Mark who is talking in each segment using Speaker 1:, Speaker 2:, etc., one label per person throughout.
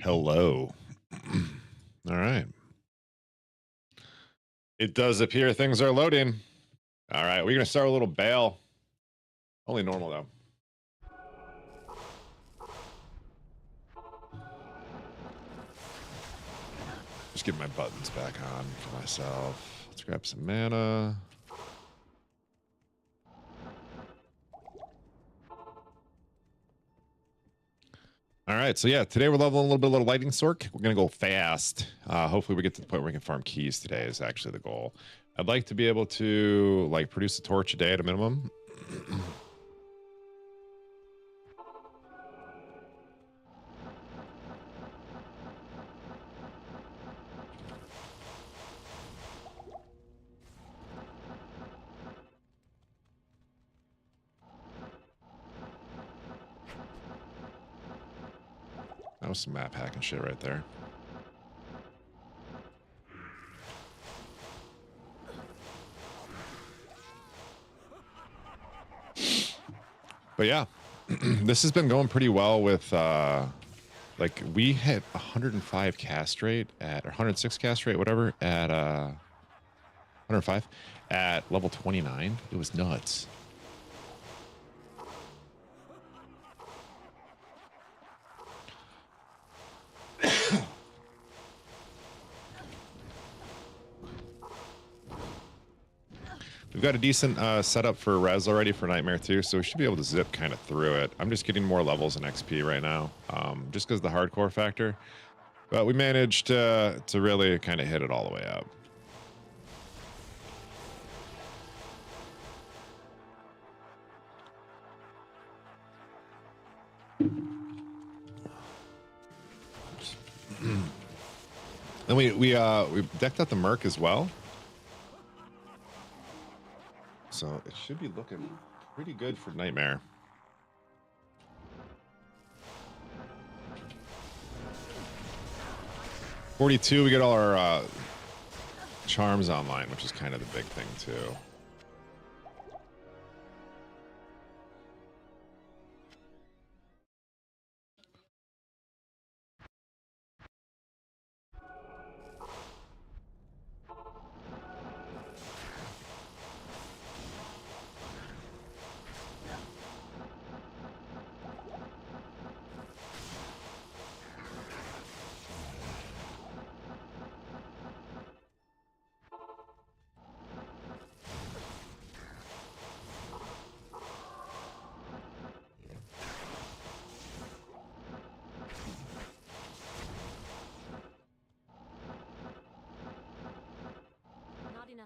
Speaker 1: Hello. All right. It does appear things are loading. All right, we're gonna start with a little bail. Only normal though. Just get my buttons back on for myself. Let's grab some mana. All right, so yeah, today we're leveling a little bit of little lightning sork. We're gonna go fast. Hopefully we get to the point where we can farm keys today is actually the goal. I'd like to be able to like produce a torch a day at a minimum. That was some map hacking shit right there. But yeah, this has been going pretty well with like we hit 105 cast rate at or 106 cast rate, whatever, at 105 at level 29. It was nuts. We've got a decent setup for res already for Nightmare 2, so we should be able to zip kind of through it. I'm just getting more levels in XP right now, just because of the hardcore factor. But we managed to really kind of hit it all the way up. Then we decked out the Merc as well. So it should be looking pretty good for Nightmare. '42, we get all our charms online, which is kind of the big thing too.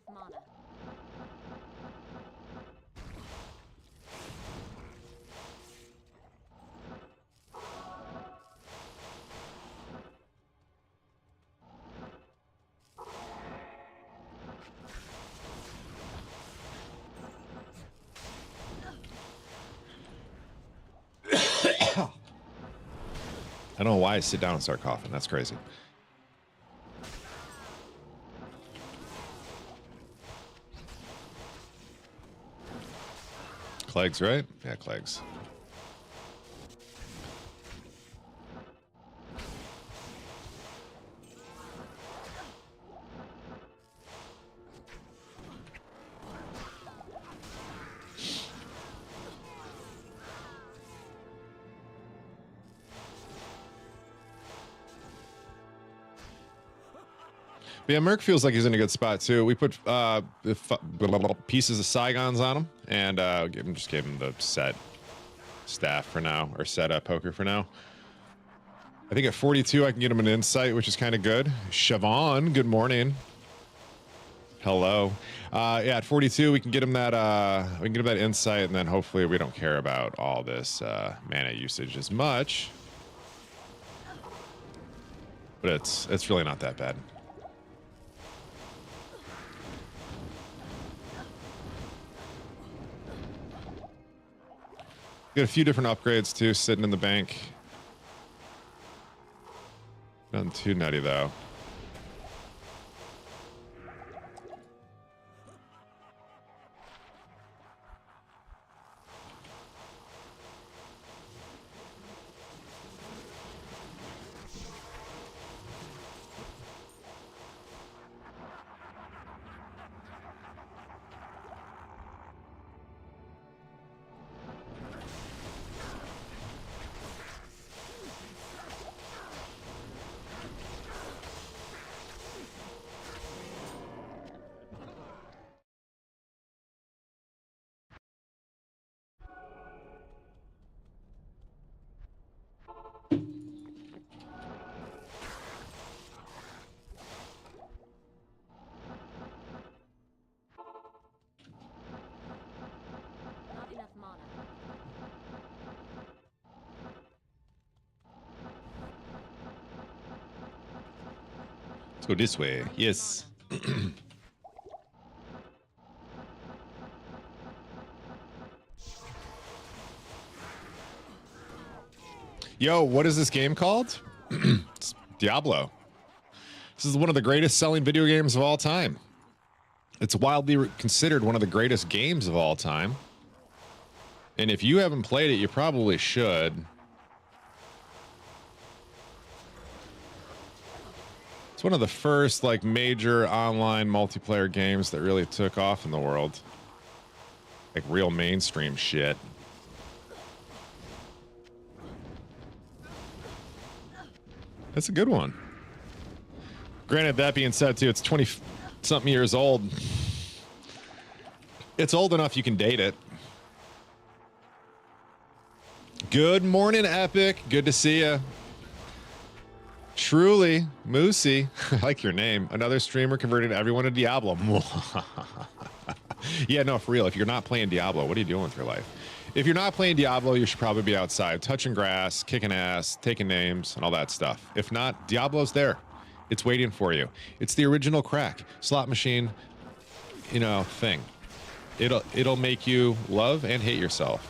Speaker 2: Mana.
Speaker 1: I don't know why I sit down and start coughing. That's crazy. Clegs, right? Yeah, Clegs. But yeah, Merc feels like he's in a good spot too. We put pieces of Saigons on him, and just gave him the set staff for now, or set poker for now. I think at 42 I can get him an insight, which is kind of good. Siobhan, good morning. Hello. Yeah, at 42 we can get him that insight, and then hopefully we don't care about all this mana usage as much. But it's really not that bad. Got a few different upgrades too sitting in the bank. Nothing too nutty though. Let's go this way. Yes. Yo, what is this game called? It's Diablo. This is one of the greatest selling video games of all time. It's widely considered one of the greatest games of all time. And if you haven't played it, you probably should. It's one of the first like major online multiplayer games that really took off in the world. Like real mainstream shit. That's a good one. Granted, that being said, too, it's 20-something years old. It's old enough you can date it. Good morning, Epic. Good to see you. Truly, Moosey. I like your name. Another streamer converted everyone to Diablo. Yeah, no, for real. If you're not playing Diablo, what are you doing with your life? If you're not playing Diablo, you should probably be outside, touching grass, kicking ass, taking names, and all that stuff. If not, Diablo's there. It's waiting for you. It's the original crack slot machine, you know, thing. It'll make you love and hate yourself,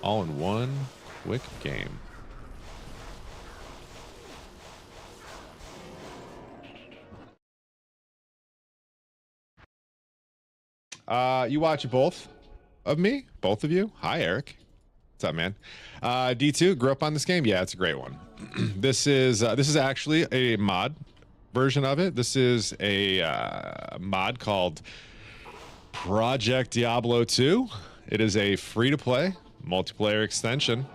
Speaker 1: all in one quick game. You watch both of me? Both of you? Hi, Eric. What's up, man? D2, grew up on this game? Yeah, it's a great one. This is actually a mod version of it. This is a mod called Project Diablo 2. It is a free-to-play multiplayer extension.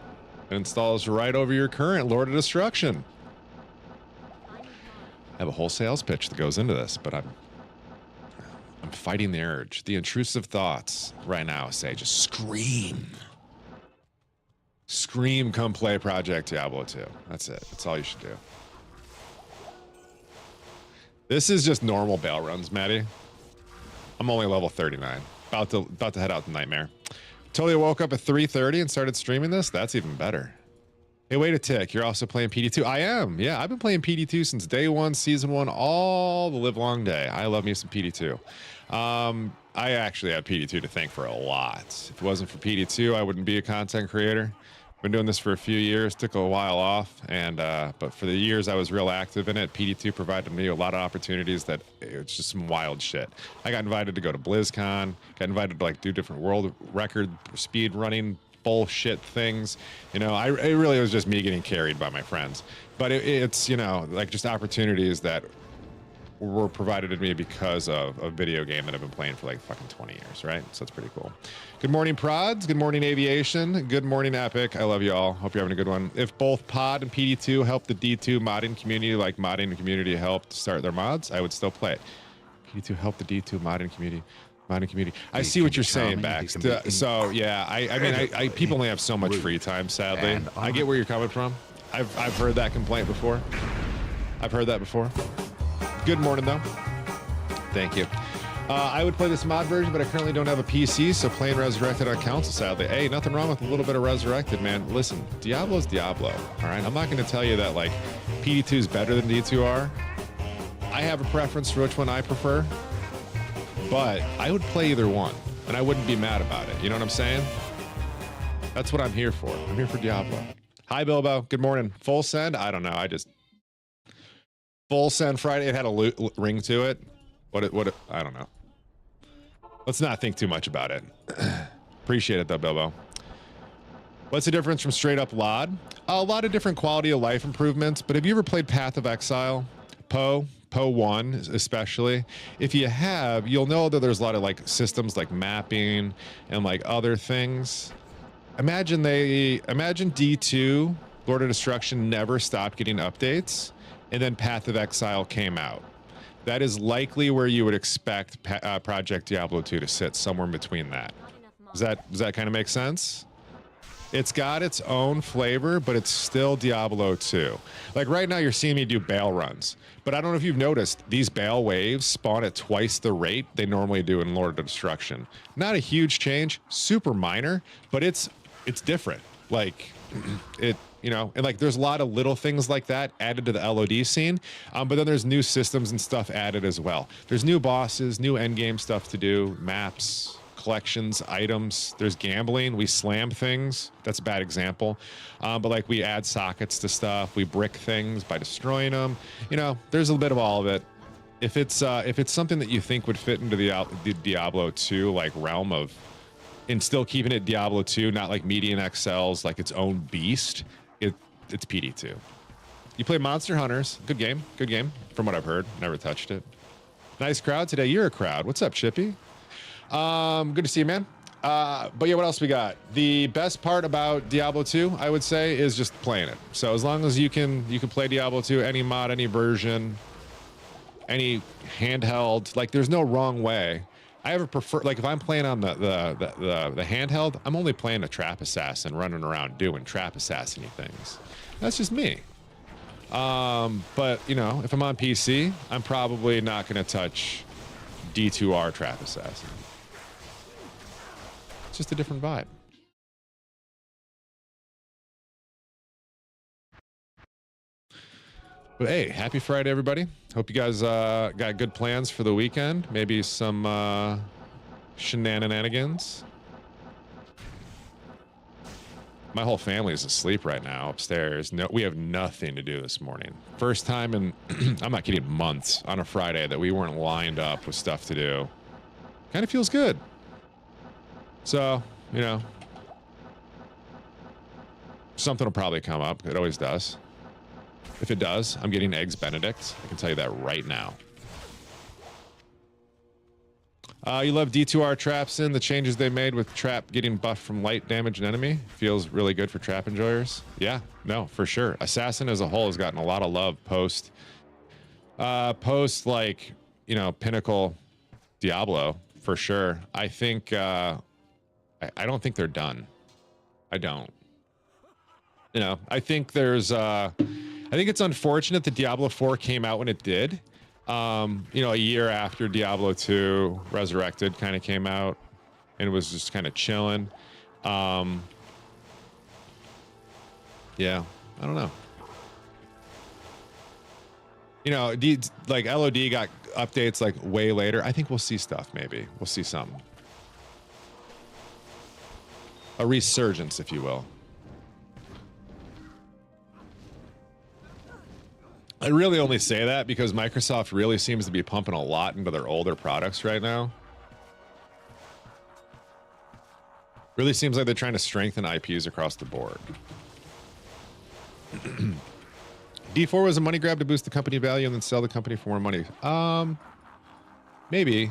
Speaker 1: It installs right over your current Lord of Destruction. I have a whole sales pitch that goes into this, but I'm fighting the urge. The intrusive thoughts right now say just scream. Scream, come play Project Diablo 2. That's it. That's all you should do. This is just normal bail runs, Maddie. I'm only level 39. About to head out to Nightmare. Totally woke up at 3:30 and started streaming this. That's even better. Hey, wait a tick. You're also playing PD2? I am. Yeah, I've been playing PD2 since day one, season one, all the live long day. I love me some PD2. I actually had PD2 to thank for a lot. If it wasn't for PD2, I wouldn't be a content creator. Been doing this for a few years, took a while off, and but for the years I was real active in it, PD2 provided me a lot of opportunities that it's just some wild shit. I got invited to go to BlizzCon, got invited to like do different world record speed running bullshit things. You know, it really was just me getting carried by my friends. But it's, you know, like just opportunities that were provided to me because of a video game that I've been playing for like fucking 20 years, right? So it's pretty cool. Good morning, Prods. Good morning, Aviation. Good morning, Epic. I love you all. Hope you're having a good one. If both Pod and PD2 help the D2 modding community like modding community helped start their mods, I would still play it. PD2 help the D2 modding community. I see what you're saying, Bax. So yeah, I mean, people only have so much free time, sadly. I get where you're coming from. I've heard that complaint before. I've heard that before. Good morning, though. Thank you. I would play this mod version, but I currently don't have a PC, so playing Resurrected on console, sadly. Hey, nothing wrong with a little bit of Resurrected, man. Listen, Diablo's Diablo, all right? I'm not going to tell you that, like, PD2 is better than D2R. I have a preference for which one I prefer, but I would play either one, and I wouldn't be mad about it. You know what I'm saying? That's what I'm here for. I'm here for Diablo. Hi, Bilbo. Good morning. Full send? I don't know. Full send Friday. It had a ring to it. I don't know. Let's not think too much about it. Appreciate it, though, Bilbo. What's the difference from straight up LOD? A lot of different quality of life improvements, but have you ever played Path of Exile? Poe 1 especially. If you have, you'll know that there's a lot of like systems like mapping and like other things. Imagine D2, Lord of Destruction, never stopped getting updates, and then Path of Exile came out. That is likely where you would expect Project Diablo 2 to sit, somewhere in between that. Does that kind of make sense? It's got its own flavor, but it's still Diablo 2. Like right now, you're seeing me do bail runs, but I don't know if you've noticed, these bail waves spawn at twice the rate they normally do in Lord of Destruction. Not a huge change, super minor, but it's different. Like, it, you know, and like there's a lot of little things like that added to the LOD scene, but then there's new systems and stuff added as well. There's new bosses, new end game stuff to do, maps, collections, items. There's gambling. We slam things. That's a bad example, but like we add sockets to stuff. We brick things by destroying them. You know, there's a bit of all of it. If it's something that you think would fit into the Diablo 2 like realm of, and still keeping it Diablo 2, not like Median XL's like its own beast, it's PD2. You play Monster Hunters. Good game. Good game. From what I've heard. Never touched it. Nice crowd today. You're a crowd. What's up, Chippy? Good to see you, man. But yeah, what else we got? The best part about Diablo 2, I would say, is just playing it. So as long as you can play Diablo 2, any mod, any version, any handheld, like there's no wrong way. I ever prefer, like if I'm playing on the handheld, I'm only playing a trap assassin running around doing trap assassin-y things. That's just me. But you know, if I'm on PC, I'm probably not going to touch D2R trap assassin. It's just a different vibe. But hey, happy Friday, everybody. Hope you guys got good plans for the weekend. Maybe some shenanigans. My whole family is asleep right now upstairs. No, we have nothing to do this morning. First time in, I'm not kidding, months on a Friday that we weren't lined up with stuff to do. Kind of feels good. So, you know, something will probably come up. It always does. If it does, I'm getting Eggs Benedict. I can tell you that right now. You love D2R traps in the changes they made with trap getting buffed from light damage an enemy. Feels really good for trap enjoyers. Yeah, no, for sure. Assassin as a whole has gotten a lot of love post like, you know, Pinnacle Diablo for sure. I think, I don't think they're done. I don't. You know, I think there's, I think it's unfortunate that Diablo 4 came out when it did. You know, a year after Diablo 2 Resurrected kind of came out, and it was just kind of chilling. Yeah, I don't know. You know, like LOD got updates like way later. I think we'll see stuff. Maybe we'll see something. A resurgence, if you will. I really only say that because Microsoft really seems to be pumping a lot into their older products right now. Really seems like they're trying to strengthen IPs across the board. D4 was a money grab to boost the company value and then sell the company for more money. Maybe.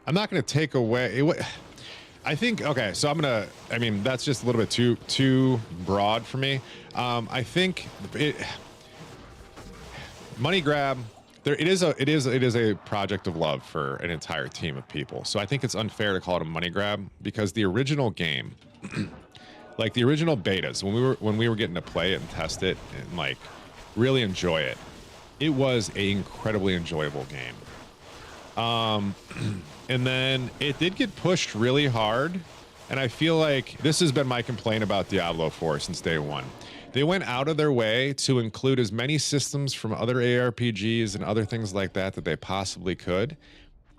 Speaker 1: I'm not going to take away... I think, okay, so I mean, that's just a little bit too broad for me. I think money grab, it is a project of love for an entire team of people. So I think it's unfair to call it a money grab because the original game, like the original betas, when we were getting to play it and test it and like really enjoy it, it was an incredibly enjoyable game. And then it did get pushed really hard, and I feel like this has been my complaint about Diablo 4 since day one. They went out of their way to include as many systems from other ARPGs and other things like that that they possibly could.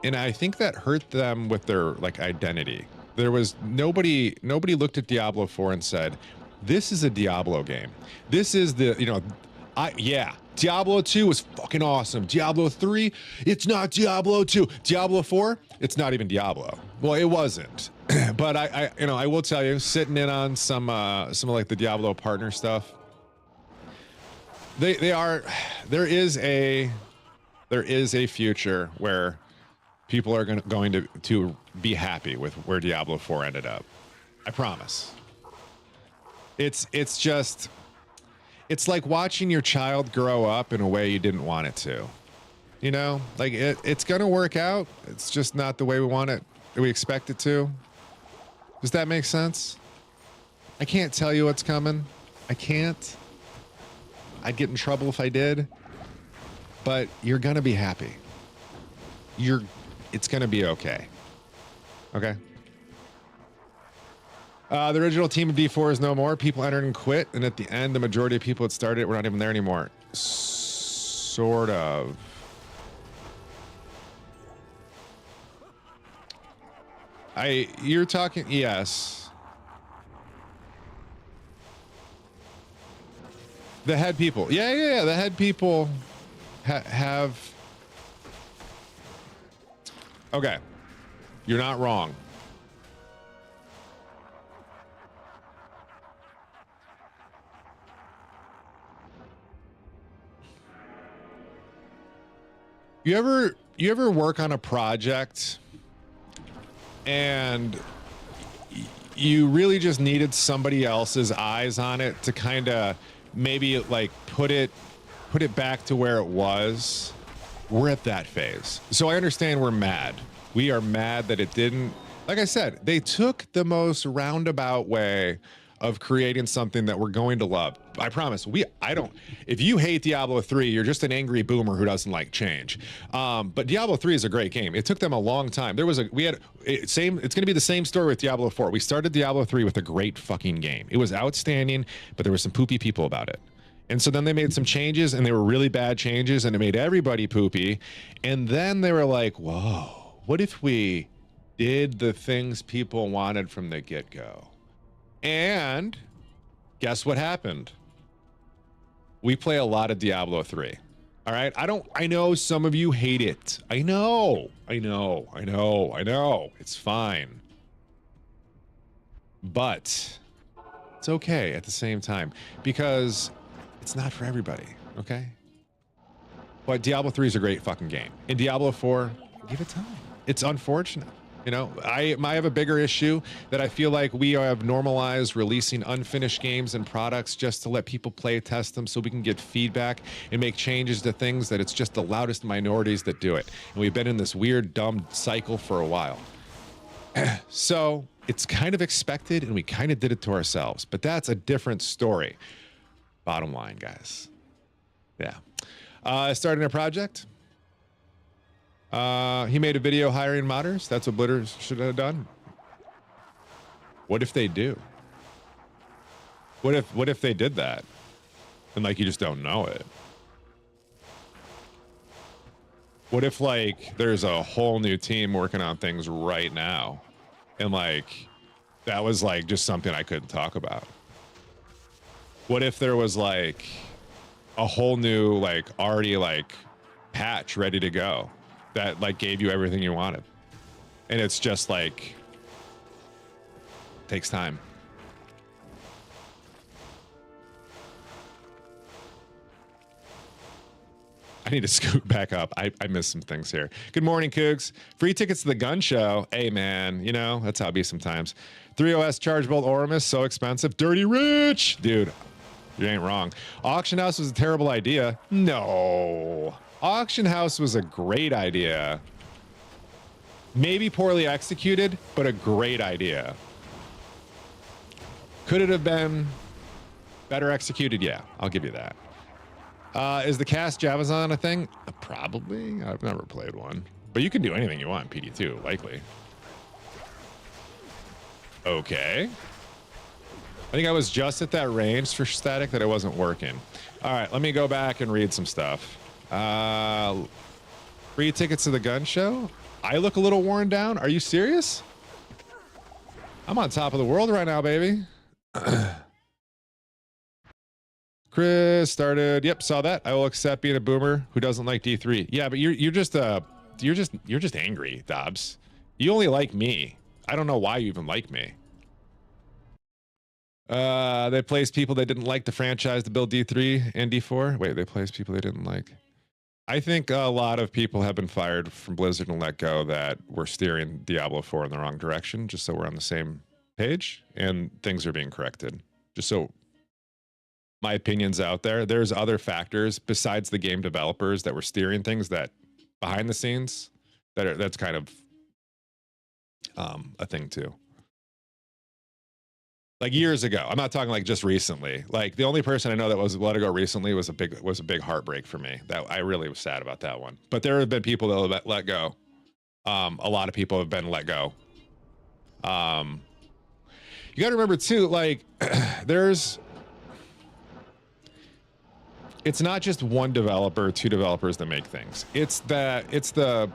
Speaker 1: And I think that hurt them with their like identity. There was nobody looked at Diablo 4 and said, this is a Diablo game. This is the, you know, yeah, Diablo 2 was fucking awesome. Diablo 3, it's not Diablo 2. Diablo 4, it's not even Diablo. Well, it wasn't. But I will tell you, sitting in on some of like the Diablo partner stuff, there is a future where people are going to be happy with where Diablo 4 ended up. I promise. It's just, it's like watching your child grow up in a way you didn't want it to. You know, like it's gonna work out. It's just not the way we want it. We expect it to. Does that make sense? I can't tell you what's coming. I can't. I'd get in trouble if I did. But you're gonna be happy. It's gonna be okay. Okay. The original team of D4 is no more. People entered and quit, and at the end, the majority of people that started it were not even there anymore. Sort of. You're talking, yes. The head people. Yeah. The head people have. Okay. You're not wrong. You ever work on a project and you really just needed somebody else's eyes on it to kind of maybe like put it back to where it was? We're at that phase. So I understand we're mad. We are mad that it didn't, like I said, they took the most roundabout way of creating something that we're going to love. I promise. If you hate Diablo 3, you're just an angry boomer who doesn't like change. But Diablo 3 is a great game. It took them a long time. It's going to be the same story with Diablo 4. We started Diablo 3 with a great fucking game. It was outstanding, but there were some poopy people about it. And so then they made some changes, and they were really bad changes, and it made everybody poopy. And then they were like, whoa, what if we did the things people wanted from the get-go? And guess what happened? We play a lot of Diablo 3. All right. I know some of you hate it. I know. It's fine. But it's okay at the same time because it's not for everybody. Okay. But Diablo 3 is a great fucking game. In Diablo 4, give it time. It's unfortunate. You know, I have a bigger issue that I feel like we have normalized releasing unfinished games and products just to let people play test them so we can get feedback and make changes to things that it's just the loudest minorities that do it. And we've been in this weird, dumb cycle for a while. So it's kind of expected and we kind of did it to ourselves, but that's a different story. Bottom line, guys. Yeah. Starting a project. He made a video hiring modders. That's what Blitter should have done. What if they do? What if they did that? And like you just don't know it? What if like there's a whole new team working on things right now? And like that was like just something I couldn't talk about. What if there was like a whole new like already like patch ready to go? That like gave you everything you wanted. And it's just like, takes time. I need to scoot back up. I missed some things here. Good morning, Cougs. Free tickets to the gun show. Hey man, you know, that's how it be sometimes. 3OS Charge Bolt Oramus, so expensive. Dirty Rich. Dude, you ain't wrong. Auction House was a terrible idea. No. Auction House was a great idea. Maybe poorly executed, but a great idea. Could it have been better executed? Yeah, I'll give you that. Is the cast Javazon a thing? Probably. I've never played one. But you can do anything you want in PD2, likely. Okay. I think I was just at that range for static that it wasn't working. All right, let me go back and read some stuff. Free tickets to the gun show. I look a little worn down. Are you serious? I'm on top of the world right now, baby. Chris started. Yep, saw that. I will accept being a boomer who doesn't like D3. Yeah, but you're just angry, Dobbs. You only like me. I don't know why you even like me. They placed people they didn't like the franchise to build D3 and D4. Wait, they placed people they didn't like. I think a lot of people have been fired from Blizzard and let go that were steering Diablo 4 in the wrong direction, just so we're on the same page and things are being corrected. Just so my opinion's out there. There's other factors besides the game developers that were steering things that behind the scenes that's kind of a thing too. Like years ago, I'm not talking like just recently. Like the only person I know that was let it go recently was a big heartbreak for me. That I really was sad about that one. But there have been people that have let go. A lot of people have been let go. You got to remember too, like it's not just one developer, two developers that make things. It's the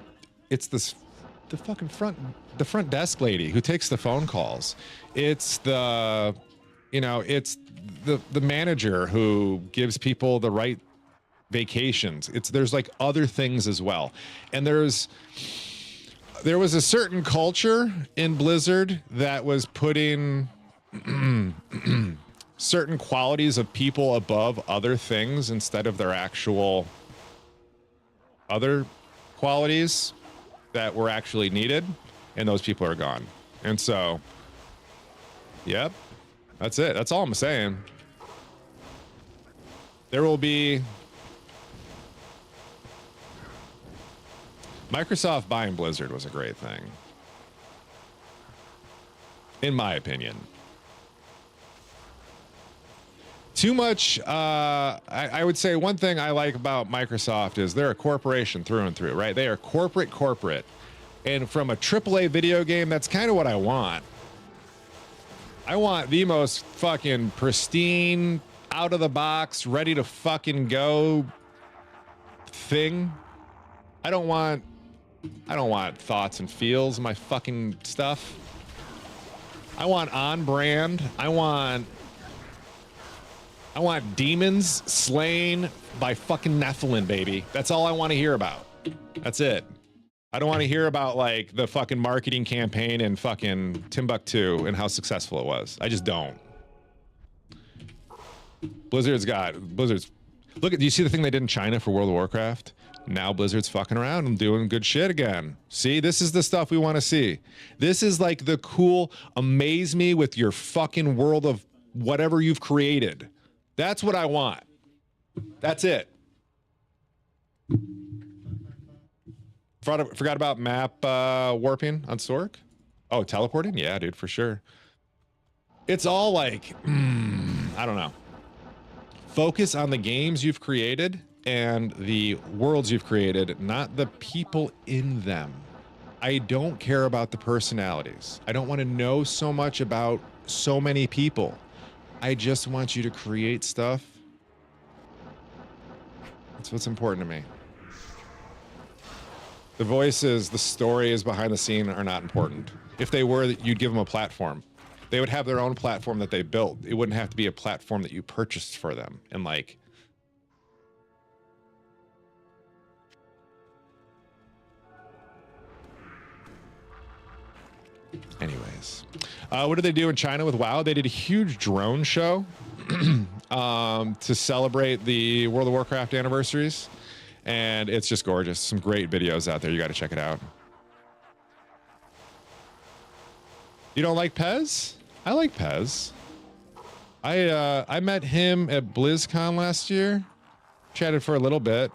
Speaker 1: fucking front desk lady who takes the phone calls. It's the manager who gives people the right vacations. There's like other things as well. And there was a certain culture in Blizzard that was putting certain qualities of people above other things instead of their actual other qualities that were actually needed, and those people are gone. And so, yep, that's it. That's all I'm saying. There will be Microsoft buying Blizzard was a great thing, in my opinion. Too much, I would say one thing I like about Microsoft is they're a corporation through and through, right? They are corporate. And from a AAA video game, that's kind of what I want. I want the most fucking pristine, out of the box, ready to fucking go thing. I don't want thoughts and feels in my fucking stuff. I want on brand. I want demons slain by fucking Nephilim, baby. That's all I want to hear about. That's it. I don't want to hear about like the fucking marketing campaign in fucking Timbuktu and how successful it was. I just don't. Blizzard's look at, do you see the thing they did in China for World of Warcraft? Now Blizzard's fucking around and doing good shit again. See, this is the stuff we want to see. This is like the cool, amaze me with your fucking world of whatever you've created. That's what I want. That's it. Forgot about map warping on Stork? Oh, teleporting? Yeah, dude, for sure. It's all like, I don't know. Focus on the games you've created and the worlds you've created, not the people in them. I don't care about the personalities. I don't want to know so much about so many people. I just want you to create stuff. That's what's important to me. The voices, the stories behind the scene are not important. If they were, you'd give them a platform. They would have their own platform that they built. It wouldn't have to be a platform that you purchased for them. And like, anyways, what did they do in China with WoW? They did a huge drone show to celebrate the World of Warcraft anniversaries. And it's just gorgeous. Some great videos out there. You got to check it out. You don't like Pez? I like Pez. I met him at BlizzCon last year. Chatted for a little bit.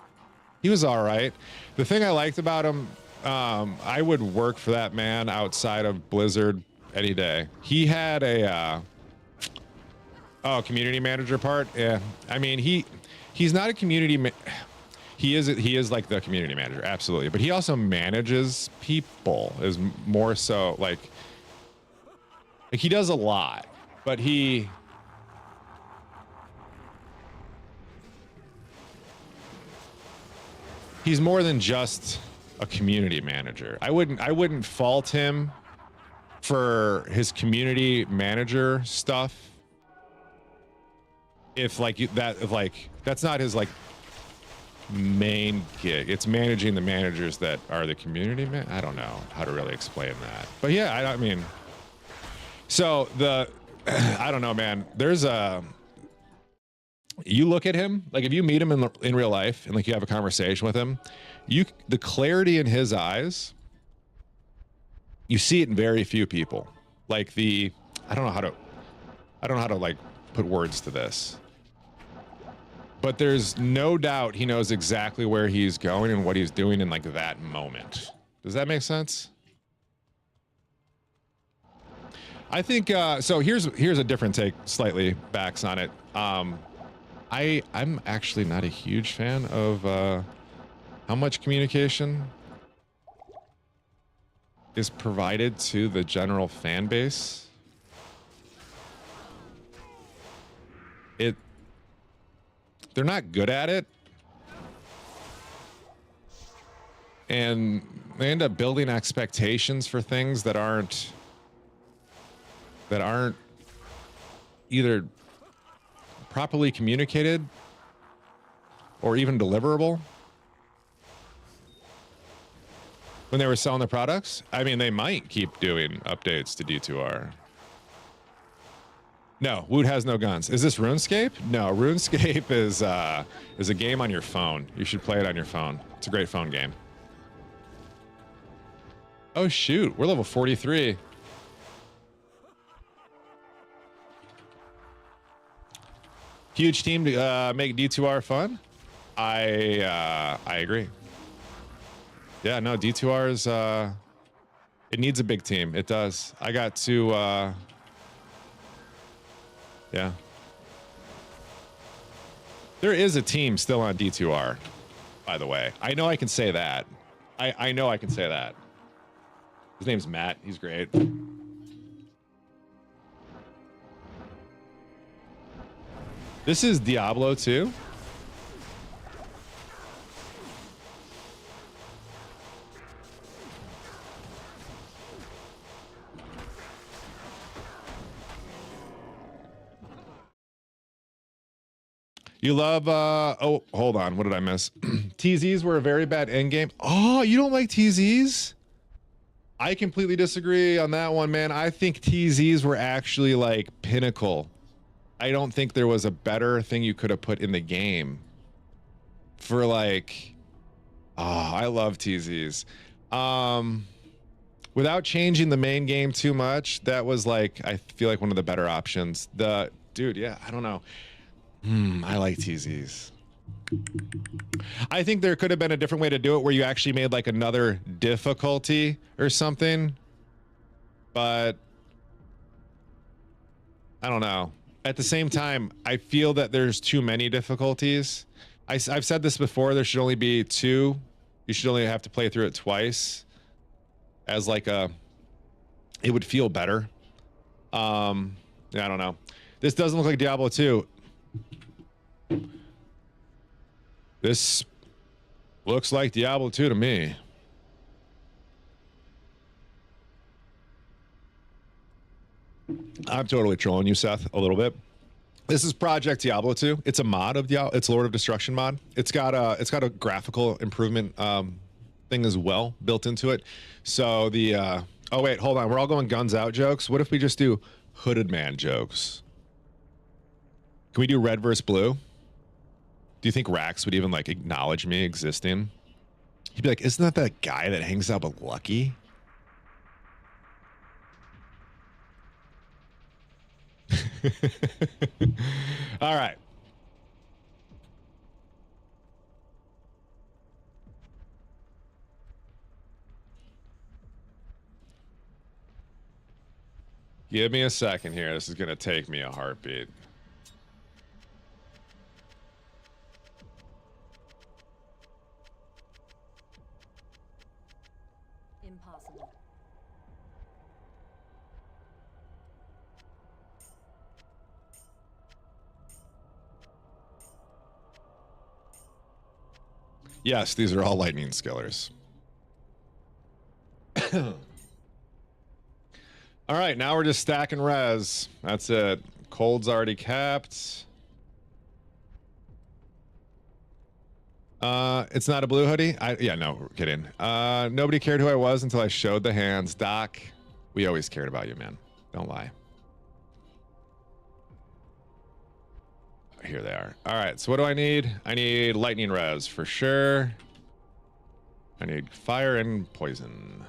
Speaker 1: He was all right. The thing I liked about him, I would work for that man outside of Blizzard any day. He had a community manager part. Yeah, I mean he's not a community. He is like the community manager, absolutely. But he also manages people. Is more so like he does a lot, but he's more than just a community manager. I wouldn't fault him for his community manager stuff if that's not his like main gig. It's managing the managers that are the community man. I don't know how to really explain that, but yeah, I mean, so I don't know, man. You look at him, like if you meet him in real life and like you have a conversation with him, the clarity in his eyes, you see it in very few people. Like I don't know how to like put words to this, but there's no doubt he knows exactly where he's going and what he's doing in like that moment. Does that make sense? I think so. Here's a different take, slightly backs on it. I'm actually not a huge fan of how much communication is provided to the general fan base. they're not good at it. And they end up building expectations for things that aren't either properly communicated or even deliverable when they were selling their products. I mean, they might keep doing updates to D2R. No, Woot has no guns. Is this RuneScape? No, RuneScape is a game on your phone. You should play it on your phone. It's a great phone game. Oh shoot, we're level 43. Huge team to make D2R fun. I agree. Yeah, no, D2R is it needs a big team. It does. I got to yeah. There is a team still on D2R, by the way. I know I can say that. I know I can say that. His name's Matt. He's great. This is Diablo 2. You love, oh, hold on. What did I miss? TZs were a very bad endgame. Oh, you don't like TZs? I completely disagree on that one, man. I think TZs were actually like pinnacle. I don't think there was a better thing you could have put in the game for like, oh, I love TZs. Without changing the main game too much, that was like, I feel like one of the better options. Dude, yeah, I don't know. I like TZs. I think there could have been a different way to do it where you actually made like another difficulty or something. But I don't know. At the same time, I feel that there's too many difficulties. I've said this before. There should only be 2. You should only have to play through it twice as like it would feel better. Yeah, I don't know. This doesn't look like Diablo 2. This looks like Diablo 2 to me. I'm totally trolling you, Seth, a little bit. This is Project Diablo 2. It's a mod of Diablo. It's Lord of Destruction mod. It's got a graphical improvement thing as well built into it. So the oh wait, hold on. We're all going guns out jokes. What if we just do hooded man jokes? Can we do red versus blue? Do you think Rax would even like acknowledge me existing? He'd be like, isn't that guy that hangs out with Lucky? All right. Give me a second here. This is going to take me a heartbeat.
Speaker 2: Impossible.
Speaker 1: Yes, these are all lightning skillers. All right, now we're just stacking res. That's it. Cold's already capped. It's not a blue hoodie. Yeah, no, we're kidding. Nobody cared who I was until I showed the hands. Doc, we always cared about you, man. Don't lie. Here they are. All right, so what do I need? I need lightning res for sure. I need fire and poison.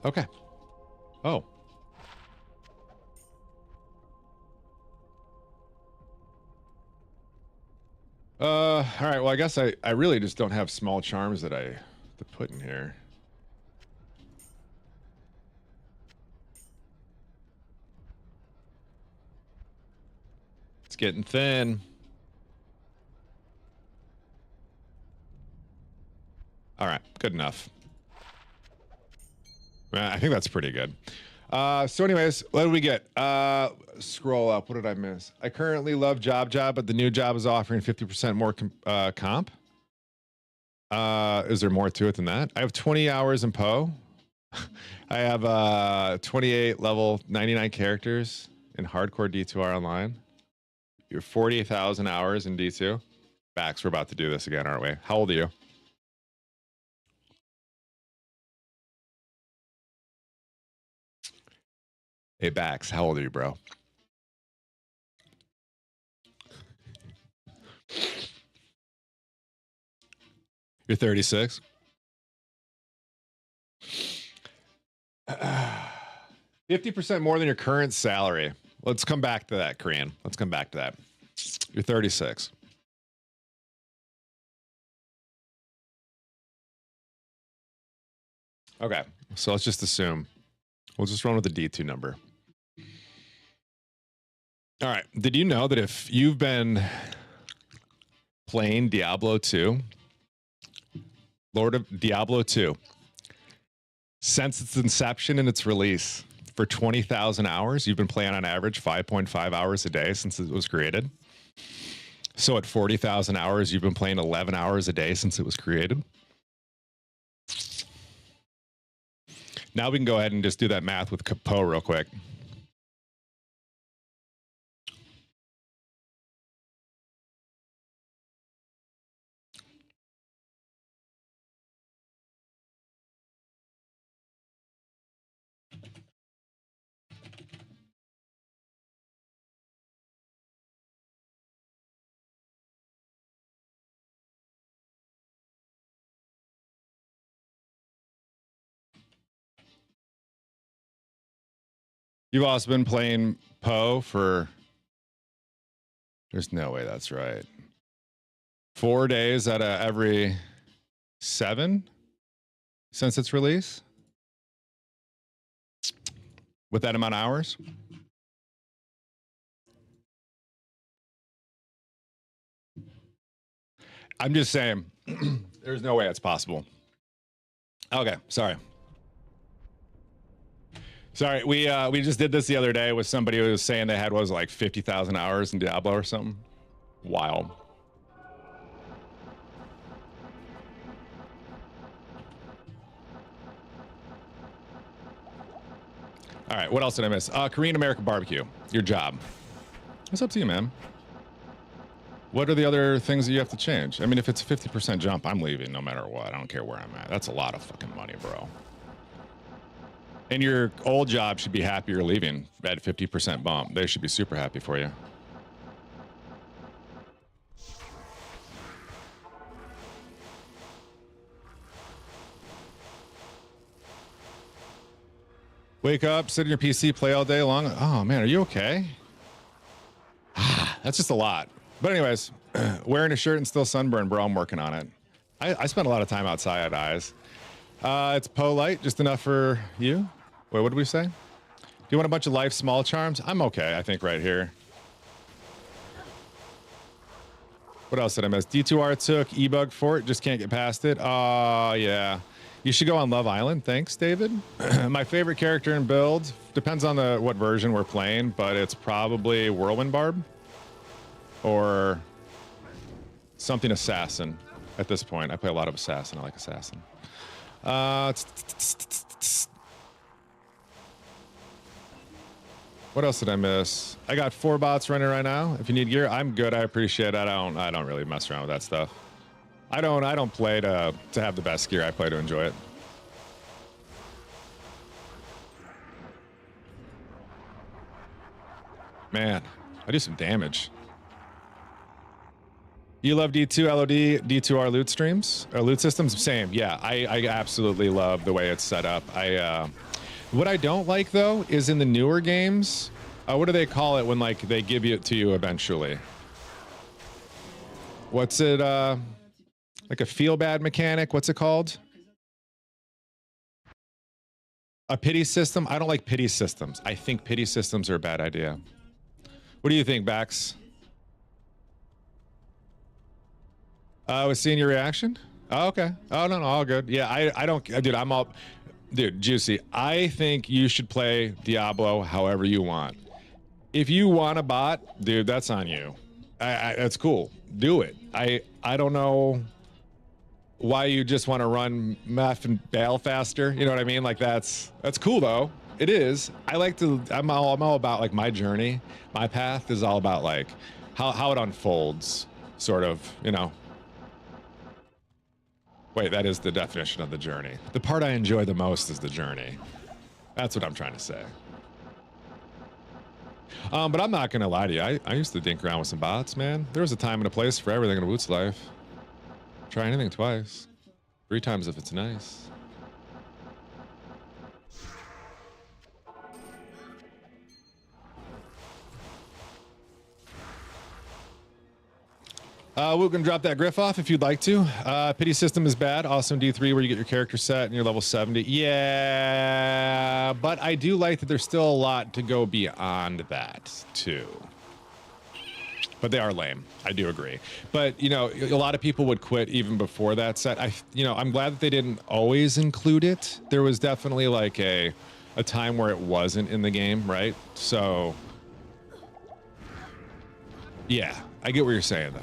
Speaker 1: Okay. Oh. All right. Well, I guess I really just don't have small charms that I to put in here. It's getting thin. All right. Good enough. I think that's pretty good. So anyways, what did we get? Scroll up. What did I miss? I currently love Job, but the new job is offering 50% more comp. Is there more to it than that? I have 20 hours in Poe. I have 28 level 99 characters in hardcore D2R online. You're 40,000 hours in D2. Bax, we're about to do this again, aren't we? How old are you? Hey, Bax, how old are you, bro? You're 36? 50% more than your current salary. Let's come back to that, Korean. Let's come back to that. You're 36. Okay, so let's just assume. We'll just run with the D2 number. All right. Did you know that if you've been playing Diablo 2, Lord of Diablo 2, since its inception and its release for 20,000 hours, you've been playing on average 5.5 hours a day since it was created. So at 40,000 hours, you've been playing 11 hours a day since it was created. Now we can go ahead and just do that math with Poe real quick. You've also been playing Poe for... There's no way that's right. 4 days out of every 7 since its release? With that amount of hours? I'm just saying, there's no way it's possible. Okay, sorry. Sorry, we just did this the other day with somebody who was saying they had, what was it, like 50,000 hours in Diablo or something. Wild. All right, what else did I miss? Korean American barbecue, your job. It's up to you, man. What are the other things that you have to change? I mean, if it's a 50% jump, I'm leaving no matter what. I don't care where I'm at. That's a lot of fucking money, bro. And your old job should be happy you're leaving at 50% bump. They should be super happy for you. Wake up, sit in your PC, play all day long. Oh man, are you okay? That's just a lot. But anyways, wearing a shirt and still sunburned, bro. I'm working on it. I spent a lot of time outside, eyes. It's Poe light, just enough for you. Wait, what did we say? Do you want a bunch of life small charms? I'm okay, I think, right here. What else did I miss? D2R took E-Bug Fort, just can't get past it. Oh, yeah. You should go on Love Island. Thanks, David. My favorite character in build, depends on what version we're playing, but it's probably Whirlwind Barb or something Assassin at this point. I play a lot of Assassin. I like Assassin. What else did I miss? I got 4 bots running right now. If you need gear, I'm good. I appreciate it. I don't really mess around with that stuff. I don't play to have the best gear. I play to enjoy it. Man, I do some damage. You love D2 LOD, D2R loot streams? Loot systems? Same, yeah. I absolutely love the way it's set up. What I don't like, though, is in the newer games, what do they call it when, like, they give it to you eventually? what's it, like a feel bad mechanic? What's it called? A pity system? I don't like pity systems. I think pity systems are a bad idea. What do you think, Bax? I was seeing your reaction. Oh, okay. Oh, no, all good. Yeah, I don't, dude, I'm all, dude, Juicy. I think you should play Diablo however you want. If you want a bot, dude, that's on you. That's cool. Do it. I don't know why you just want to run meth and bail faster. You know what I mean? Like that's cool though. It is. I like to. I'm all about like my journey. My path is all about like how it unfolds. Sort of. You know. Wait, that is the definition of the journey. The part I enjoy the most is the journey. That's what I'm trying to say. But I'm not gonna lie to you. I used to dink around with some bots, man. There was a time and a place for everything in a Woot's life. Try anything twice. 3 times if it's nice. We're gonna drop that griff off if you'd like to. Pity system is bad. Awesome D3 where you get your character set and you're level 70. Yeah, but I do like that there's still a lot to go beyond that too. But they are lame. I do agree. But you know, a lot of people would quit even before that set. I'm glad that they didn't always include it. There was definitely like a time where it wasn't in the game, right? So yeah, I get what you're saying though.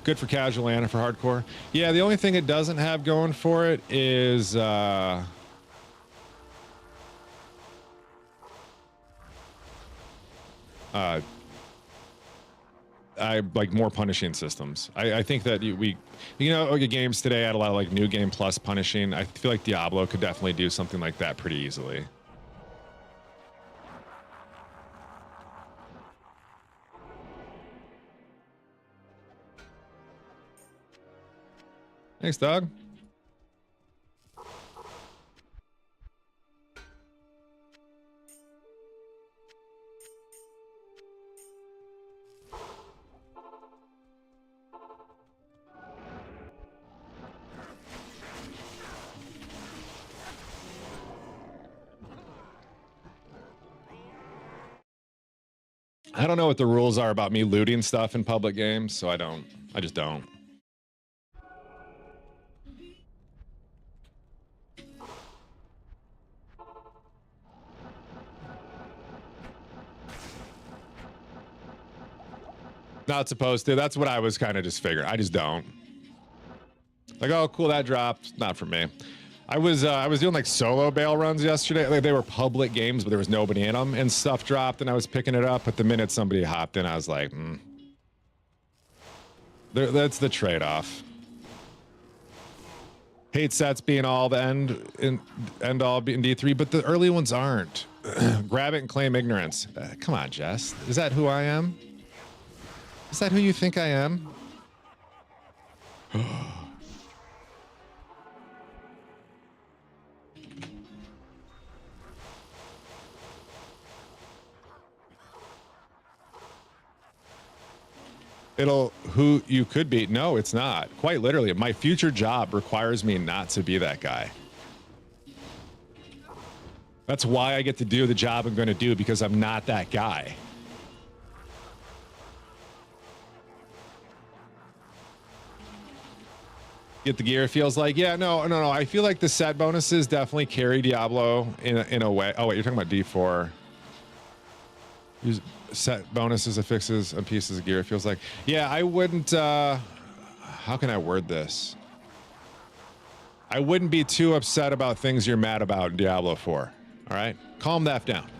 Speaker 1: Good for casual and for hardcore. Yeah, the only thing it doesn't have going for it is I like more punishing systems. I think that games today had a lot of like new game plus punishing. I feel like Diablo could definitely do something like that pretty easily. Thanks, dog. I don't know what the rules are about me looting stuff in public games, so I just don't. Not supposed to. That's what I was kind of just figuring. I just don't. Like, oh, cool, that dropped. Not for me. I was doing like solo bail runs yesterday. Like they were public games, but there was nobody in them, and stuff dropped, and I was picking it up. But the minute somebody hopped in, I was like, that's the trade-off. Hate sets being all the end all being D3, but the early ones aren't. Grab it and claim ignorance. Come on, Jess. Is that who I am? Is that who you think I am? It'll who you could be. No, it's not. Quite literally, my future job requires me not to be that guy. That's why I get to do the job I'm going to do, because I'm not that guy. Get the gear, it feels like. Yeah, no. I feel like the set bonuses definitely carry Diablo in a way. Oh wait, you're talking about D4. Use set bonuses, affixes, and pieces of gear, it feels like. Yeah, I wouldn't, how can I word this? I wouldn't be too upset about things you're mad about in Diablo 4. All right? Calm that down.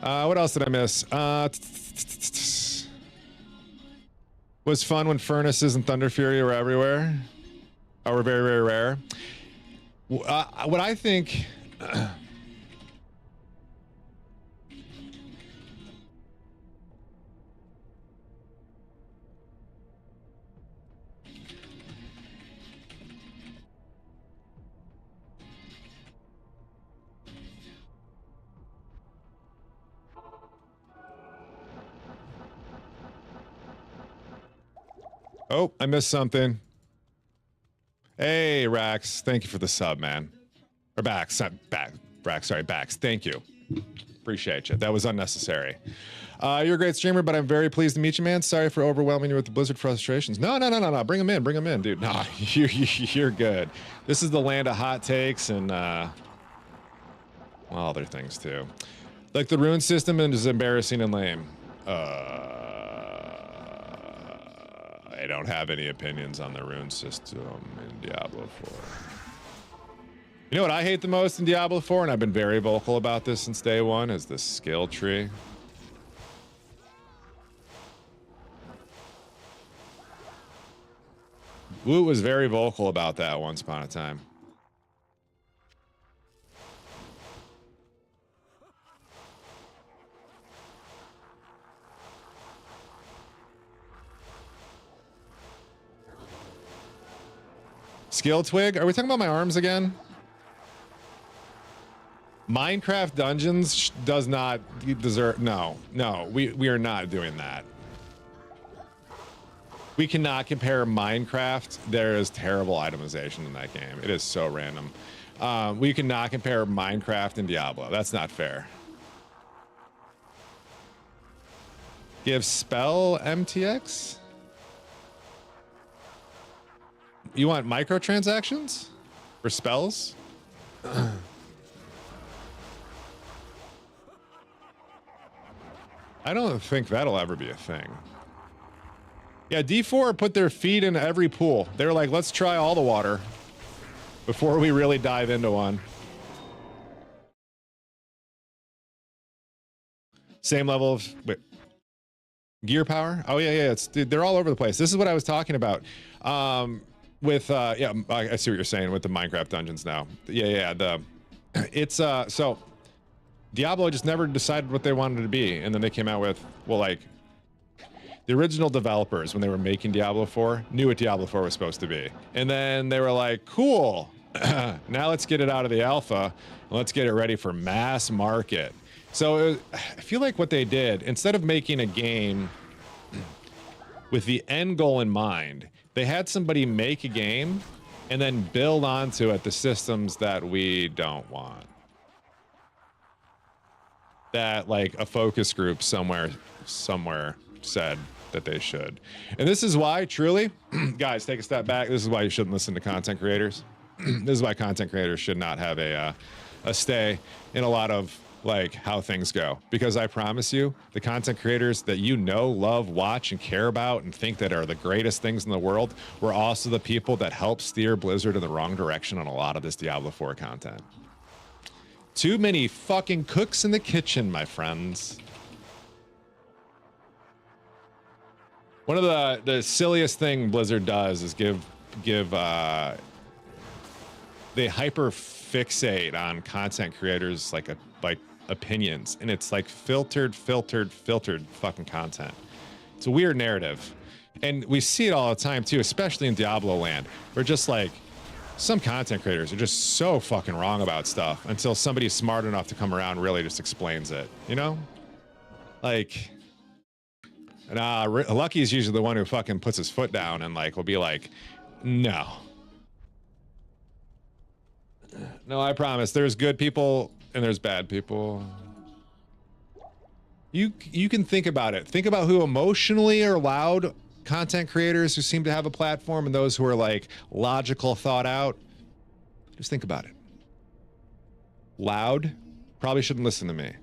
Speaker 1: What else did I miss? Was fun when Furnaces and Thunder Fury were everywhere. Or were very, very rare. What I think... Oh, I missed something. Hey, Rax. Thank you for the sub, man. Or Bax. Not Rax, sorry, Bax. Thank you. Appreciate you. That was unnecessary. You're a great streamer, but I'm very pleased to meet you, man. Sorry for overwhelming you with the Blizzard frustrations. No. Bring them in, dude. No, you're good. This is the land of hot takes and well, other things too. Like the rune system is embarrassing and lame. I don't have any opinions on the rune system in Diablo 4. You know what I hate the most in Diablo 4, and I've been very vocal about this since day one, is the skill tree. Woot was very vocal about that once upon a time. Skill twig? Are we talking about my arms again? Minecraft Dungeons does not deserve... No, we are not doing that. We cannot compare Minecraft. There is terrible itemization in that game. It is so random. We cannot compare Minecraft and Diablo. That's not fair. Give spell MTX? You want microtransactions for spells? I don't think that'll ever be a thing. Yeah, D4 put their feet in every pool. They were like, let's try all the water before we really dive into one. Same level of gear power. Oh yeah. Dude, they're all over the place. This is what I was talking about. Yeah, I see what you're saying with the Minecraft dungeons now. Yeah. It's so Diablo just never decided what they wanted to be, and then they came out with, well, like, the original developers, when they were making Diablo 4, knew what Diablo 4 was supposed to be. And then they were like, cool, now let's get it out of the alpha, and let's get it ready for mass market. So I feel like what they did, instead of making a game with the end goal in mind, they had somebody make a game and then build onto it the systems that we don't want. That, like, a focus group somewhere said that they should. And this is why, truly, guys, take a step back. This is why you shouldn't listen to content creators. This is why content creators should not have a stay in a lot of, like, how things go. Because I promise you, the content creators that you know, love, watch, and care about and think that are the greatest things in the world were also the people that helped steer Blizzard in the wrong direction on a lot of this Diablo 4 content. Too many fucking cooks in the kitchen, my friends. One of the silliest thing Blizzard does is they hyper fixate on content creators like opinions, and it's like filtered fucking content. It's a weird narrative, and we see it all the time too, especially in Diablo land. We're just like, some content creators are just so fucking wrong about stuff until somebody smart enough to come around and really just explains it, you know? Like, Lucky is usually the one who fucking puts his foot down and, like, will be like, no, I promise there's good people and there's bad people. You can think about it. Think about who emotionally are loud content creators who seem to have a platform and those who are, like, logical, thought out. Just think about it. Loud, probably shouldn't listen to me.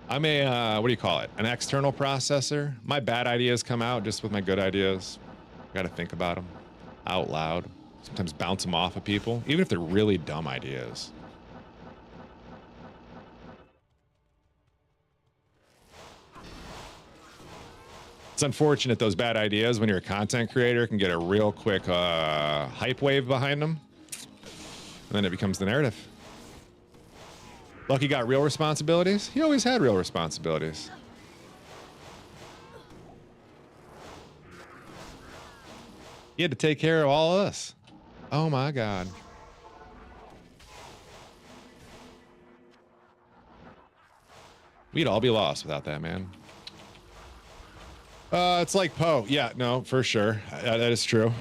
Speaker 1: I'm a, what do you call it? An external processor. My bad ideas come out just with my good ideas. Gotta think about them out loud. Sometimes bounce them off of people, even if they're really dumb ideas. It's unfortunate those bad ideas, when you're a content creator, can get a real quick hype wave behind them. And then it becomes the narrative. Lucky got real responsibilities. He always had real responsibilities. He had to take care of all of us. Oh my God. We'd all be lost without that, man. It's like Poe. Yeah, no, for sure. That is true.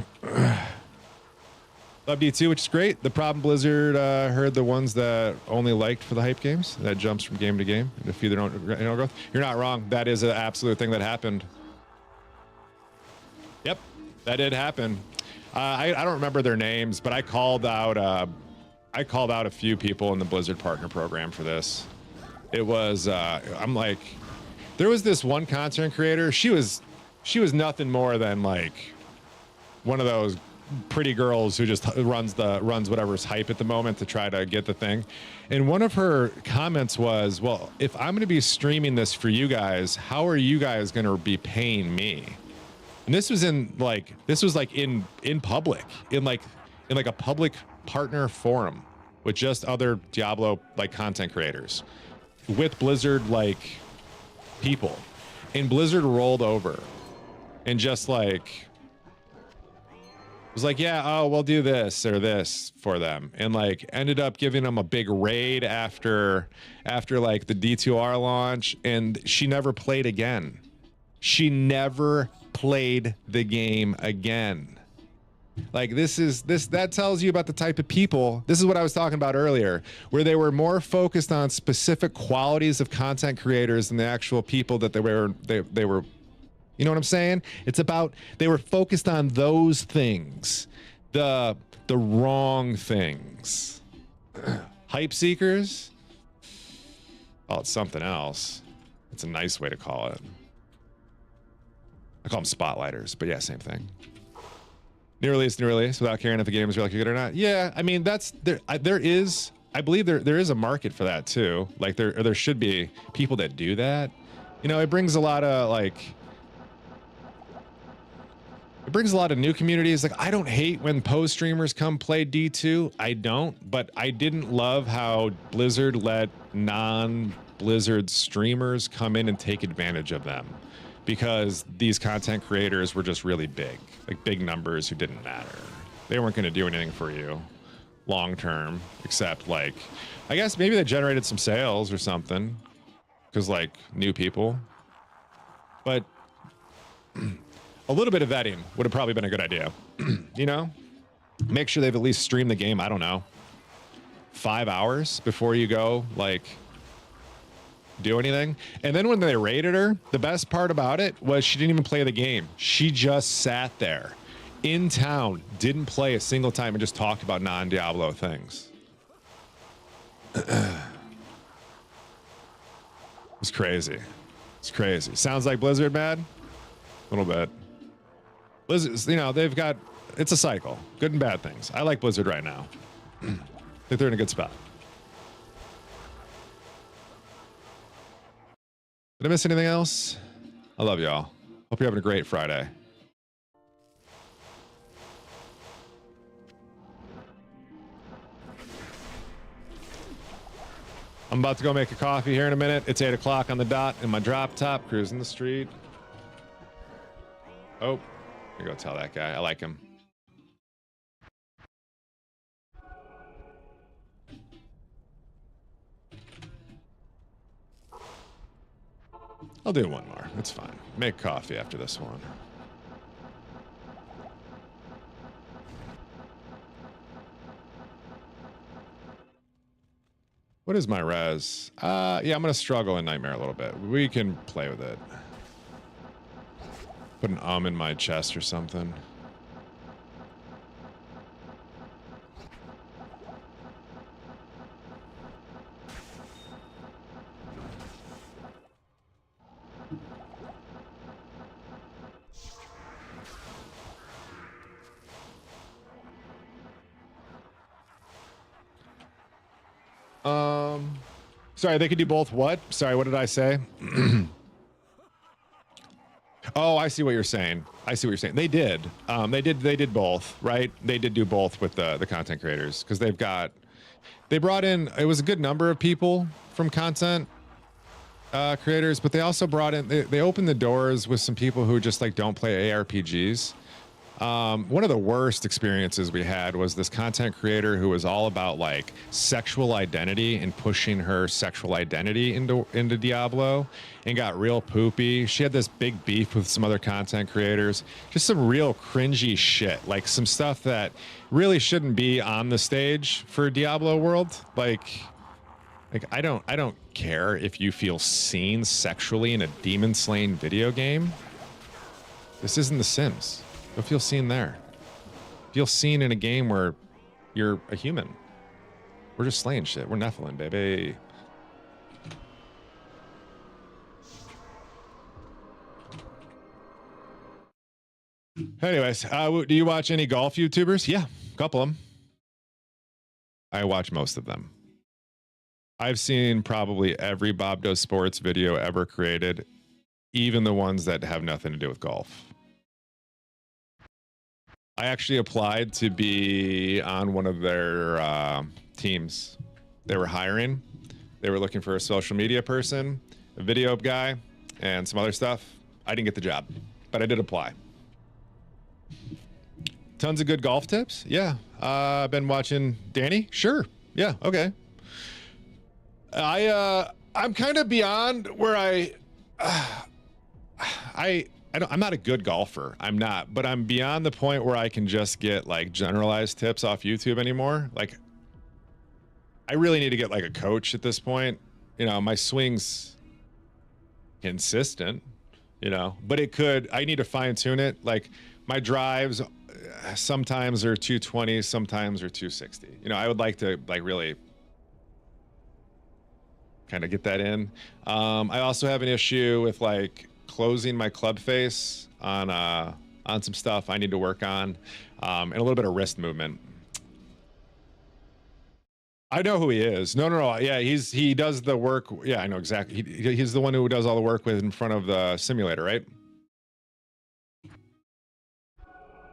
Speaker 1: Love D2, which is great. The problem Blizzard heard the ones that only liked for the hype games. That jumps from game to game. And if you don't growth, you're not wrong. That is an absolute thing that happened. Yep, that did happen. I don't remember their names, but I called out a few people in the Blizzard partner program for this. It was I'm like, there was this one content creator. She was nothing more than like one of those pretty girls who just runs whatever's hype at the moment to try to get the thing. And one of her comments was, well, if I'm going to be streaming this for you guys, how are you guys going to be paying me? And this was in public, in a public partner forum with just other Diablo like content creators with Blizzard like people. And Blizzard rolled over and just like was like, yeah, oh, we'll do this or this for them, and like ended up giving them a big raid after like the D2R launch, and she never played again. She never played the game again. Like that tells you about the type of people. This is what I was talking about earlier, where they were more focused on specific qualities of content creators than the actual people that they were. You know what I'm saying? It's about, they were focused on those things, the wrong things. Hype seekers? Oh, it's something else. It's a nice way to call it. I call them spotlighters, but yeah, same thing. New release without caring if the game is really good or not. Yeah, I mean, that's there is, I believe there is a market for that too. Like there should be people that do that. You know, it brings a lot of like, it brings a lot of new communities. Like, I don't hate when Poe streamers come play D2. I don't, but I didn't love how Blizzard let non-Blizzard streamers come in and take advantage of them, because these content creators were just really big, like big numbers who didn't matter. They weren't going to do anything for you long term, except like, I guess maybe they generated some sales or something, because like new people. But a little bit of vetting would have probably been a good idea. You know, make sure they've at least streamed the game, I don't know, 5 hours before you go like do anything. And then when they raided her, the best part about it was she didn't even play the game. She just sat there in town, didn't play a single time, and just talked about non-Diablo things. It's crazy. It's crazy. Sounds like Blizzard mad? A little bit. Blizzard, you know, they've got, it's a cycle. Good and bad things. I like Blizzard right now. I think they're in a good spot. Did I miss anything else? I love y'all. Hope you're having a great Friday. I'm about to go make a coffee here in a minute. It's 8 o'clock on the dot in my drop top, cruising the street. Oh, you go tell that guy. I like him. I'll do one more. It's fine. Make coffee after this one. What is my res? Yeah, I'm gonna struggle in Nightmare a little bit. We can play with it. Put an in my chest or something. Sorry, they could do both what? Sorry, what did I say? Oh, I see what you're saying. I see what you're saying. They did. They did both, right? They did do both with the content creators, because they brought in, it was a good number of people from content creators, but they also brought in, they opened the doors with some people who just like don't play ARPGs. One of the worst experiences we had was this content creator who was all about like sexual identity and pushing her sexual identity into Diablo, and got real poopy. She had this big beef with some other content creators, just some real cringy shit, like some stuff that really shouldn't be on the stage for Diablo world. Like I don't care if you feel seen sexually in a demon slaying video game. This isn't The Sims. You'll feel seen there. Feel seen in a game where you're a human. We're just slaying shit. We're Nephilim, baby. Anyways, do you watch any golf YouTubers? Yeah, a couple of them. I watch most of them. I've seen probably every Bob Does Sports video ever created, even the ones that have nothing to do with golf. I actually applied to be on one of their teams. They were hiring. They were looking for a social media person, a video guy, and some other stuff. I didn't get the job, but I did apply. Tons of good golf tips. Yeah. I've been watching Danny. Sure. Yeah. Okay. I'm kind of beyond where I'm not a good golfer. I'm not, but I'm beyond the point where I can just get like generalized tips off YouTube anymore. Like I really need to get like a coach at this point. You know, my swing's consistent, you know, but I need to fine tune it. Like my drives sometimes are 220, sometimes are 260. You know, I would like to like really kind of get that in. I also have an issue with like closing my club face on some stuff I need to work on, and a little bit of wrist movement. I know who he is. No. Yeah, he does the work. Yeah, I know exactly. He's the one who does all the work with in front of the simulator, right?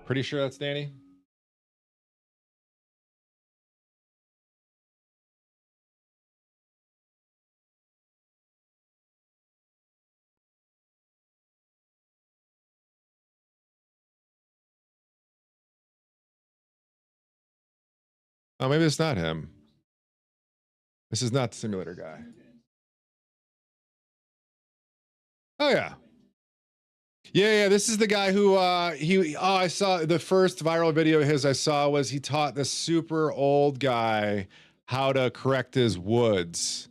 Speaker 1: Pretty sure that's Danny. Oh, maybe it's not him. This is not the simulator guy. Oh yeah. Yeah, this is the guy who I saw the first viral video of his I saw was he taught this super old guy how to correct his woods.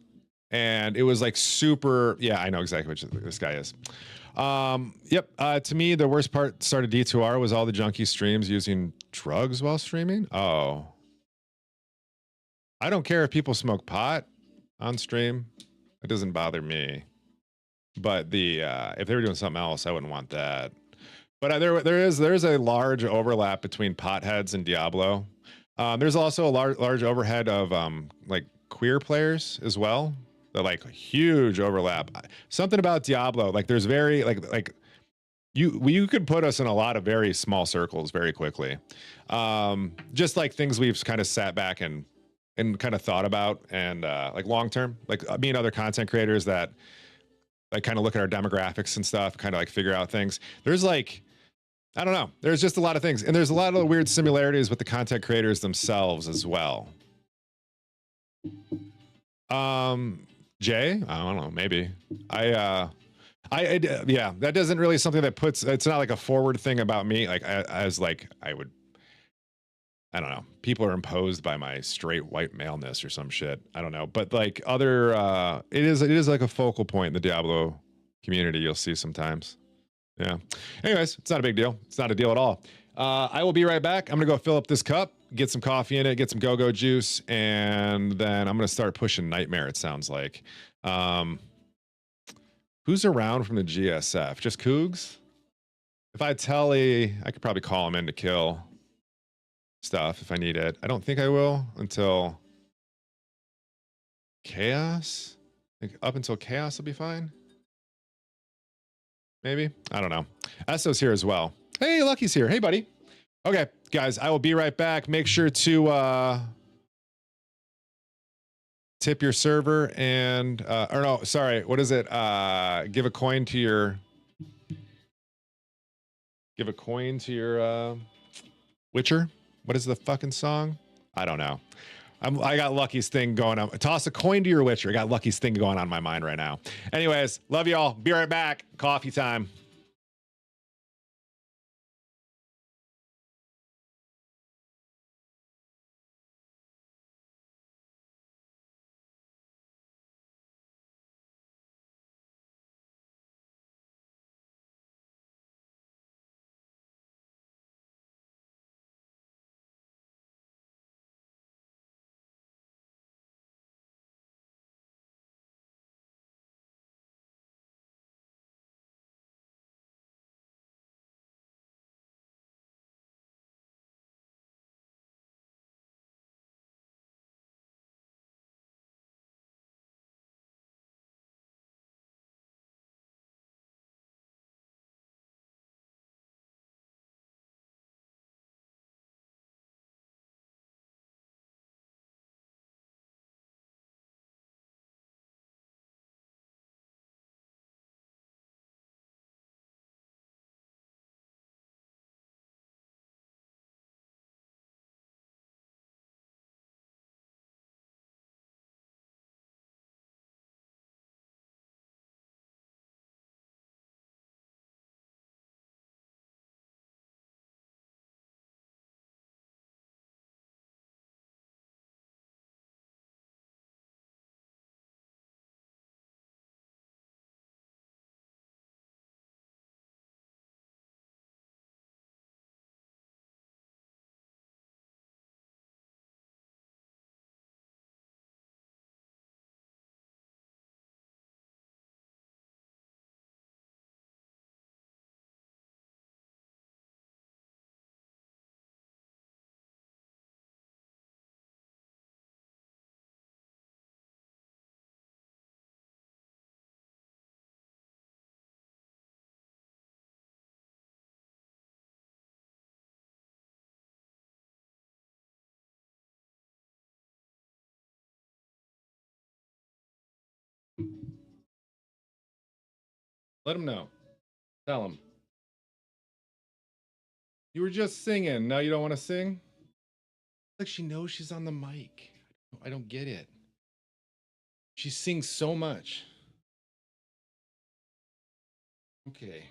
Speaker 1: And it was like super, yeah, I know exactly which this guy is. Yep. To me, the worst part started D2R was all the junkie streams using drugs while streaming. Oh, I don't care if people smoke pot on stream. It doesn't bother me. But the if they were doing something else, I wouldn't want that. But there's a large overlap between potheads and Diablo. There's also a large overhead of like queer players as well. They're like huge overlap. Something about Diablo, like there's very like you could put us in a lot of very small circles very quickly. Just like things we've kind of sat back and kind of thought about and like long term, like me and other content creators that like kind of look at our demographics and stuff, kind of like figure out things. There's like, I don't know. There's just a lot of things. And there's a lot of weird similarities with the content creators themselves as well. Jay, I don't know, maybe. Yeah, that doesn't really something that puts, it's not like a forward thing about me. Like as like, I don't know. People are imposed by my straight white maleness or some shit. I don't know. But like other, it is like a focal point in the Diablo community. You'll see sometimes. Yeah. Anyways, it's not a big deal. It's not a deal at all. I will be right back. I'm going to go fill up this cup, get some coffee in it, get some go-go juice, and then I'm going to start pushing Nightmare, it sounds like. Who's around from the GSF? Just Cougs? If I had Telly, I could probably call him in to kill stuff if I need it. I don't think I will until Chaos. I think up until Chaos will be fine. Maybe. I don't know. Esso's here as well. Hey, Lucky's here. Hey, buddy. Okay, guys, I will be right back. Make sure to tip your server and or no, sorry, what is it? Give a coin to your Give a coin to your Witcher. What is the fucking song? I don't know. I got Lucky's thing going on. Toss a coin to your Witcher. I got Lucky's thing going on in my mind right now. Anyways, love y'all. Be right back. Coffee time. Let him know. Tell him. You were just singing. Now you don't want to sing? Like she knows she's on the mic. I don't get it. She sings so much. Okay.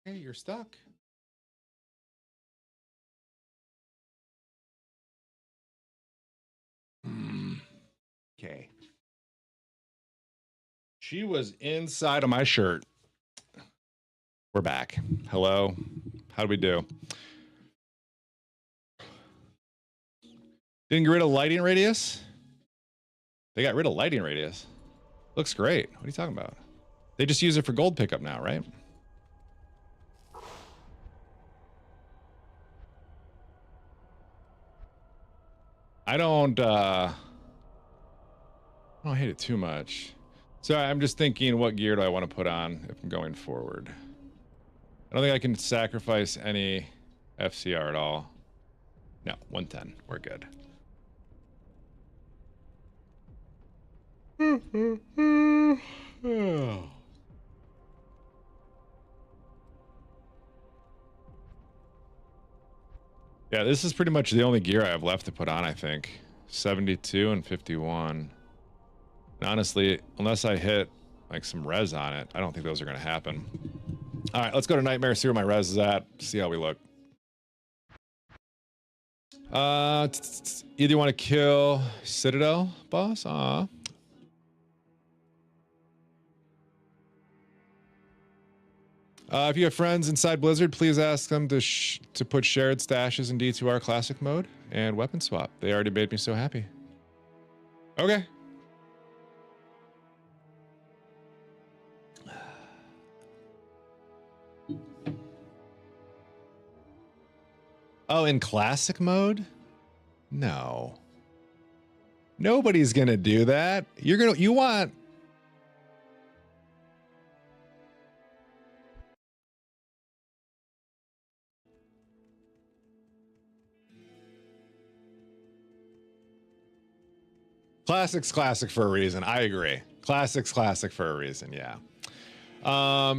Speaker 1: Hey, you're stuck. Okay. She was inside of my shirt. We're back. Hello. How do we do? Didn't get rid of lighting radius? They got rid of lighting radius. Looks great. What are you talking about? They just use it for gold pickup now, right? I don't hate it too much. So I'm just thinking, what gear do I want to put on if I'm going forward? I don't think I can sacrifice any FCR at all. No, 110. We're good. Yeah, this is pretty much the only gear I have left to put on, I think. 72 and 51. And honestly, unless I hit like some res on it, I don't think those are going to happen. All right, let's go to Nightmare, see where my res is at, see how we look. Either you want to kill Citadel, boss? If you have friends inside Blizzard, please ask them to put shared stashes in D2R Classic mode and weapon swap. They already made me so happy. Okay. Oh, in Classic mode? No. Nobody's gonna do that. You want... Classic's classic for a reason. I agree. Classic's classic for a reason, yeah.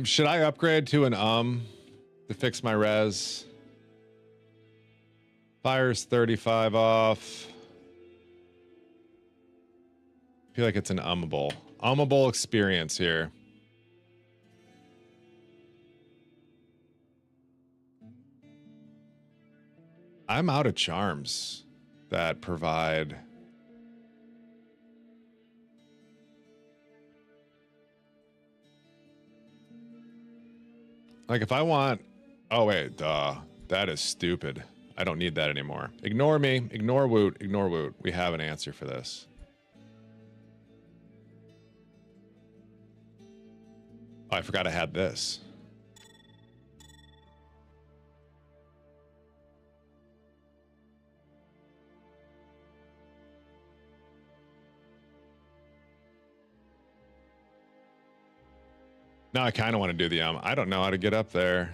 Speaker 1: Should I upgrade to an to fix my res? Fire's 35 off. I feel like it's an ummable experience here. I'm out of charms that provide. Like if I want, oh wait, duh, that is stupid. I don't need that anymore. Ignore me, ignore Woot, ignore Woot. We have an answer for this. Oh, I forgot I had this. Now I kind of want to do the I don't know how to get up there.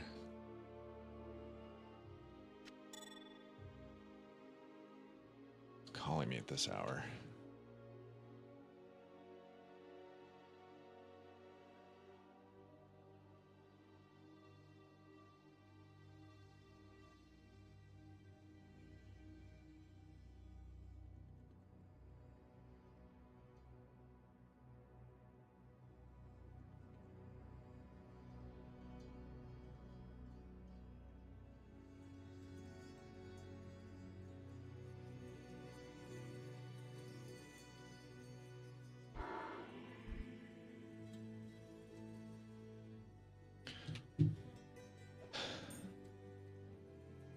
Speaker 1: It's calling me at this hour.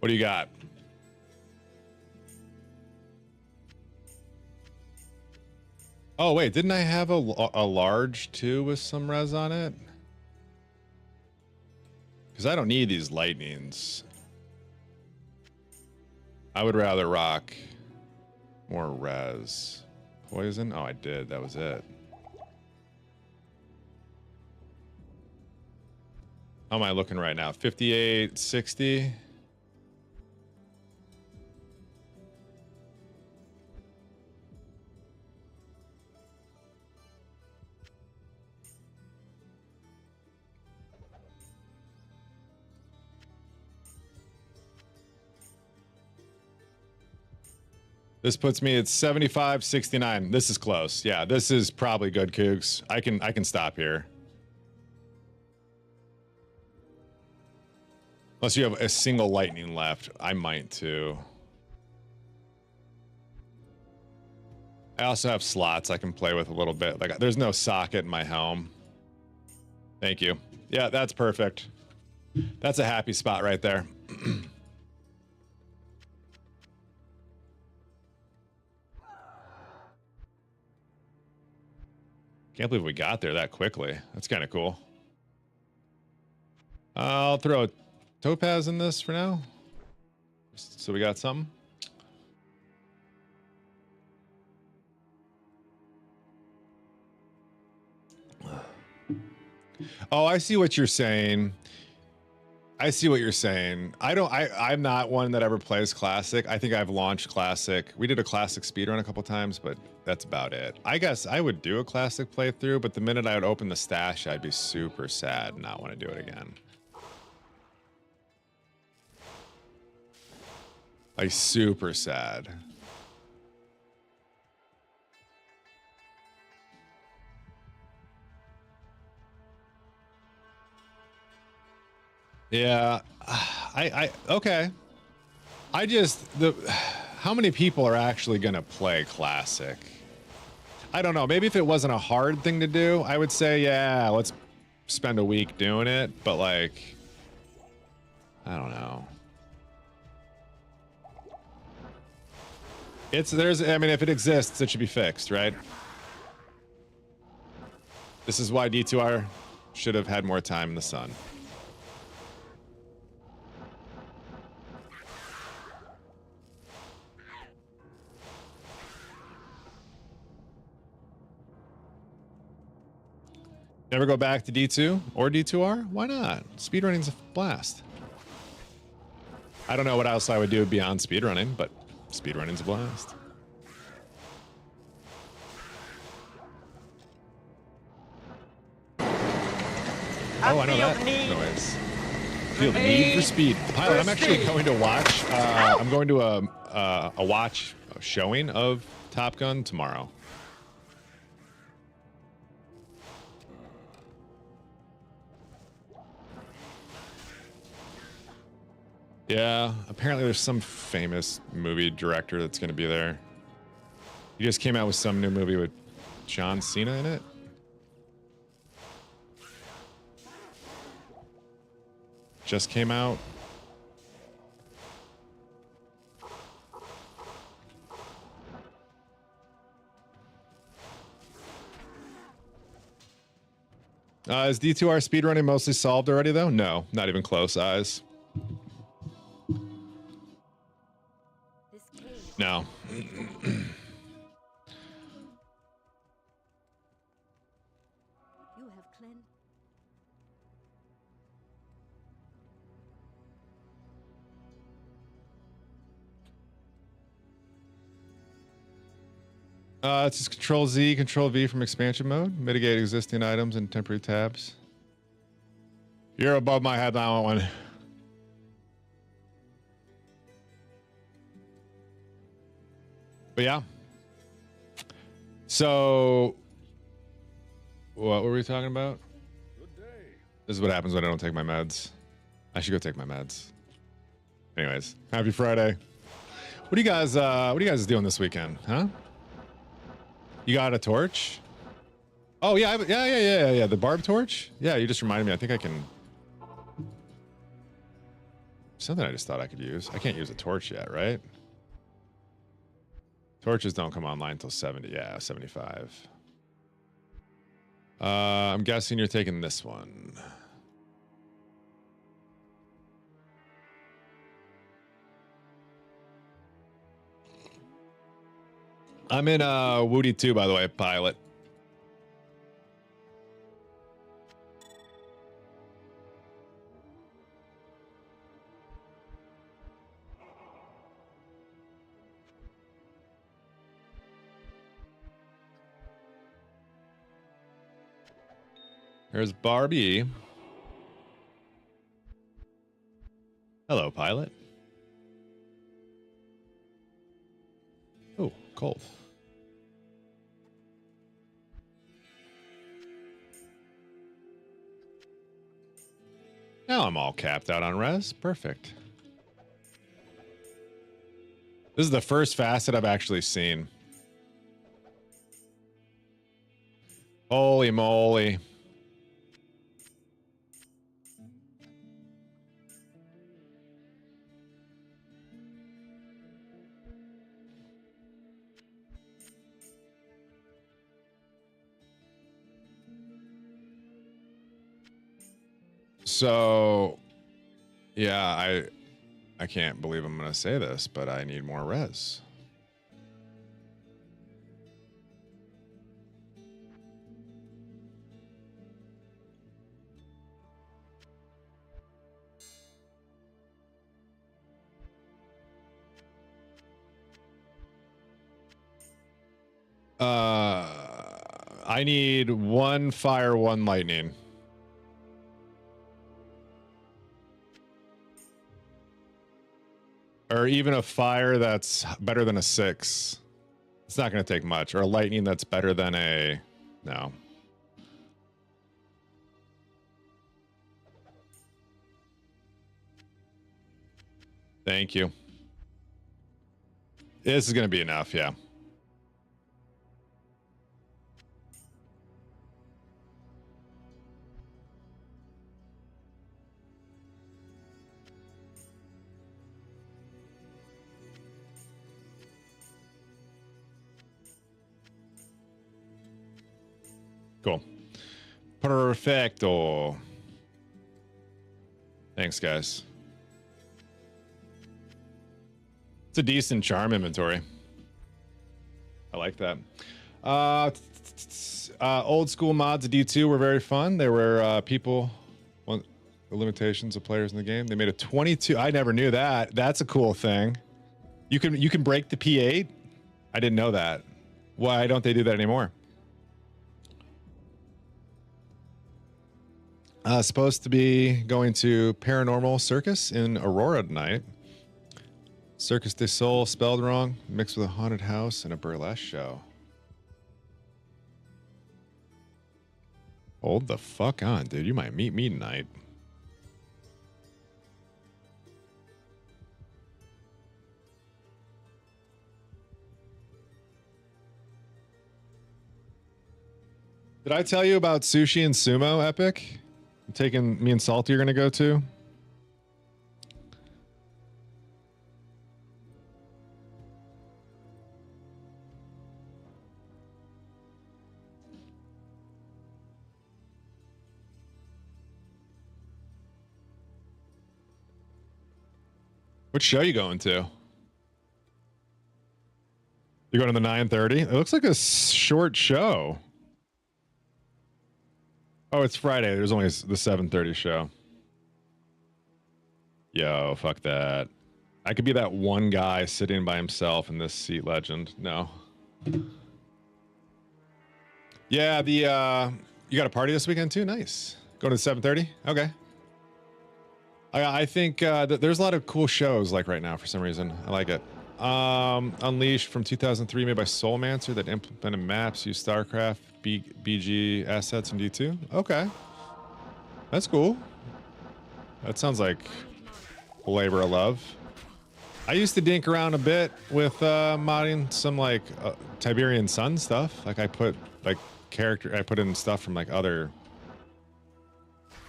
Speaker 1: What do you got? Oh, wait, didn't I have a large too with some res on it? Because I don't need these lightnings. I would rather rock more res. Poison? Oh, I did. That was it. How am I looking right now? 58, 60? This puts me at 75, 69. This is close. Yeah, this is probably good, Cougs. I can stop here. Unless you have a single lightning left. I might too. I also have slots I can play with a little bit. Like there's no socket in my helm. Thank you. Yeah, that's perfect. That's a happy spot right there. Can't believe we got there that quickly. That's kind of cool. I'll throw a topaz in this for now. So we got something. Oh, I see what you're saying. I see what you're saying. I'm not one that ever plays Classic. I think I've launched Classic. We did a Classic speedrun a couple times, but that's about it. I guess I would do a Classic playthrough, but the minute I would open the stash, I'd be super sad and not want to do it again. Like super sad. Yeah, okay. How many people are actually gonna play Classic? I don't know. Maybe if it wasn't a hard thing to do, I would say, yeah, let's spend a week doing it. But like, I don't know. I mean, if it exists, it should be fixed, right? This is why D2R should have had more time in the sun. Never go back to D2 or D2R? Why not? Speedrunning's a blast. I don't know what else I would do beyond speedrunning, but speedrunning's a blast. Oh, I know that noise. Feel the need for speed. Pilot, I'm actually going to watch. I'm going to a watch showing of Top Gun tomorrow. Yeah, apparently there's some famous movie director that's going to be there. He just came out with some new movie with John Cena in it. Just came out. Is D2R speedrunning mostly solved already, though? No, not even close, eyes. No. It's just Control Z, Control V from expansion mode. Mitigate existing items and temporary tabs. You're above my head on that one. But yeah. So, what were we talking about? This is what happens when I don't take my meds. I should go take my meds. Anyways, happy Friday. What are you guys doing this weekend, huh? You got a torch? Oh yeah, yeah. The barb torch? Yeah, you just reminded me. I think I can. Something I just thought I could use. I can't use a torch yet, right? Torches don't come online until 70. Yeah, 75. I'm guessing you're taking this one. I'm in Woody 2, by the way, pilot. There's Barbie. Hello, pilot. Oh, cold. Now I'm all capped out on res. Perfect. This is the first facet I've actually seen. Holy moly. So, yeah, I can't believe I'm going to say this, but I need more res. I need 1 fire, 1 lightning. Or even a fire that's better than a 6. It's not going to take much. Or a lightning that's better than a... No. Thank you. This is going to be enough, yeah. Cool. Perfecto. Thanks, guys. It's a decent charm inventory. I like that. Old school mods of D2 were very fun. There were people, the limitations of players in the game. They made a 22. I never knew that. That's a cool thing. You can break the P8. I didn't know that. Why don't they do that anymore? Supposed to be going to Paranormal Circus in Aurora tonight. Circus du Soleil spelled wrong, mixed with a haunted house and a burlesque show. Hold the fuck on, dude. You might meet me tonight. Did I tell you about Sushi and Sumo Epic? I'm taking me and Salty are going to go to. What show you going to? You're going to the 9:30? It looks like a short show. Oh, it's Friday. There's only the 7:30 show. Yo, fuck that. I could be that one guy sitting by himself in this seat, legend. No. Yeah, you got a party this weekend too? Nice. Going to 7:30? Okay. I think there's a lot of cool shows like right now for some reason. I like it. Unleashed from 2003, made by Soulmancer that implemented maps, used StarCraft, BG assets, and D2. Okay. That's cool. That sounds like a labor of love. I used to dink around a bit with modding some like Tiberian Sun stuff. Like I put in stuff from like other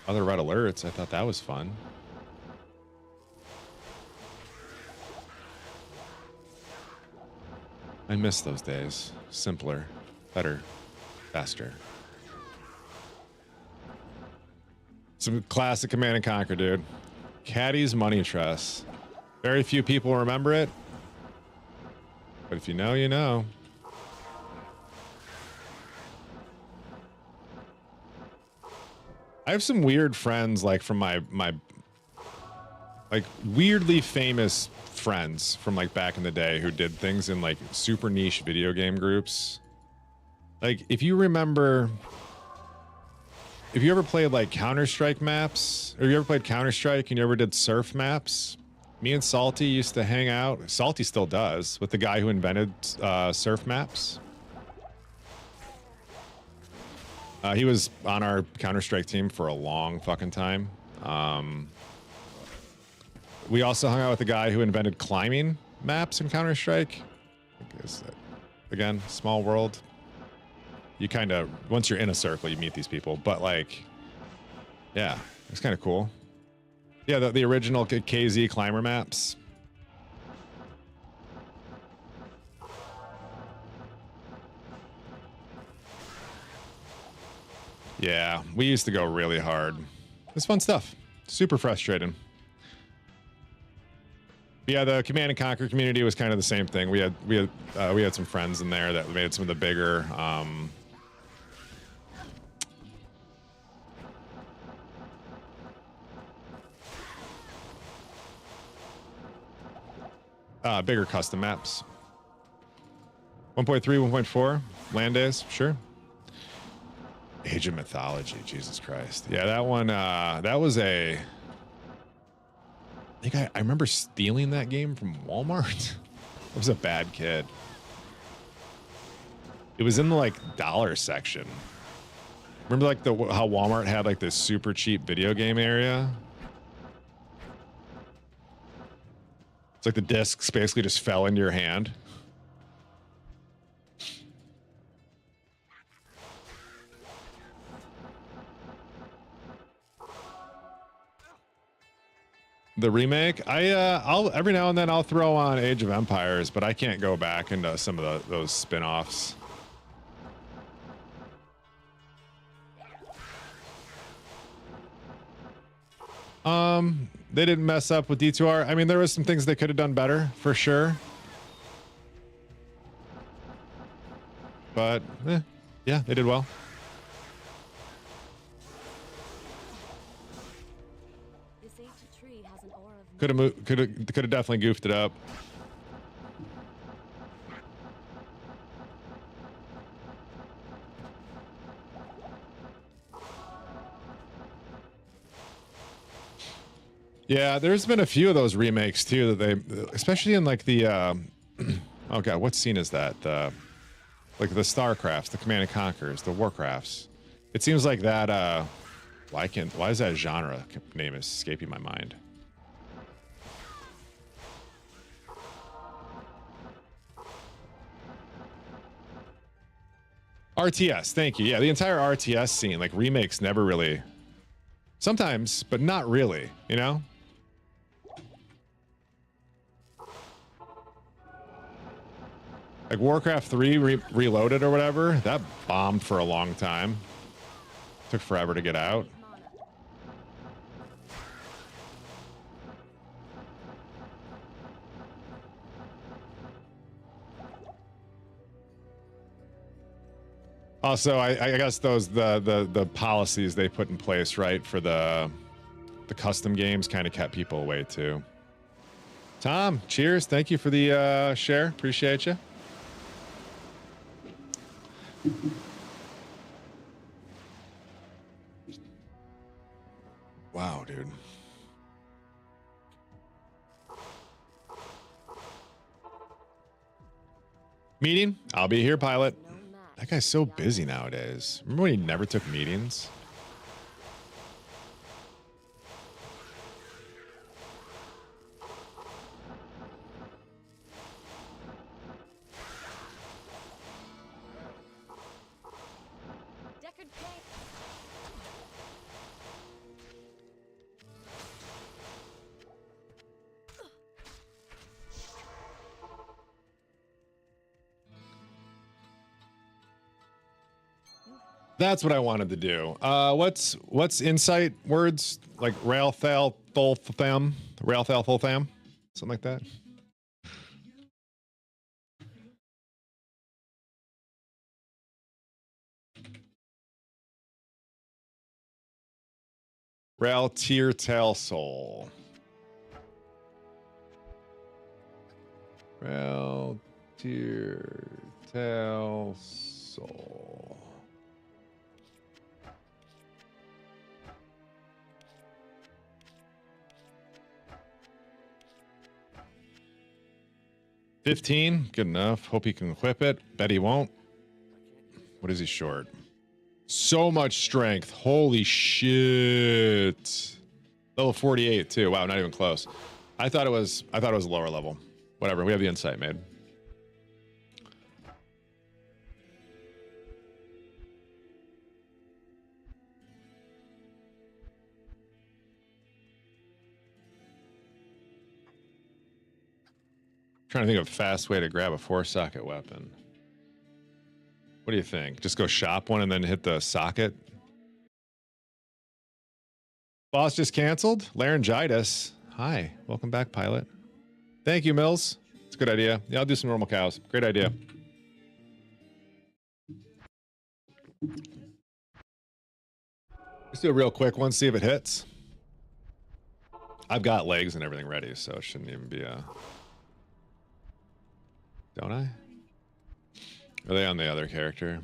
Speaker 1: red alerts. I thought that was fun. I miss those days. Simpler, better, faster. Some classic Command and Conquer, dude. Caddy's Money Trust. Very few people remember it, but if you know, you know. I have some weird friends, like from my like weirdly famous friends from like back in the day who did things in like super niche video game groups. Like if you remember, if you ever played like Counter-Strike maps, or you ever played Counter-Strike and you ever did surf maps, me and Salty used to hang out. Salty still does, with the guy who invented surf maps. He was on our Counter-Strike team for a long fucking time. We also hung out with the guy who invented climbing maps in Counter-Strike. Again, small world. You kind of, once you're in a circle, you meet these people. But like, yeah, it's kind of cool. Yeah, the original KZ climber maps. Yeah, we used to go really hard. It's fun stuff. Super frustrating. But yeah, the Command and Conquer community was kind of the same thing. We had some friends in there that made some of the bigger bigger custom maps. 1.3, 1.4 land days, sure. Age of Mythology, Jesus Christ. Yeah, that one, that was I think I remember stealing that game from Walmart. I was a bad kid. It was in the like dollar section. Remember like how Walmart had like this super cheap video game area? It's like the discs basically just fell into your hand. The remake, I'll every now and then I'll throw on Age of Empires, but I can't go back into some of those spin-offs. They didn't mess up with D2R. I mean, there was some things they could have done better, for sure. But, yeah, they did well. Could have definitely goofed it up. Yeah, there's been a few of those remakes too that they, especially in like the, oh god, what scene is that? The like the StarCrafts, the Command and Conquers, the Warcrafts. It seems like that. Why is that genre name escaping my mind? RTS, thank you. Yeah, the entire RTS scene, like remakes, never really. Sometimes, but not really. You know. Like Warcraft 3 Reloaded or whatever, that bombed for a long time. Took forever to get out. Also, I guess those the policies they put in place, right, for the custom games kind of kept people away too. Tom, cheers. Thank you for the share. Appreciate you. Wow, dude. Meeting? I'll be here, pilot. That guy's so busy nowadays. Remember when he never took meetings? That's what I wanted to do. What's insight words like rail thal thultham, rail thal thultham, something like that. Rail tier tail soul. Rail tier tail soul. $15, good enough. Hope he can equip it. Bet he won't. What is he short? So much strength. Holy shit. Level 48 too. Wow, not even close. I thought it was lower level. Whatever. We have the insight made. Trying to think of a fast way to grab a 4-socket weapon. What do you think? Just go shop one and then hit the socket? Boss just canceled? Laryngitis. Hi. Welcome back, pilot. Thank you, Mills. It's a good idea. Yeah, I'll do some normal cows. Great idea. Let's do a real quick one, see if it hits. I've got legs and everything ready, so it shouldn't even be a... Don't I? Are they on the other character?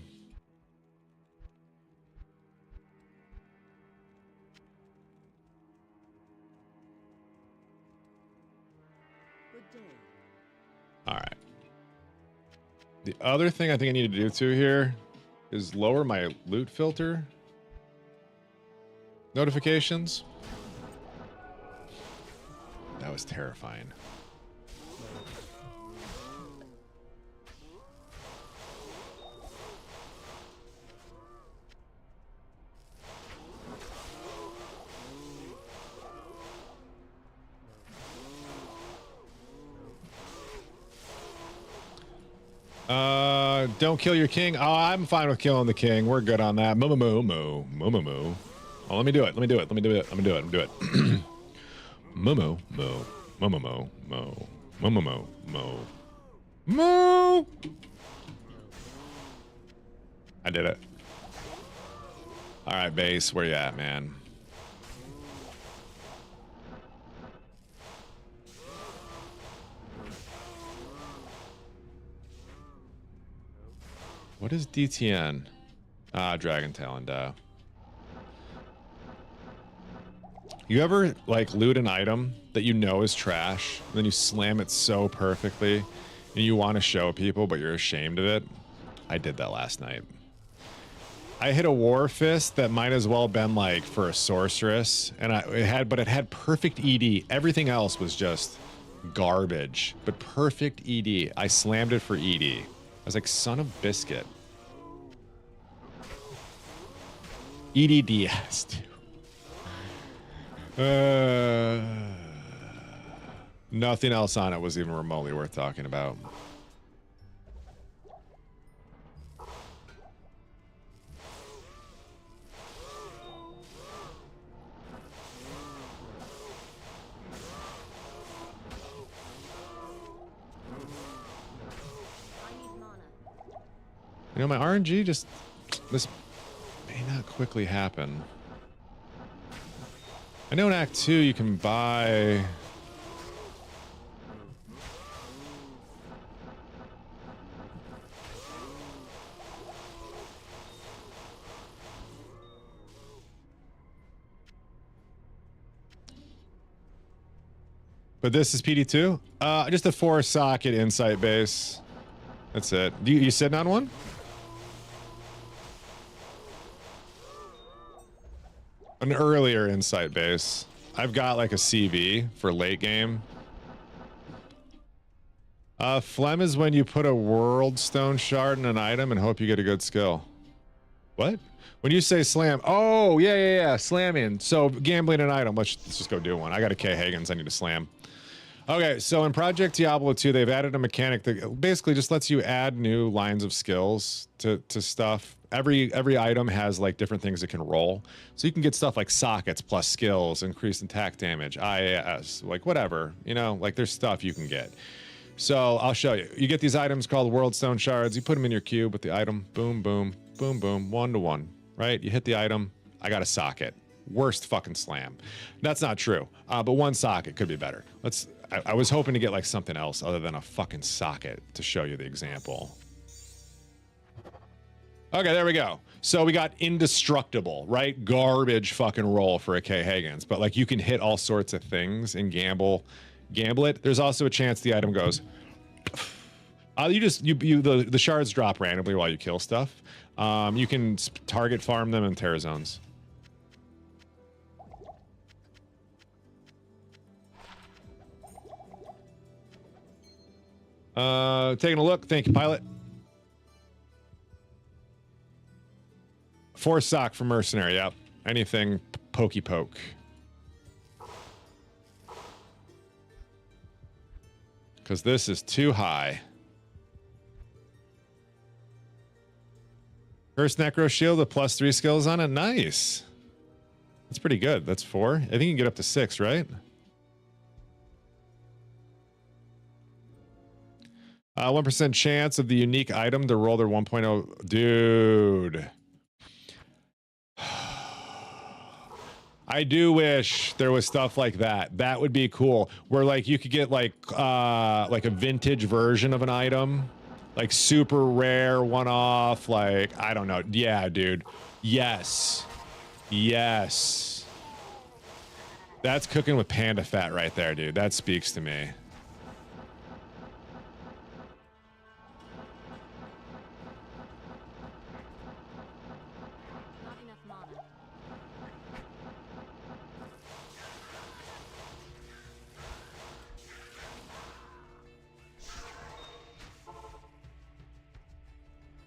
Speaker 1: All right. The other thing I think I need to do too here is lower my loot filter notifications. That was terrifying. Don't kill your king. Oh, I'm fine with killing the king. We're good on that. Moo moo moo moo moo moo. Oh, let me do it. Let me do it. Let me do it. Let me do it. Let me do it. Moo moo moo moo moo moo moo moo moo moo moo. I did it. All right, base. Where you at, man? What is DTN? Ah, Dragon Talon. You ever like loot an item that you know is trash, and then you slam it so perfectly, and you want to show people, but you're ashamed of it? I did that last night. I hit a war fist that might as well been like for a sorceress, and it had perfect ED. Everything else was just garbage, but perfect ED. I slammed it for ED. I was like, son of biscuit. EDDS, dude. Nothing else on it was even remotely worth talking about. You know, my RNG just, this may not quickly happen. I know in Act 2 you can buy... But this is PD2? Just a 4-socket insight base. That's it. You sitting on one? An earlier insight base. I've got like a CV for late game. Phlegm is when you put a world stone shard in an item and hope you get a good skill. What? When you say slam, oh yeah, slamming. So gambling an item. Let's just go do one. I got a K Hagens. I need to slam. Okay, so in Project Diablo 2, they've added a mechanic that basically just lets you add new lines of skills to stuff. Every item has like different things it can roll. So you can get stuff like sockets plus skills, increased attack damage, IAS, like whatever, you know, like there's stuff you can get. So I'll show you. You get these items called World Stone Shards. You put them in your cube with the item. Boom, boom, boom, boom, 1-to-1, right? You hit the item. I got a socket. Worst fucking slam. That's not true. But one socket could be better. I was hoping to get like something else other than a fucking socket to show you the example. Okay, there we go. So we got indestructible, right? Garbage fucking roll for a K Hagens, but like you can hit all sorts of things and gamble it. There's also a chance the item goes. The shards drop randomly while you kill stuff. You can target farm them in terror zones. Taking a look. Thank you, pilot. 4 sock for mercenary. Yep. Anything pokey poke. Because this is too high. First Necro Shield with +3 skills on it. Nice. That's pretty good. That's 4. I think you can get up to 6, right? 1% chance of the unique item to roll their 1.0. Dude. I do wish there was stuff like that. That would be cool. Where like you could get like a vintage version of an item, like super rare one-off. Like I don't know. Yeah, dude. Yes. Yes. That's cooking with panda fat right there, dude. That speaks to me.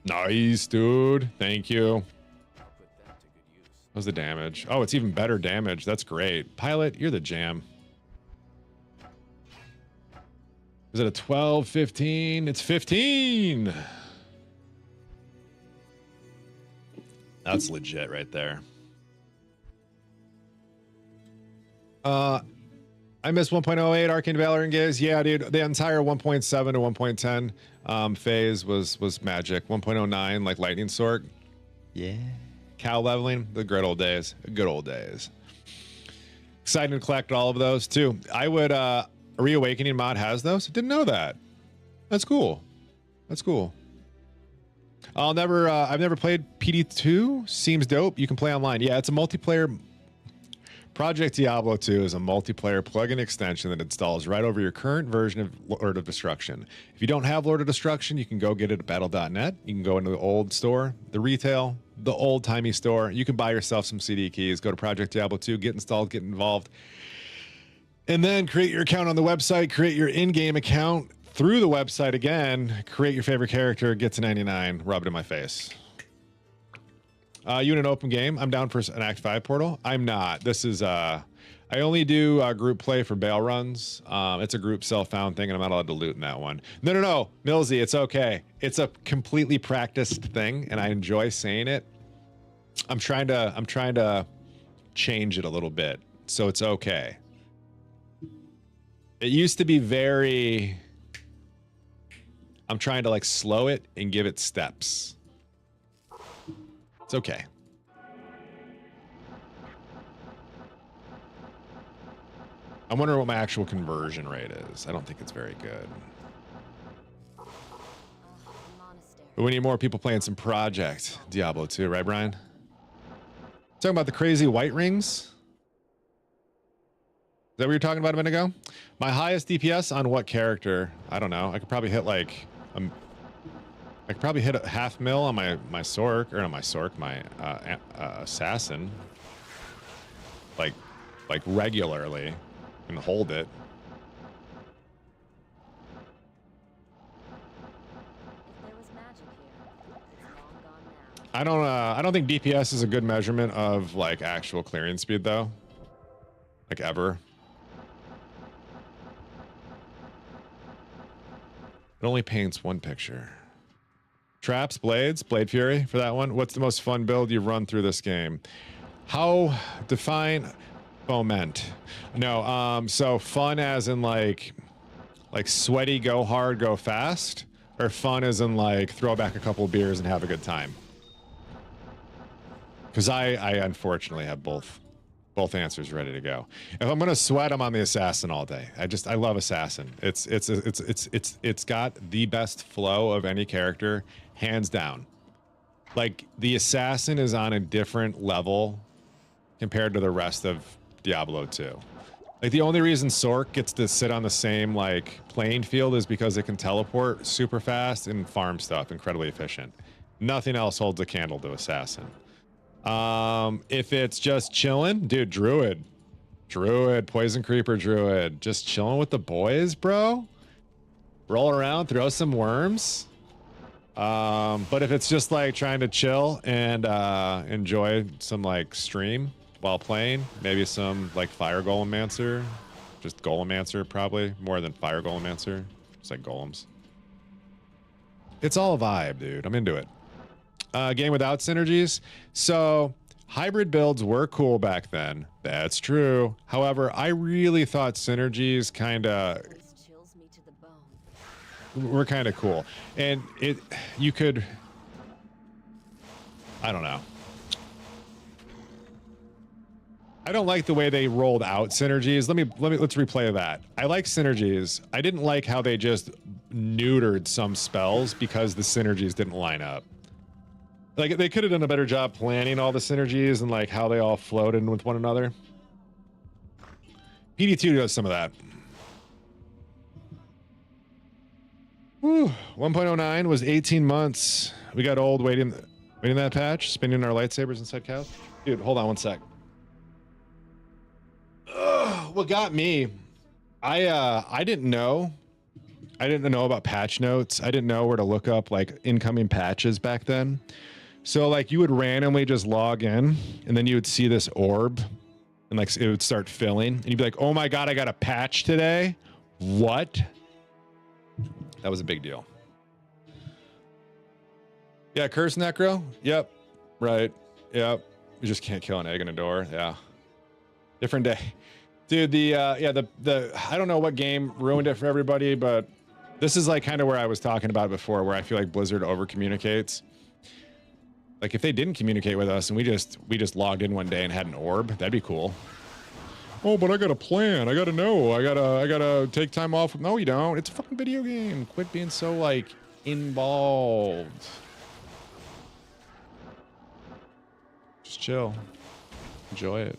Speaker 1: Nice, dude. Thank you. How's the damage? Oh, it's even better damage. That's great. Pilot, you're the jam. Is it a 12, 15? It's 15. That's legit right there. I missed 1.08 Arcane Valor and Gaze. Yeah, dude. The entire 1.7 to 1.10 phase was magic. 1.09 like Lightning Sword. Yeah. Cow leveling, the good old days. Good old days. Excited to collect all of those too. I would Reawakening mod has those. Didn't know that. That's cool. That's cool. I've never played PD2. Seems dope. You can play online. Yeah, it's a multiplayer Project Diablo 2 is a multiplayer plugin extension that installs right over your current version of Lord of Destruction. If you don't have Lord of Destruction, you can go get it at battle.net. You can go into the old store, the retail, the old-timey store. You can buy yourself some CD keys. Go to Project Diablo 2, get installed, get involved. And then create your account on the website, create your in-game account through the website again, create your favorite character, get to 99, rub it in my face. You in an open game? I'm down for an Act 5 portal. I'm not. This is, I only do group play for bail runs. It's a group self-found thing, and I'm not allowed to loot in that one. No, Millsy, it's okay. It's a completely practiced thing, and I enjoy saying it. I'm trying to change it a little bit, so it's okay. It used to be very... I'm trying to like slow it and give it steps. It's okay. I'm wondering what my actual conversion rate is. I don't think it's very good. But we need more people playing some Project Diablo 2, right, Brian? Talking about the crazy white rings? Is that what you were talking about a minute ago? My highest DPS on what character? I don't know. I could probably hit like I could probably hit a 500,000 on my Sork, or not my Sork, my assassin. Like regularly, and hold it. I don't think DPS is a good measurement of like actual clearing speed though. Like ever. It only paints one picture. Traps, blades, Blade Fury for that one. What's the most fun build you've run through this game? How define foment? No, so fun as in like sweaty, go hard, go fast, or fun as in like throw back a couple of beers and have a good time? Because I unfortunately have both answers ready to go. If I'm gonna sweat, I'm on the assassin all day. I love assassin. It's got the best flow of any character, hands down. Like the assassin is on a different level compared to the rest of Diablo 2. Like the only reason Sork gets to sit on the same like playing field is because it can teleport super fast and farm stuff incredibly efficient. Nothing else holds a candle to assassin. If it's just chilling, dude, druid, poison creeper druid, just chilling with the boys, bro. Roll around, throw some worms. But if it's just like trying to chill and enjoy some like stream while playing, maybe some like fire golemancer, just golemancer probably more than fire golemancer. It's like golems. It's all a vibe, dude. I'm into it. Game without synergies. So hybrid builds were cool back then. That's true. However, I really thought synergies were kind of cool. And you could, I don't know. I don't like the way they rolled out synergies. Let's replay that. I like synergies. I didn't like how they just neutered some spells because the synergies didn't line up. Like they could have done a better job planning all the synergies and like how they all flowed in with one another. PD2 does some of that. Whew. 1.09 was 18 months. We got old waiting that patch, spinning our lightsabers inside cows. Dude, hold on one sec. What got me? I didn't know. I didn't know about patch notes. I didn't know where to look up like incoming patches back then. So like you would randomly just log in and then you would see this orb and like it would start filling and you'd be like, oh my God, I got a patch today. What? That was a big deal. Yeah. Curse Necro. Yep. Right. Yep. You just can't kill an egg in a door. Yeah. Different day. Dude, the I don't know what game ruined it for everybody, but this is like kind of where I was talking about before, where I feel like Blizzard over communicates. Like if they didn't communicate with us and we just logged in one day and had an orb, that'd be cool. Oh, but I got a plan. I gotta know. I gotta take time off. No, you don't. It's a fucking video game. Quit being so like involved. Just chill. Enjoy it.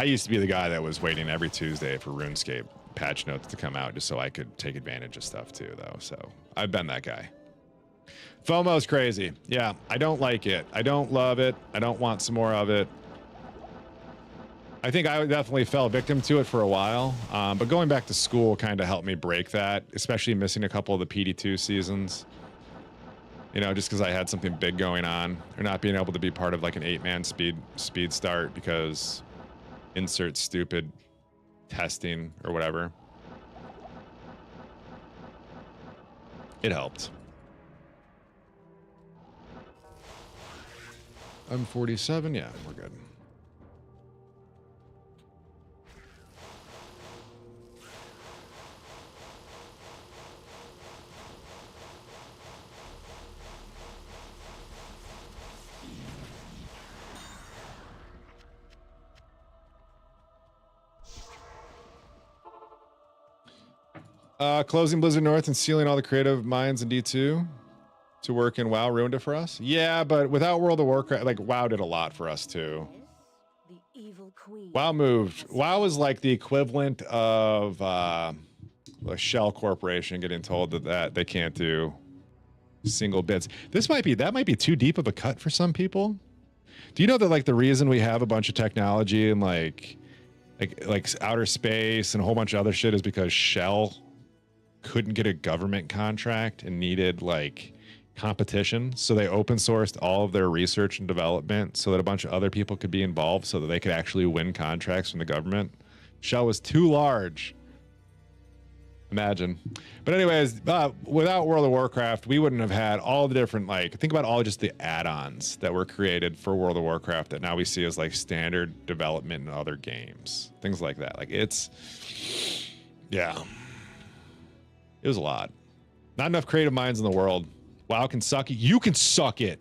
Speaker 1: I used to be the guy that was waiting every Tuesday for RuneScape patch notes to come out just so I could take advantage of stuff too, though. So I've been that guy. FOMO's crazy. Yeah, I don't like it. I don't love it. I don't want some more of it. I think I definitely fell victim to it for a while, but going back to school kind of helped me break that, especially missing a couple of the PD2 seasons. You know, just because I had something big going on, or not being able to be part of like an 8-man speed start because insert stupid testing or whatever. It helped. I'm 47. Yeah, we're good. Closing Blizzard North and sealing all the creative minds in D2 to work in WoW ruined it for us. Yeah, but without World of Warcraft, like WoW did a lot for us too. WoW moved. WoW is like the equivalent of a Shell Corporation getting told that they can't do single bits. That might be too deep of a cut for some people. Do you know that like the reason we have a bunch of technology and like outer space and a whole bunch of other shit is because Shell couldn't get a government contract and needed like competition, so they open sourced all of their research and development so that a bunch of other people could be involved so that they could actually win contracts from the government. Shell was too large. Imagine. But anyways, without World of Warcraft, we wouldn't have had all the different, like, think about all just the add-ons that were created for World of Warcraft that now we see as like standard development in other games. Things like that. Like yeah. It was a lot. Not enough creative minds in the world. WoW can suck it. You can suck it.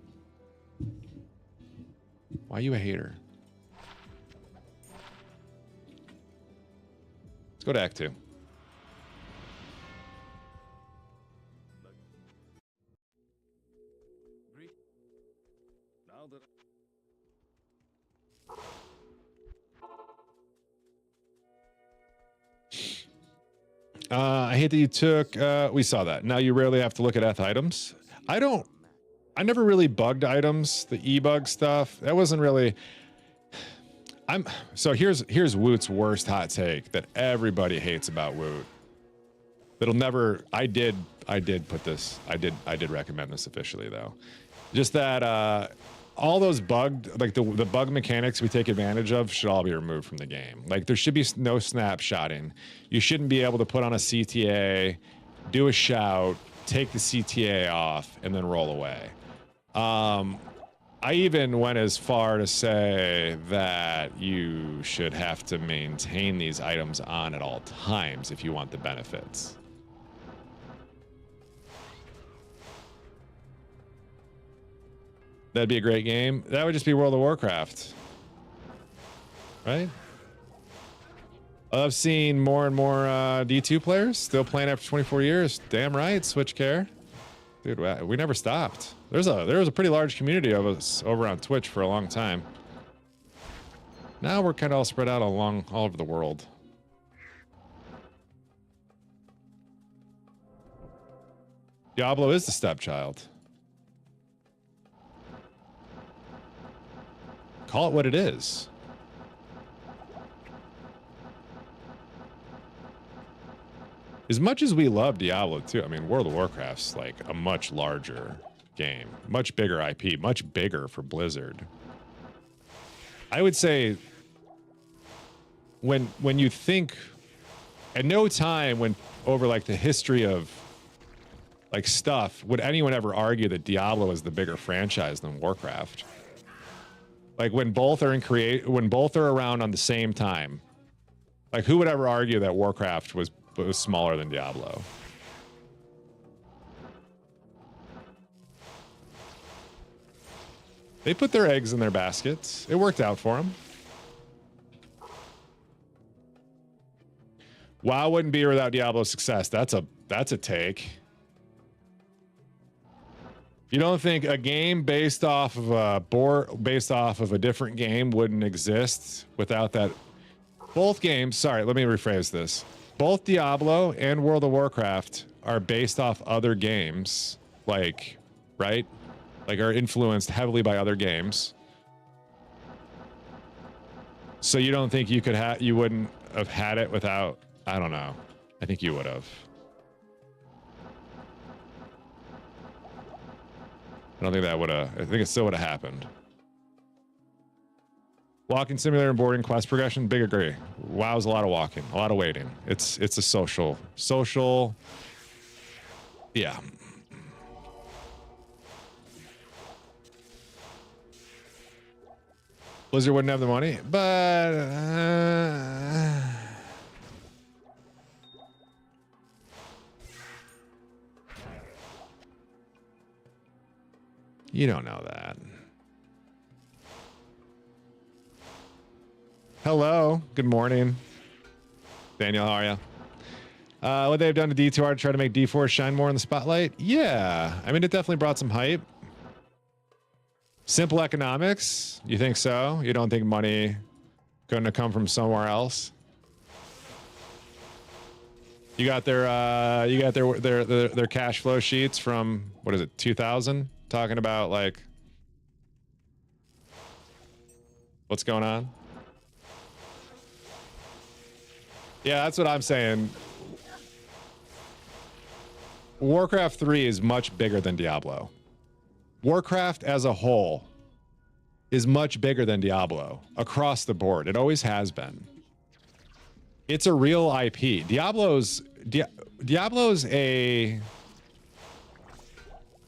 Speaker 1: Why are you a hater? Let's go to Act 2. I hate that you took, we saw that. Now you rarely have to look at eth items. I never really bugged items, the e-bug stuff. That wasn't really, so here's Woot's worst hot take that everybody hates about Woot. That'll never, I did put this, I did recommend this officially though. Just that, all those bugged, like the bug mechanics we take advantage of should all be removed from the game. Like there should be no snapshotting. You shouldn't be able to put on a CTA, do a shout, take the CTA off, and then roll away. I even went as far to say that you should have to maintain these items on at all times if you want the benefits. That'd be a great game. That would just be World of Warcraft. Right? I've seen more and more D2 players still playing after 24 years. Damn right, Switch Care. Dude, we never stopped. There was a pretty large community of us over on Twitch for a long time. Now we're kind of all spread out all over the world. Diablo is the stepchild. Call it what it is. As much as we love Diablo 2, I mean, World of Warcraft's like a much larger game, much bigger IP, much bigger for Blizzard. I would say when you think, at no time when over like the history of like stuff, would anyone ever argue that Diablo is the bigger franchise than Warcraft? Like when both are around on the same time, like who would ever argue that Warcraft was smaller than Diablo? They put their eggs in their baskets. It worked out for them. WoW wouldn't be here without Diablo's success. That's a take. You don't think a game based off of a different game wouldn't exist without that Both games, sorry, let me rephrase this. Both Diablo and World of Warcraft are based off other games, like, right? Like, are influenced heavily by other games. So you don't think you could have, you wouldn't have had it without, I don't know. I think you would have. I don't think that would have, I think it still would have happened. Walking simulator and boarding quest progression, big agree. WoW's a lot of walking, a lot of waiting. It's a social, yeah. Blizzard wouldn't have the money, but you don't know that. Hello, good morning. Daniel, how are you? What they've done to D2R to try to make D4 shine more in the spotlight? Yeah, I mean, it definitely brought some hype. Simple economics? You think so? You don't think money going to come from somewhere else? You got their cash flow sheets from, what is it, 2000, talking about like what's going on? Yeah, that's what I'm saying. Warcraft 3 is much bigger than Diablo. Warcraft as a whole is much bigger than Diablo across the board. It always has been. It's a real IP. Diablo's a,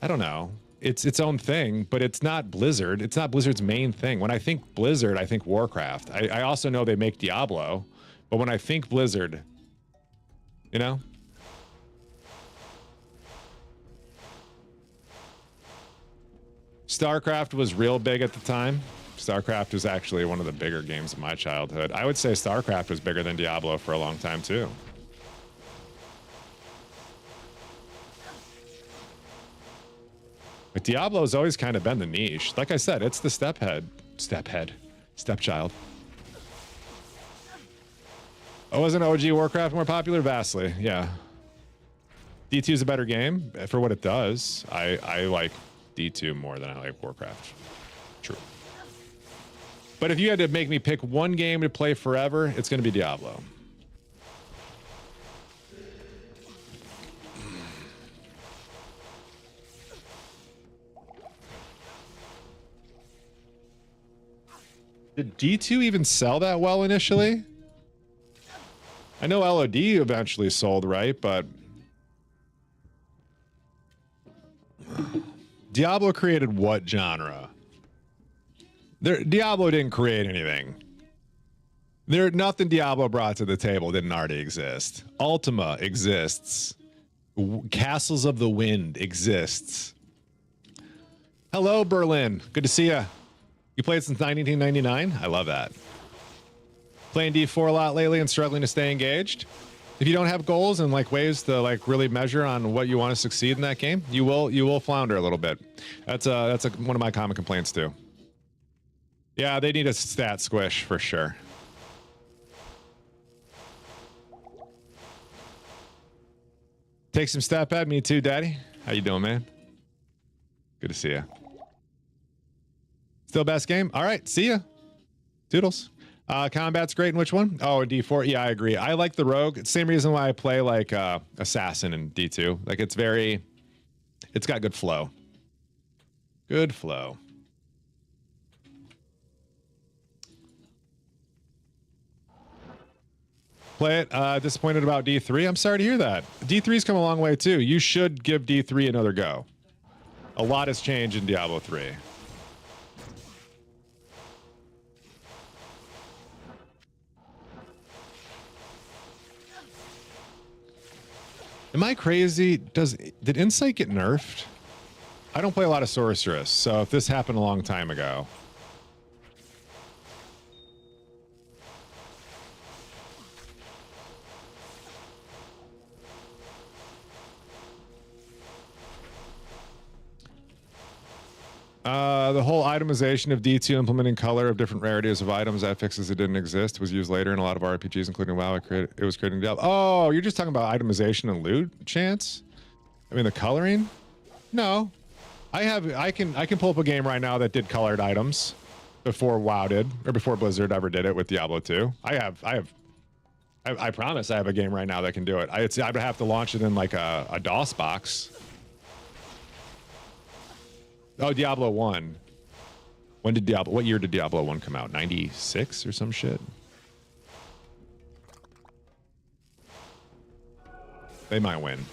Speaker 1: I don't know. It's its own thing, but it's not Blizzard. It's not Blizzard's main thing. When I think Blizzard, I think Warcraft. I also know they make Diablo, but when I think Blizzard, you know? StarCraft was real big at the time. StarCraft was actually one of the bigger games of my childhood. I would say StarCraft was bigger than Diablo for a long time too. But Diablo's always kind of been the niche. Like I said, it's the stepchild. Oh, wasn't OG Warcraft more popular? Vastly, yeah. D2 is a better game for what it does. I like D2 more than I like Warcraft. True. But if you had to make me pick one game to play forever, it's going to be Diablo. Did D2 even sell that well initially? I know LOD eventually sold, right? But Diablo created what genre? Diablo didn't create anything. Nothing Diablo brought to the table didn't already exist. Ultima exists. Castles of the Wind exists. Hello, Berlin. Good to see you. You played since 1999? I love that. Playing D4 a lot lately and struggling to stay engaged. If you don't have goals and like ways to like really measure on what you want to succeed in that game, you will flounder a little bit. That's one of my common complaints too. Yeah, they need a stat squish for sure. Take some step at me too, Daddy. How you doing, man? Good to see you. Still best game? All right, see ya. Toodles. Combat's great in which one? Oh, D4. Yeah, I agree. I like the rogue. It's the same reason why I play like assassin in D2. Like it's got good flow. Good flow. Play it. Disappointed about D3. I'm sorry to hear that. D3's come a long way too. You should give D3 another go. A lot has changed in Diablo 3. Am I crazy? Did Insight get nerfed? I don't play a lot of Sorceress, so if this happened a long time ago. The whole itemization of D2 implementing color of different rarities of items that fixes it didn't exist was used later in a lot of RPGs, including WoW. It was creating Diablo. Oh, you're just talking about itemization and loot chance? I mean, the coloring? No. I can pull up a game right now that did colored items before WoW did, or before Blizzard ever did it with Diablo 2. I promise I have a game right now that can do it. I would have to launch it in like a DOS box. Oh, Diablo 1. What year did Diablo 1 come out? 96 or some shit? They might win.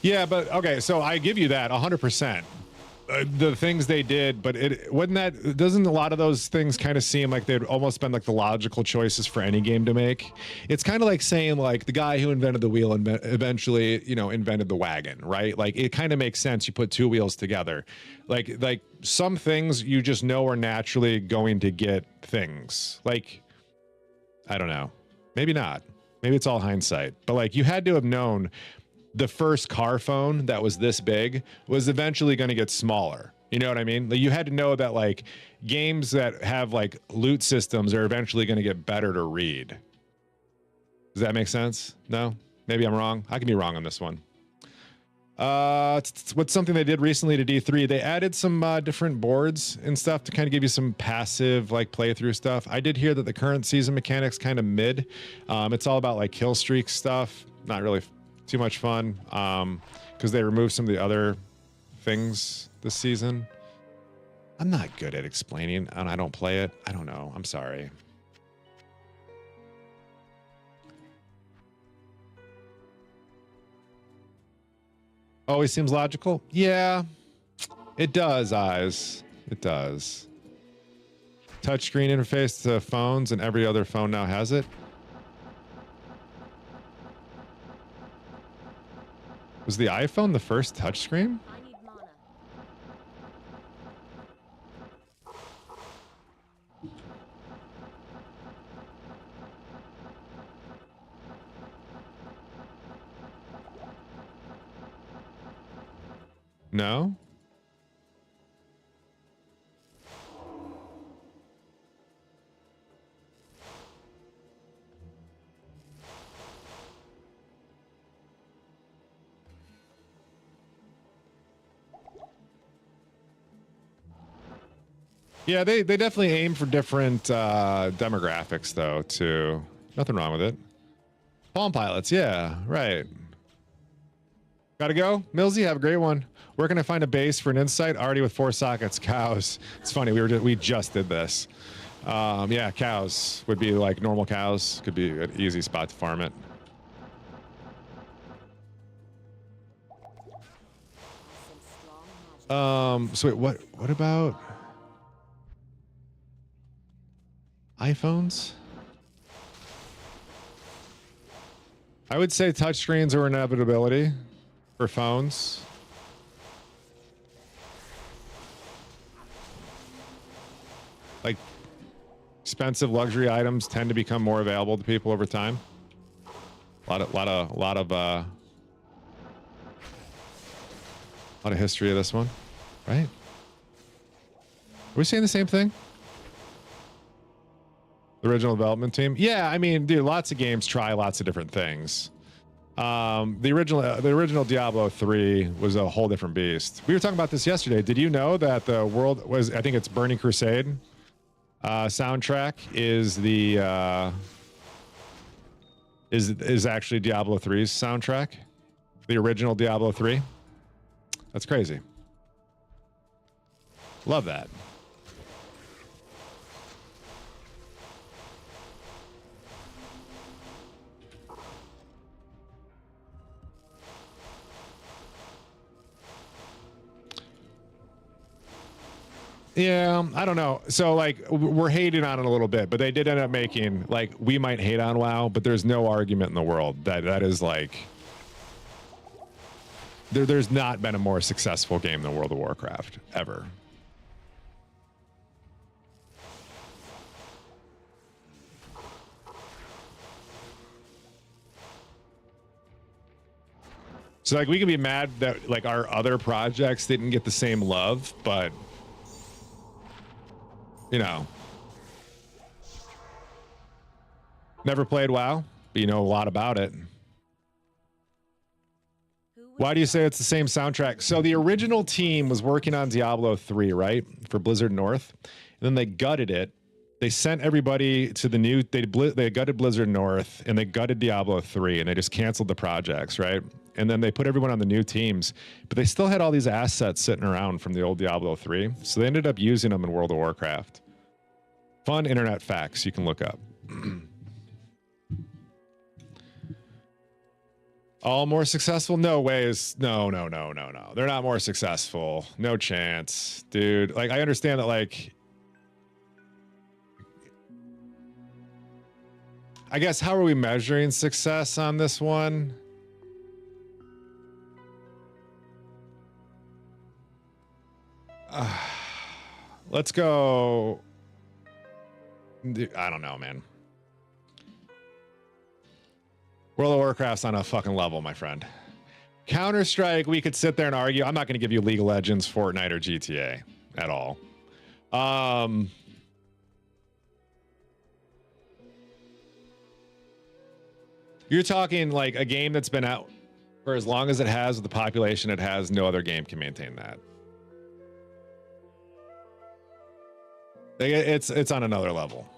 Speaker 1: Yeah, but okay, so I give you that 100%. The things they did, but doesn't a lot of those things kind of seem like they'd almost been like the logical choices for any game to make? It's kind of like saying like the guy who invented the wheel and eventually, you know, invented the wagon, right? Like it kind of makes sense. You put two wheels together. Like some things you just know are naturally going to get things. Like, I don't know. Maybe not. Maybe it's all hindsight. But like you had to have known the first car phone that was this big was eventually going to get smaller. You know what I mean? Like you had to know that like games that have like loot systems are eventually going to get better to read. Does that make sense? No? Maybe I'm wrong. I can be wrong on this one. What's something they did recently to D3? They added some different boards and stuff to kind of give you some passive like playthrough stuff. I did hear that the current season mechanics kind of mid. It's all about like kill streak stuff. Not really too much fun because they removed some of the other things this season. I'm not good at explaining and I don't play it. I don't know. I'm sorry. Always seems logical. Yeah, it does, Eyes. It does. Touchscreen interface to phones and every other phone now has it. Was the iPhone the first touchscreen?
Speaker 2: I need mana.
Speaker 1: No? Yeah, they definitely aim for different demographics, though, too. Nothing wrong with it. Palm Pilots, yeah, right. Gotta go? Millsy, have a great one. Where can I find a base for an insight? Already with 4 sockets. Cows. It's funny, we just did this. Yeah, cows would be like normal cows. Could be an easy spot to farm it. So wait, what about iPhones? I would say touchscreens are an inevitability for phones. Like expensive luxury items tend to become more available to people over time. A lot of history of this one, right? Are we saying the same thing? The original development team? Yeah, I mean, dude, lots of games try lots of different things. The original Diablo 3 was a whole different beast. We were talking about this yesterday. Did you know that the world was, I think it's Burning Crusade soundtrack is the is actually Diablo 3's soundtrack? The original Diablo 3? That's crazy. Love that. Yeah, I don't know. So like we're hating on it a little bit, but they did end up making, like, we might hate on WoW, but there's no argument in the world that is like there's not been a more successful game than World of Warcraft ever. So like we can be mad that like our other projects didn't get the same love, but you know, never played WoW, but you know a lot about it. Why do you say it's the same soundtrack? So the original team was working on Diablo 3, right? For Blizzard North. And then they gutted it. They sent everybody to the new, they gutted Blizzard North and they gutted Diablo 3 and they just canceled the projects, right? And then they put everyone on the new teams, but they still had all these assets sitting around from the old Diablo 3. So they ended up using them in World of Warcraft. Fun internet facts you can look up. All more successful? No ways. No. They're not more successful. No chance, dude. Like, I understand that, like, I guess, how are we measuring success on this one? Let's go. I don't know, man. World of Warcraft's on a fucking level, my friend. Counter-Strike, we could sit there and argue. I'm not going to give you League of Legends, Fortnite, or GTA at all. You're talking like a game that's been out for as long as it has with the population it has. No other game can maintain that. It's on another level.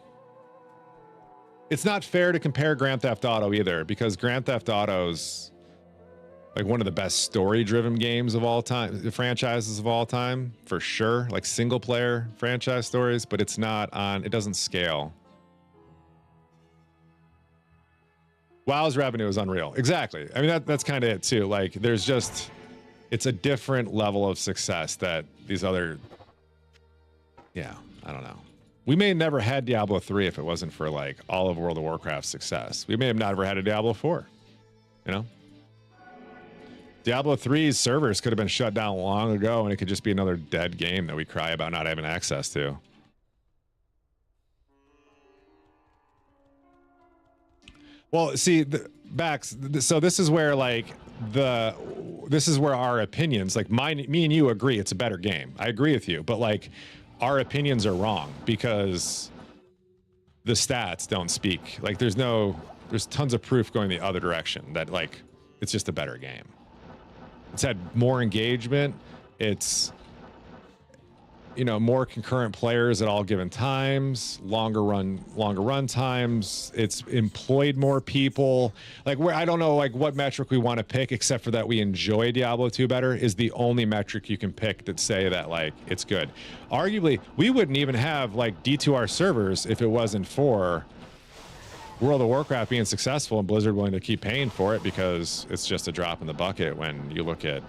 Speaker 1: It's not fair to compare Grand Theft Auto either, because Grand Theft Auto's like one of the best story-driven games of all time, the franchises of all time, for sure. Like single-player franchise stories, but it's not on. It doesn't scale. WoW's revenue is unreal. Exactly. I mean, that's kind of it too. Like, there's just, it's a different level of success that these other. Yeah, I don't know. We may have never had Diablo 3 if it wasn't for like all of World of Warcraft's success. We may have never had a Diablo 4, you know? Diablo 3's servers could have been shut down long ago and it could just be another dead game that we cry about not having access to. Well, see, Bax, so this is where like this is where our opinions, like me and you agree it's a better game. I agree with you, but like our opinions are wrong because the stats don't speak. Like there's tons of proof going the other direction that like it's just a better game. It's had more engagement. It's, you know, more concurrent players at all given times, longer run times. It's employed more people. Like I don't know like what metric we want to pick, except for that we enjoy Diablo 2 better is the only metric you can pick that say that like it's good. Arguably, we wouldn't even have like D2R servers if it wasn't for World of Warcraft being successful and Blizzard willing to keep paying for it, because it's just a drop in the bucket when you look at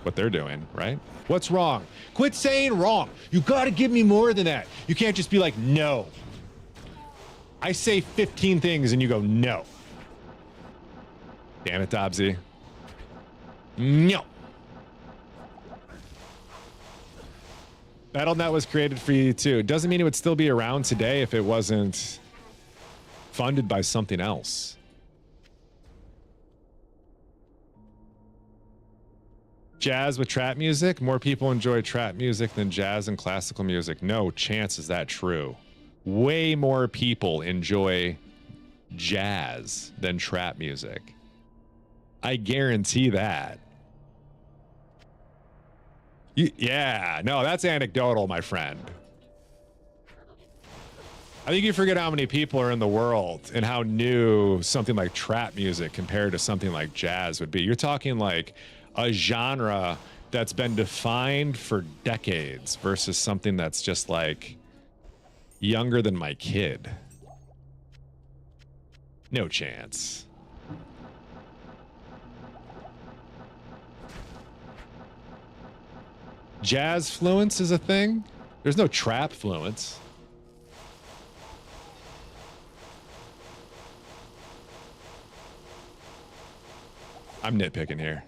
Speaker 1: what they're doing, right? What's wrong? Quit saying wrong. You got to give me more than that. You can't just be like, no. I say 15 things and you go, no. Damn it, Dobbsy. No. Battle.net was created for you too. Doesn't mean it would still be around today if it wasn't funded by something else. Jazz with trap music? More people enjoy trap music than jazz and classical music. No chance is that true. Way more people enjoy jazz than trap music. I guarantee that. Yeah, no, that's anecdotal, my friend. I think you forget how many people are in the world and how new something like trap music compared to something like jazz would be. You're talking like a genre that's been defined for decades versus something that's just like younger than my kid. No chance. Jazz fluence is a thing? There's no trap fluence. I'm nitpicking here.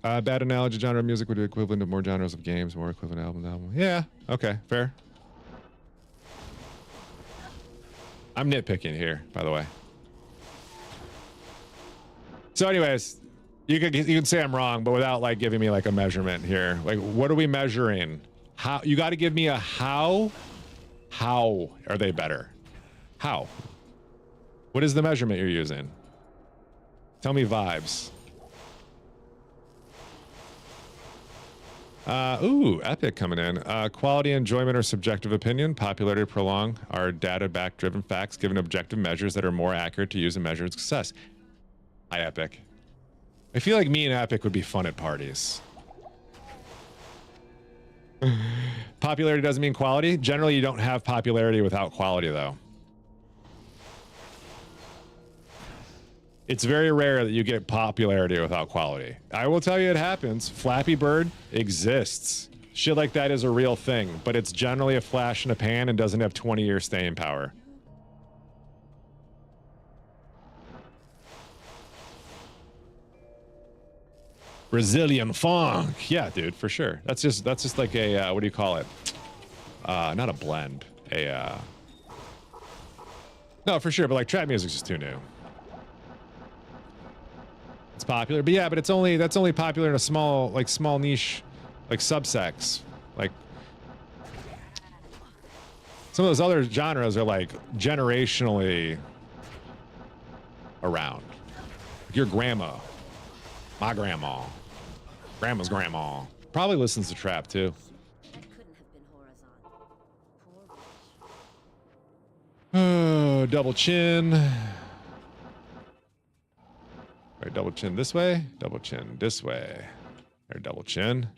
Speaker 1: Bad analogy. Genre of music would be equivalent to more genres of games, more equivalent album. Yeah, okay, fair. I'm nitpicking here, by the way. So anyways, you can say I'm wrong, but without like giving me like a measurement here. Like, what are we measuring? How? You got to give me a how. How are they better? How? What is the measurement you're using? Tell me vibes. Ooh, epic coming in. Quality, enjoyment, or subjective opinion. Popularity, prolong are data-backed driven facts given objective measures that are more accurate to use and measure success. Hi, Epic. I feel like me and Epic would be fun at parties. Popularity doesn't mean quality. Generally, you don't have popularity without quality, though. It's very rare that you get popularity without quality. I will tell you it happens. Flappy Bird exists. Shit like that is a real thing, but it's generally a flash in a pan and doesn't have 20-year staying power. Brazilian funk. Yeah, dude, for sure. That's just like a, what do you call it? Not a blend. No, for sure, but like trap music's just too new. It's popular, but yeah, but that's only popular in a small niche, like subsects. Like some of those other genres are like generationally around. Like your grandma, my grandma's grandma probably listens to trap too. Oh, double chin. Right, double chin this way, double chin this way. Or double chin.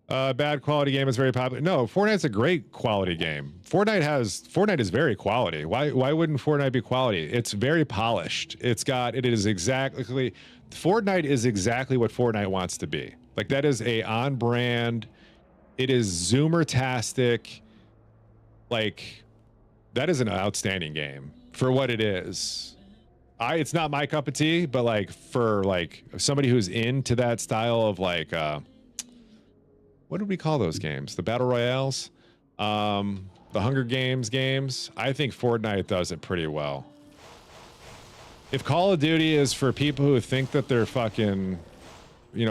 Speaker 1: Bad quality game is very popular. No, Fortnite's a great quality game. Fortnite is very quality. Why wouldn't Fortnite be quality? It's very polished. Fortnite is exactly what Fortnite wants to be. Like that is a on brand. It is Zoomer-tastic. Like that is an outstanding game for what it is. It's not my cup of tea, but like for like somebody who's into that style of like what did we call those games? The battle royales, the Hunger games. I think Fortnite does it pretty well. If Call of Duty is for people who think that they're fucking,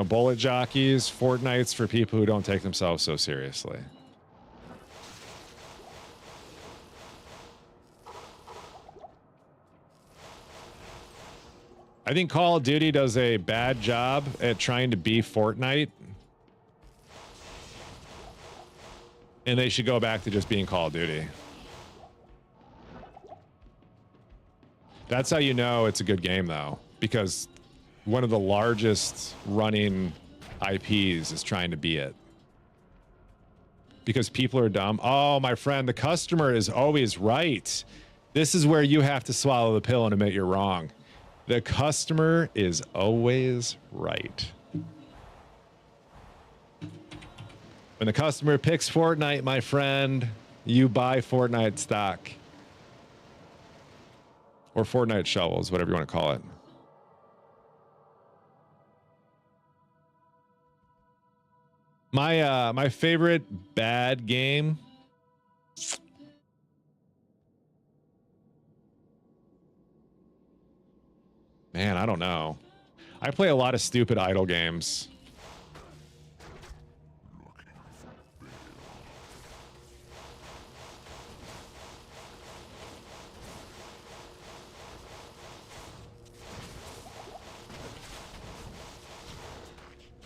Speaker 1: bullet jockeys, Fortnite's for people who don't take themselves so seriously. I think Call of Duty does a bad job at trying to be Fortnite. And they should go back to just being Call of Duty. That's how you know it's a good game, though, because one of the largest running IPs is trying to be it. Because people are dumb. Oh, my friend, the customer is always right. This is where you have to swallow the pill and admit you're wrong. The customer is always right. When the customer picks Fortnite, my friend, you buy Fortnite stock. Or Fortnite shovels, whatever you want to call it. My favorite bad game. Man, I don't know. I play a lot of stupid idle games.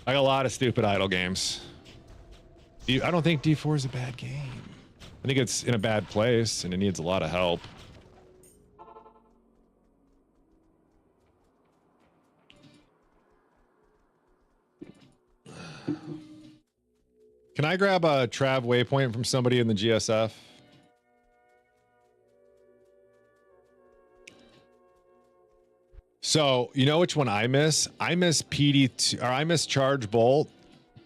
Speaker 1: I got a lot of stupid idle games. I don't think D4 is a bad game. I think it's in a bad place and it needs a lot of help. Can I grab a Trav waypoint from somebody in the GSF? So, you know which one I miss? I miss PD2, or I miss Charge Bolt.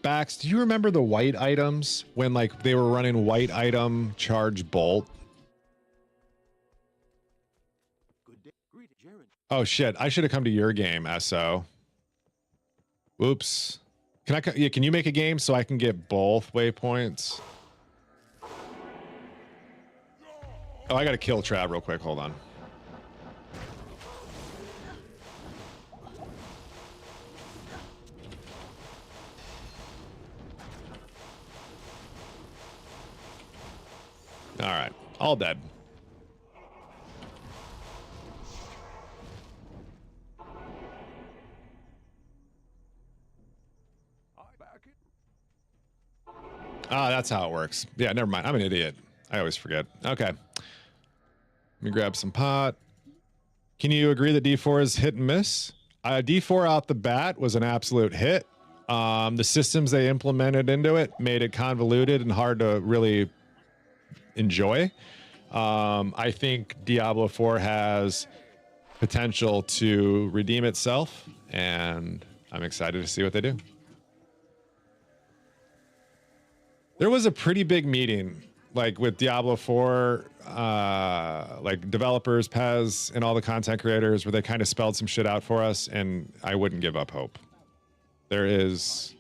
Speaker 1: Bax, do you remember the white items when like they were running white item Charge Bolt? Oh shit, I should have come to your game, SO. Oops. Can you make a game so I can get both waypoints? Oh, I got to kill Trav real quick. Hold on. All right. All dead. Ah, that's how it works. Yeah, never mind. I'm an idiot. I always forget. Okay. Let me grab some pot. Can you agree that D4 is hit and miss? D4 out the bat was an absolute hit. The systems they implemented into it made it convoluted and hard to really enjoy. I think Diablo 4 has potential to redeem itself, and I'm excited to see what they do. There was a pretty big meeting, like with Diablo 4, like developers, Pez, and all the content creators, where they kind of spelled some shit out for us, and I wouldn't give up hope. There's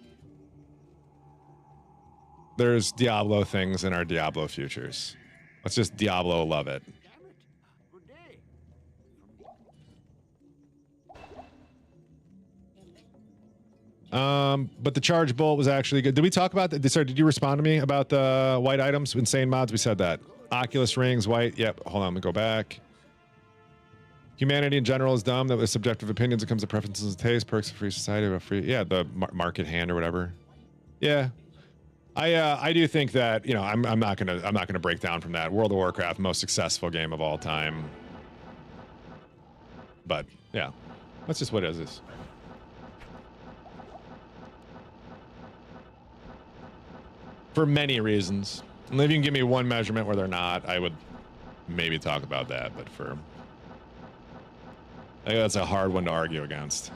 Speaker 1: Diablo things in our Diablo futures. Let's just Diablo love it. But the charge bolt was actually good. Did we talk about that? Sorry, did you respond to me about the white items, insane mods? We said that. Oculus rings, white. Yep. Hold on, let me go back. Humanity in general is dumb. That with subjective opinions, it comes to preferences and taste. Perks of free society, but free. Yeah, the market hand or whatever. Yeah. I do think that, you know, I'm not gonna break down from that. World of Warcraft, most successful game of all time. But yeah, that's just what it is. For many reasons. And if you can give me one measurement where they're not, I would maybe talk about that. But for, I think that's a hard one to argue against.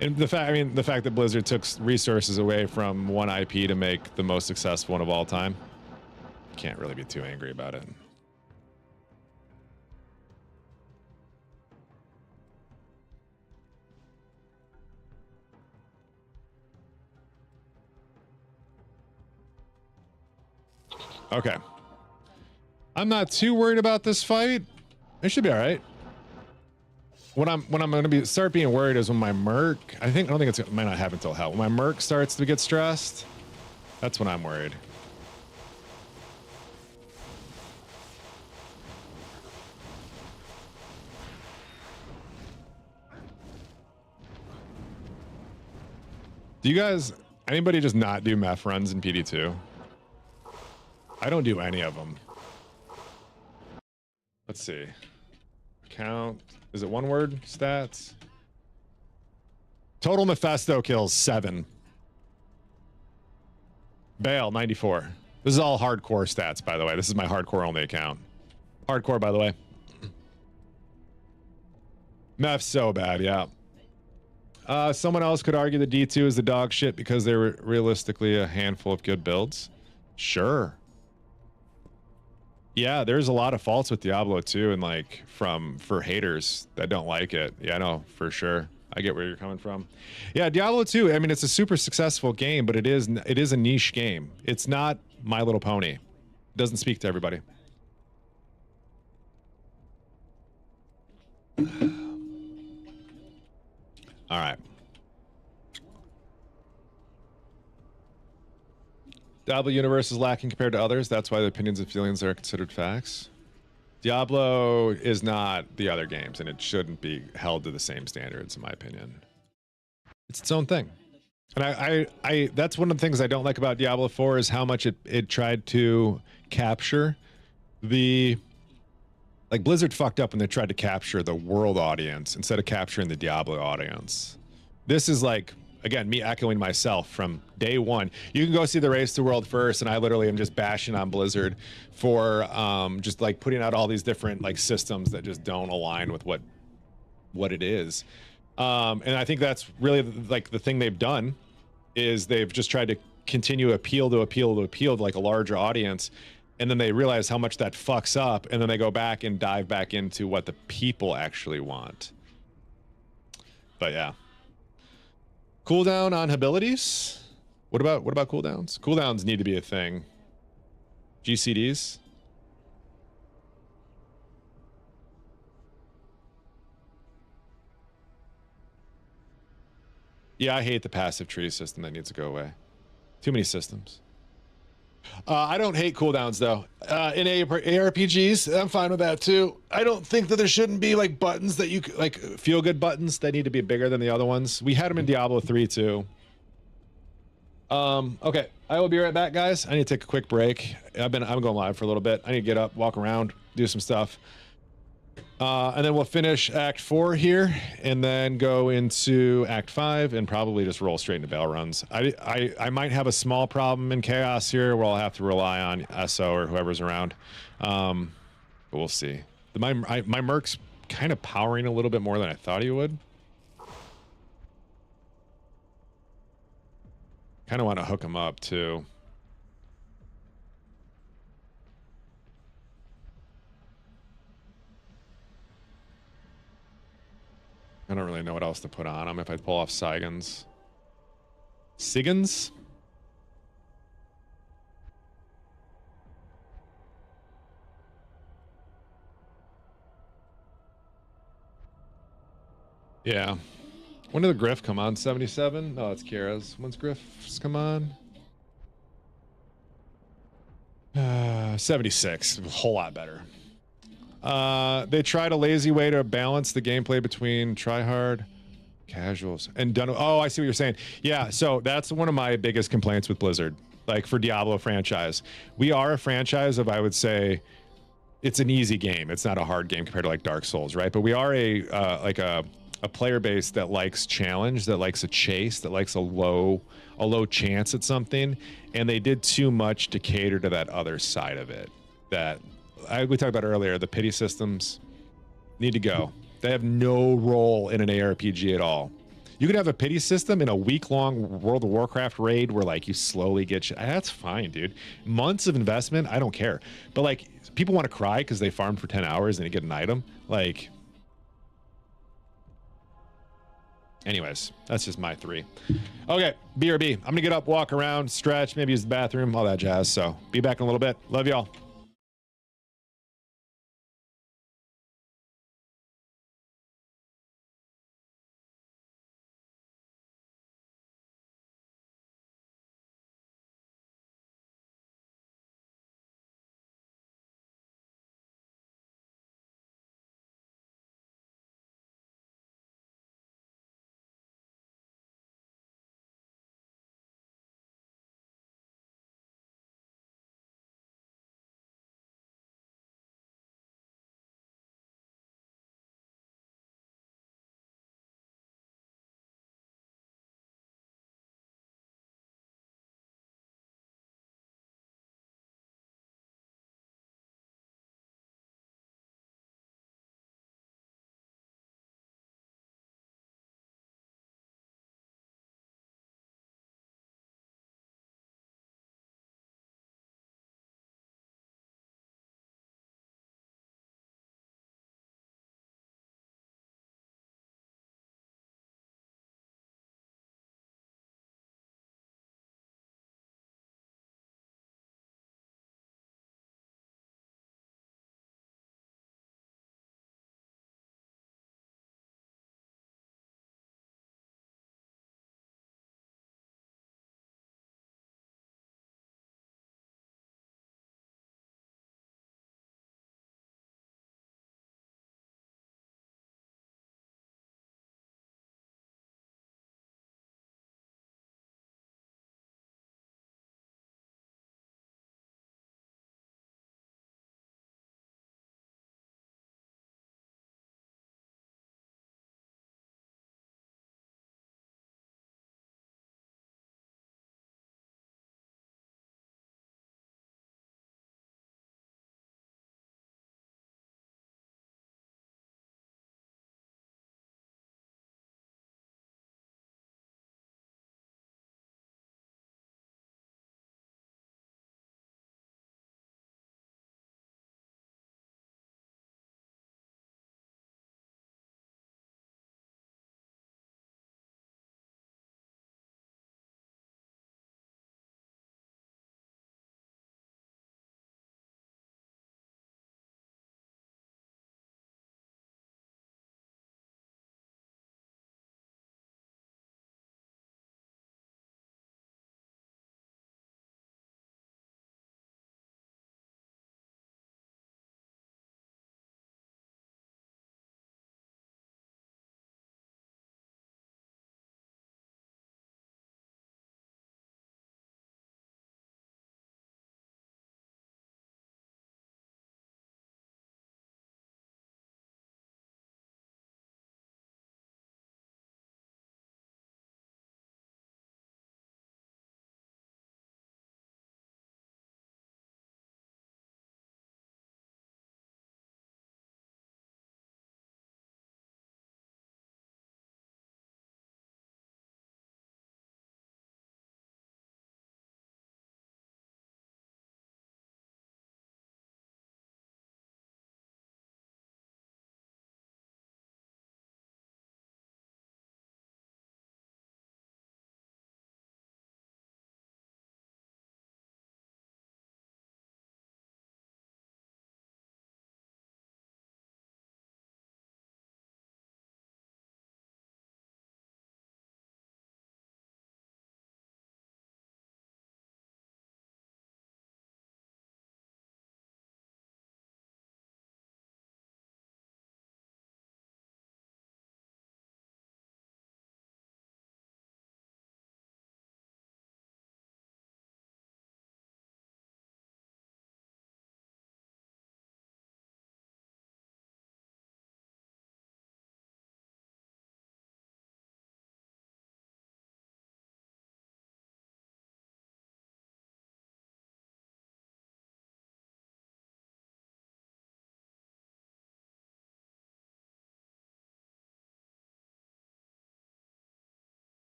Speaker 1: And the fact that Blizzard took resources away from one IP to make the most successful one of all time, can't really be too angry about it. Okay. I'm not too worried about this fight. It should be all right. When I'm going to start being worried is when my merc, I don't think it might not happen until hell. When my merc starts to get stressed, that's when I'm worried. Do you guys, anybody just not do meth runs in PD2? I don't do any of them. Let's see. Count. Is it one word? Stats. Total Mephisto kills 7. Bale 94. This is all hardcore stats, by the way. This is my hardcore only account. Hardcore, by the way. Meth so bad, yeah. Someone else could argue that D2 is the dog shit because they were realistically a handful of good builds. Sure. Yeah, there's a lot of faults with Diablo 2, and like for haters that don't like it. Yeah, I know for sure. I get where you're coming from. Yeah, Diablo 2. I mean, it's a super successful game, but it is a niche game. It's not My Little Pony. It doesn't speak to everybody. All right. Diablo universe is lacking compared to others. That's why the opinions and feelings are considered facts. Diablo is not the other games, and it shouldn't be held to the same standards, in my opinion. It's its own thing. And I that's one of the things I don't like about Diablo 4 is how much it tried to capture the, like Blizzard fucked up when they tried to capture the world audience instead of capturing the Diablo audience. This is like, again, me echoing myself from day one. You can go see the Race to World first, and I literally am just bashing on Blizzard for just like putting out all these different like systems that just don't align with what it is. And I think that's really like the thing they've done is they've just tried to continue appeal to like a larger audience, and then they realize how much that fucks up, and then they go back and dive back into what the people actually want. But yeah. Cooldown on abilities? What about cooldowns? Cooldowns need to be a thing. GCDs? Yeah, I hate the passive tree system. That needs to go away. Too many systems. I don't hate cooldowns though. In ARPGs, I'm fine with that too. I don't think that there shouldn't be like buttons that you like feel good buttons that need to be bigger than the other ones. We had them in Diablo 3 too. Okay, I will be right back, guys. I need to take a quick break. I'm going live for a little bit. I need to get up, walk around, do some stuff. And then we'll finish Act 4 here, and then go into Act 5, and probably just roll straight into bell runs. I might have a small problem in Chaos here, where I'll have to rely on SO or whoever's around, but we'll see. My Merc's kind of powering a little bit more than I thought he would. Kind of want to hook him up too. I don't really know what else to put on him if I pull off Sigans. Sigans? Yeah. When did the Griff come on? 77? No, it's Kira's. When's Griff's come on? 76. A whole lot better. They tried a lazy way to balance the gameplay between tryhard, casuals, and done. Oh, I see what you're saying. Yeah, so that's one of my biggest complaints with Blizzard. Like for Diablo franchise, we are a franchise of, I would say, it's an easy game. It's not a hard game compared to like Dark Souls, right? But we are a player base that likes challenge, that likes a chase, that likes a low chance at something, and they did too much to cater to that other side of it. That we talked about earlier. The pity systems need to go. They have no role in an ARPG at all. You could have a pity system in a week-long World of Warcraft raid where like you slowly get that's fine, dude. Months of investment, I don't care. But like people want to cry because they farmed for 10 hours and they get an item. Like, anyways, that's just my 3. Okay, BRB. I'm gonna get up, walk around, stretch, maybe use the bathroom, all that jazz. So be back in a little bit. Love y'all.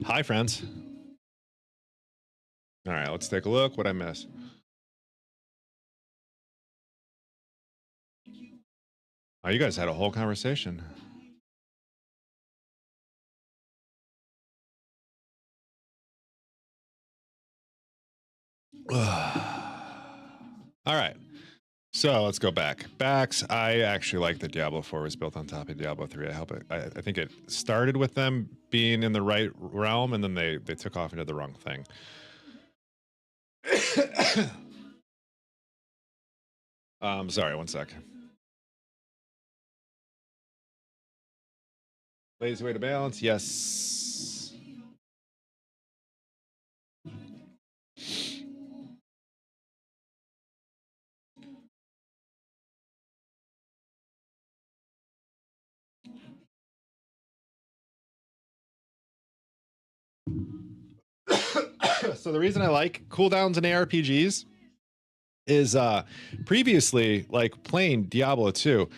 Speaker 1: Hi, friends. All right, let's take a look. What I miss? Oh, you guys had a whole conversation. All right. So let's go back. Backs. I actually like that Diablo 4 was built on top of Diablo 3. I think it started with them being in the right realm, and then they took off into the wrong thing. Sorry, one sec. Lazy way to balance. Yes. So the reason I like cooldowns in ARPGs is previously, like playing Diablo 2,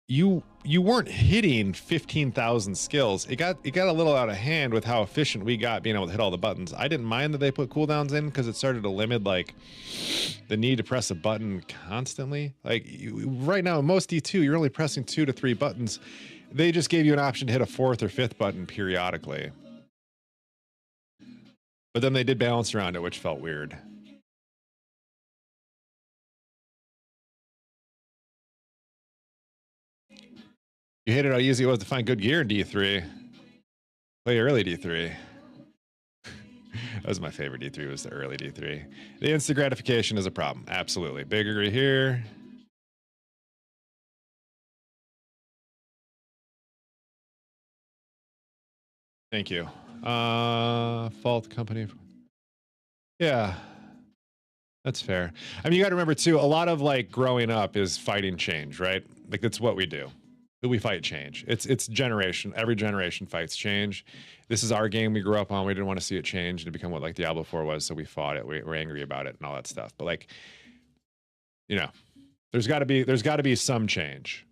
Speaker 1: you weren't hitting 15,000 skills. It got a little out of hand with how efficient we got being able to hit all the buttons. I didn't mind that they put cooldowns in because it started to limit like the need to press a button constantly. Like right now in most D2, you're only pressing 2 to 3 buttons. They just gave you an option to hit a 4th or 5th button periodically. But then they did balance around it, which felt weird. You hated how easy it was to find good gear in D3. Play early D3. That was my favorite D3, was the early D3. The instant gratification is a problem. Absolutely. Big agree here. Thank you. Fault company. Yeah. That's fair. I mean, you got to remember too, a lot of like growing up is fighting change, right? Like that's what we do. We fight change. It's generation. Every generation fights change. This is our game we grew up on. We didn't want to see it change and become what like Diablo 4 was, so we fought it. We were angry about it and all that stuff. But like, you know, there's got to be some change.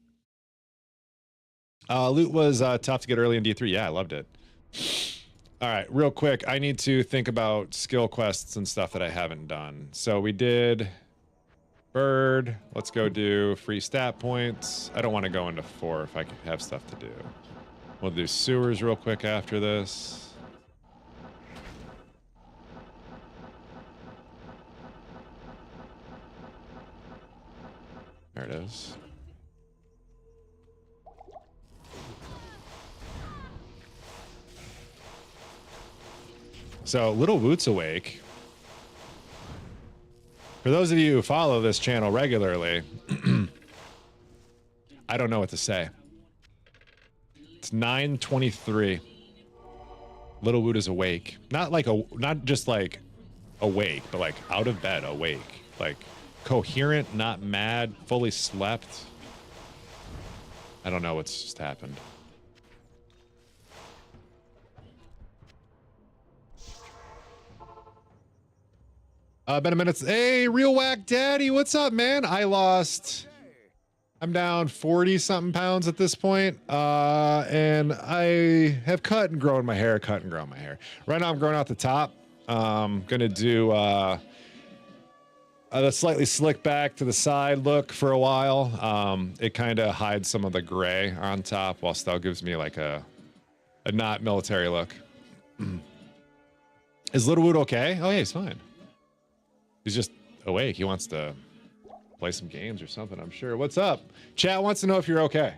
Speaker 1: Loot was tough to get early in D3. Yeah, I loved it. All right, real quick, I need to think about skill quests and stuff that I haven't done. So we did bird. Let's go do free stat points. I don't want to go into 4 if I can have stuff to do. We'll do sewers real quick after this. There it is. So Little Woot's awake. For those of you who follow this channel regularly, I don't know what to say. It's 9:23. Little Woot is awake. Not just like awake, but like out of bed, awake. Like coherent, not mad, fully slept. I don't know what's just happened. Been a minute. Hey, Real Whack Daddy, what's up, man? I'm down 40 something pounds at this point. And I have cut and grown my hair. Right now I'm growing out the top. Gonna do the slightly slick back to the side look for a while. It kind of hides some of the gray on top while still gives me like a not military look. Is Little Woot okay? Oh yeah, he's fine. He's just awake. He wants to play some games or something, I'm sure. What's up? Chat wants to know if you're okay.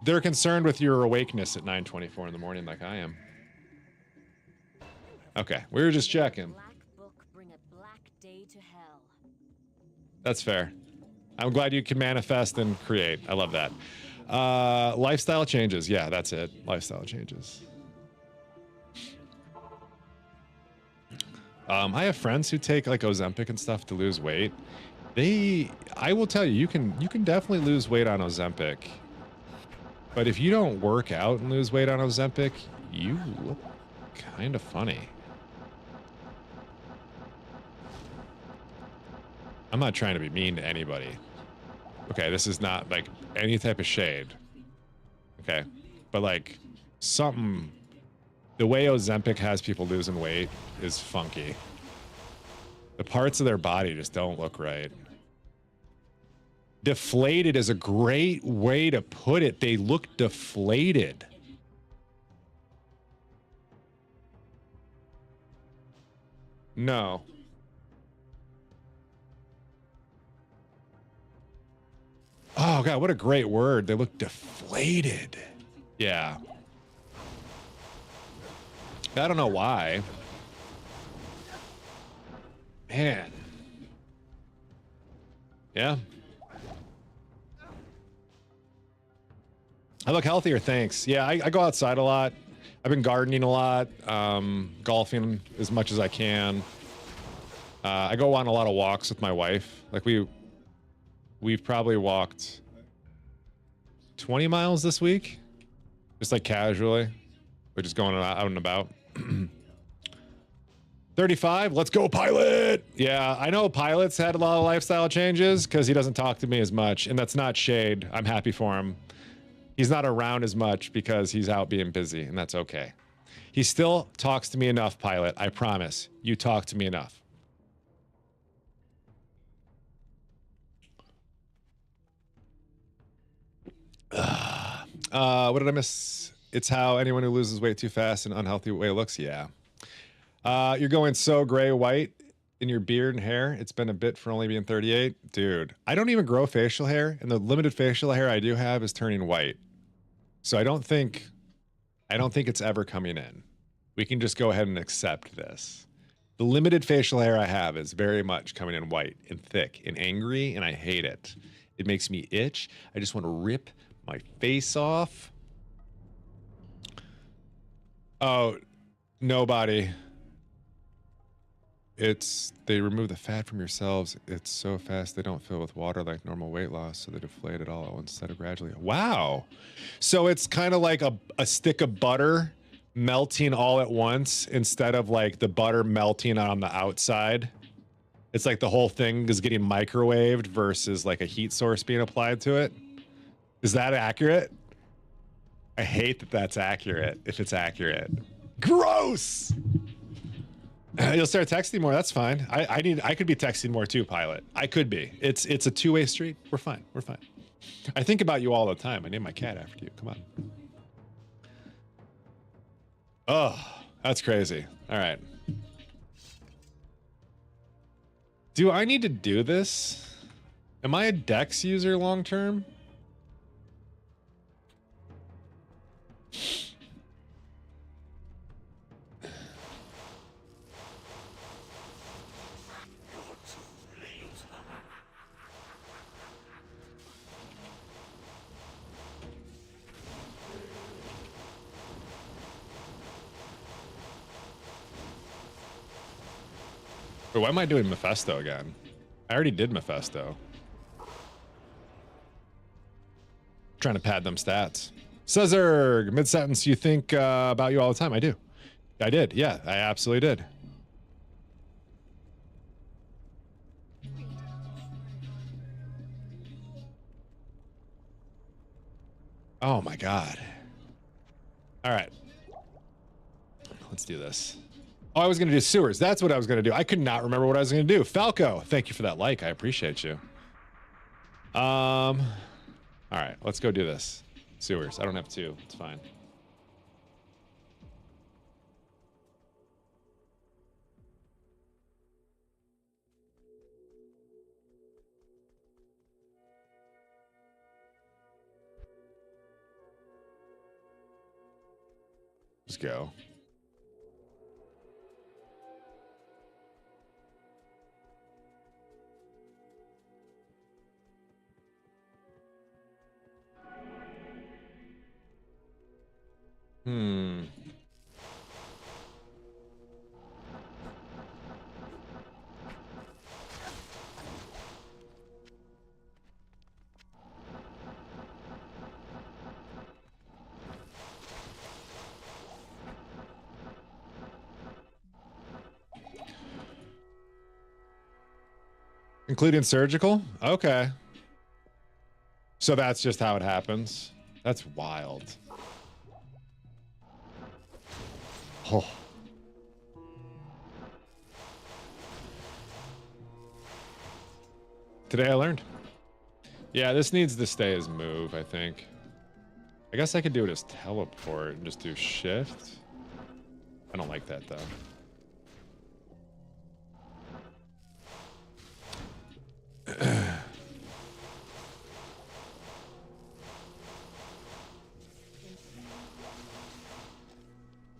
Speaker 1: They're concerned with your awakeness at 9:24 in the morning like I am. Okay, we were just checking. That's fair. I'm glad you can manifest and create. I love that. Lifestyle changes. Yeah, that's it. Lifestyle changes. I have friends who take like Ozempic and stuff to lose weight. I will tell you, you can definitely lose weight on Ozempic. But if you don't work out and lose weight on Ozempic, you look kind of funny. I'm not trying to be mean to anybody. Okay, this is not like any type of shade. Okay, but like something The way Ozempic has people losing weight is funky. The parts of their body just don't look right. Deflated is a great way to put it. They look deflated. No. Oh, God, what a great word. They look deflated. Yeah. I don't know why. Man. Yeah. I look healthier, thanks. Yeah, I go outside a lot. I've been gardening a lot, golfing as much as I can. I go on a lot of walks with my wife. Like we've probably walked 20 miles this week, just like casually. We're just going out and about. 35, let's go, Pilot. Yeah, I know Pilot's had a lot of lifestyle changes because he doesn't talk to me as much, and that's not shade. I'm happy for him. He's not around as much because he's out being busy, and that's okay. He still talks to me enough, Pilot. I promise. You talk to me enough. What did I miss? It's how anyone who loses weight too fast in an unhealthy way looks. Yeah. You're going so gray white in your beard and hair. It's been a bit for only being 38. Dude, I don't even grow facial hair, and the limited facial hair I do have is turning white. So I don't think it's ever coming in. We can just go ahead and accept this. The limited facial hair I have is very much coming in white and thick and angry, and I hate it. It makes me itch. I just want to rip my face off. Oh, nobody. They remove the fat from your cells. It's so fast they don't fill with water like normal weight loss, so they deflate it all at once instead of gradually. Wow. So it's kind of like a stick of butter melting all at once instead of like the butter melting on the outside. It's like the whole thing is getting microwaved versus like a heat source being applied to it. Is that accurate? I hate that that's accurate, if it's accurate. Gross! You'll start texting more. That's fine. I could be texting more too, Pilot. I could be. It's a two-way street. We're fine. We're fine. I think about you all the time. I named my cat after you. Come on. Oh, that's crazy. All right. Do I need to do this? Am I a Dex user long term? But why am I doing Mephisto again? I already did Mephisto. Trying to pad them stats. Cesar, mid-sentence, you think about you all the time. I do. I did. Yeah, I absolutely did. Oh my God. All right. Let's do this. Oh, I was going to do sewers. That's what I was going to do. I could not remember what I was going to do. Falco, thank you for that like. I appreciate you. All right, let's go do this. Sewers. I don't have two. It's fine. Let's go. Including surgical? Okay. So that's just how it happens. That's wild. Oh. Today I learned. Yeah, this needs to stay as move, I think. I guess I could do it as teleport and just do shift. I don't like that though.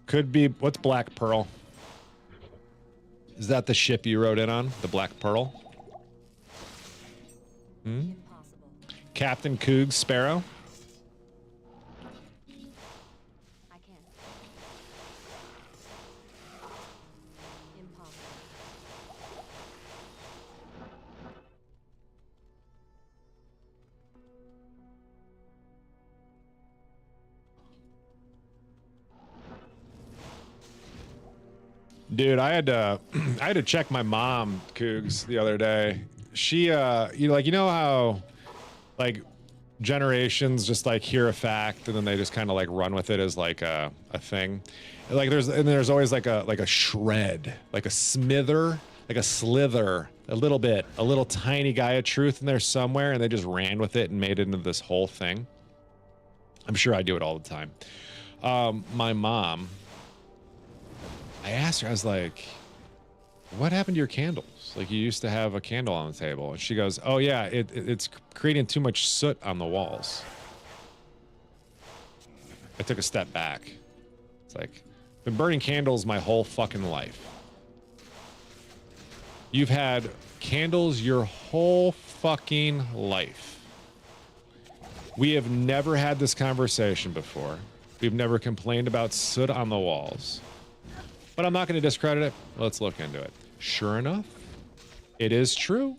Speaker 1: Could be, what's Black Pearl? Is that the ship you rode in on? The Black Pearl? Hmm? Captain Coog's Sparrow?
Speaker 2: I can't. Impossible.
Speaker 1: Dude, I had to I had to check my mom, Cougs, the other day. She you know how like generations just like hear a fact and then they just kind of like run with it as like a thing. Like there's always like a shred, like a smither, like a slither, a little tiny guy of truth in there somewhere, and they just ran with it and made it into this whole thing. I'm sure I do it all the time. My mom, I asked her, I was like, what happened to your candles? Like, you used to have a candle on the table. And she goes, oh yeah, it's creating too much soot on the walls. I took a step back. It's like, been burning candles my whole fucking life. You've had candles your whole fucking life. We have never had this conversation before. We've never complained about soot on the walls. But I'm not going to discredit it. Let's look into it. Sure enough, it is true.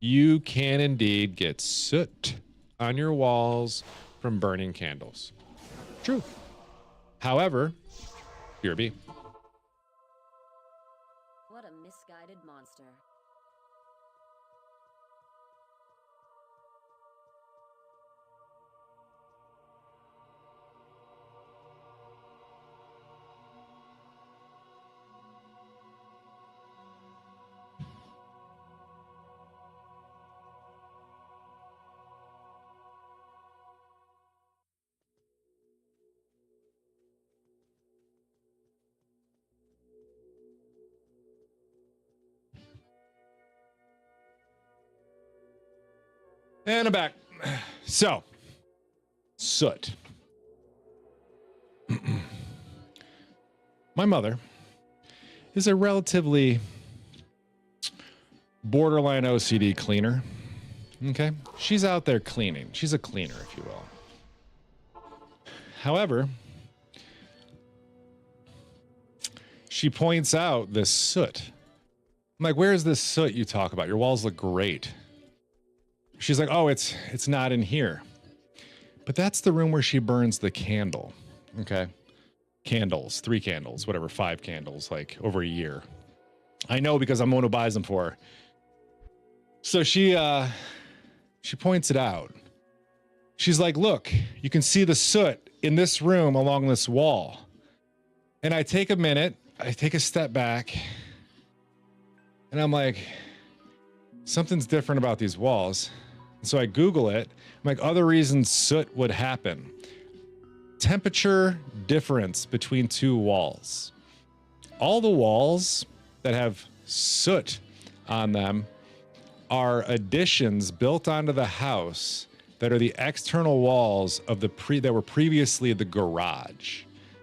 Speaker 1: You can indeed get soot on your walls from burning candles. True. However, here be.
Speaker 2: What a misguided monster.
Speaker 1: And I'm back. So, soot. My mother is a relatively borderline OCD cleaner. Okay? She's out there cleaning. She's a cleaner, if you will. However, she points out this soot. I'm like, where's this soot you talk about? Your walls look great. She's like, oh, it's not in here. But that's the room where she burns the candle. Okay? Candles, 3 candles, whatever, 5 candles, like over a year. I know because I'm the one who buys them for her. So she points it out. She's like, look, you can see the soot in this room along this wall. And I take a minute, I take a step back, and I'm like, something's different about these walls. So I Google it. I'm like, other reasons soot would happen. Temperature difference between 2 walls. All the walls that have soot on them are additions built onto the house that are the external walls of the that were previously the garage.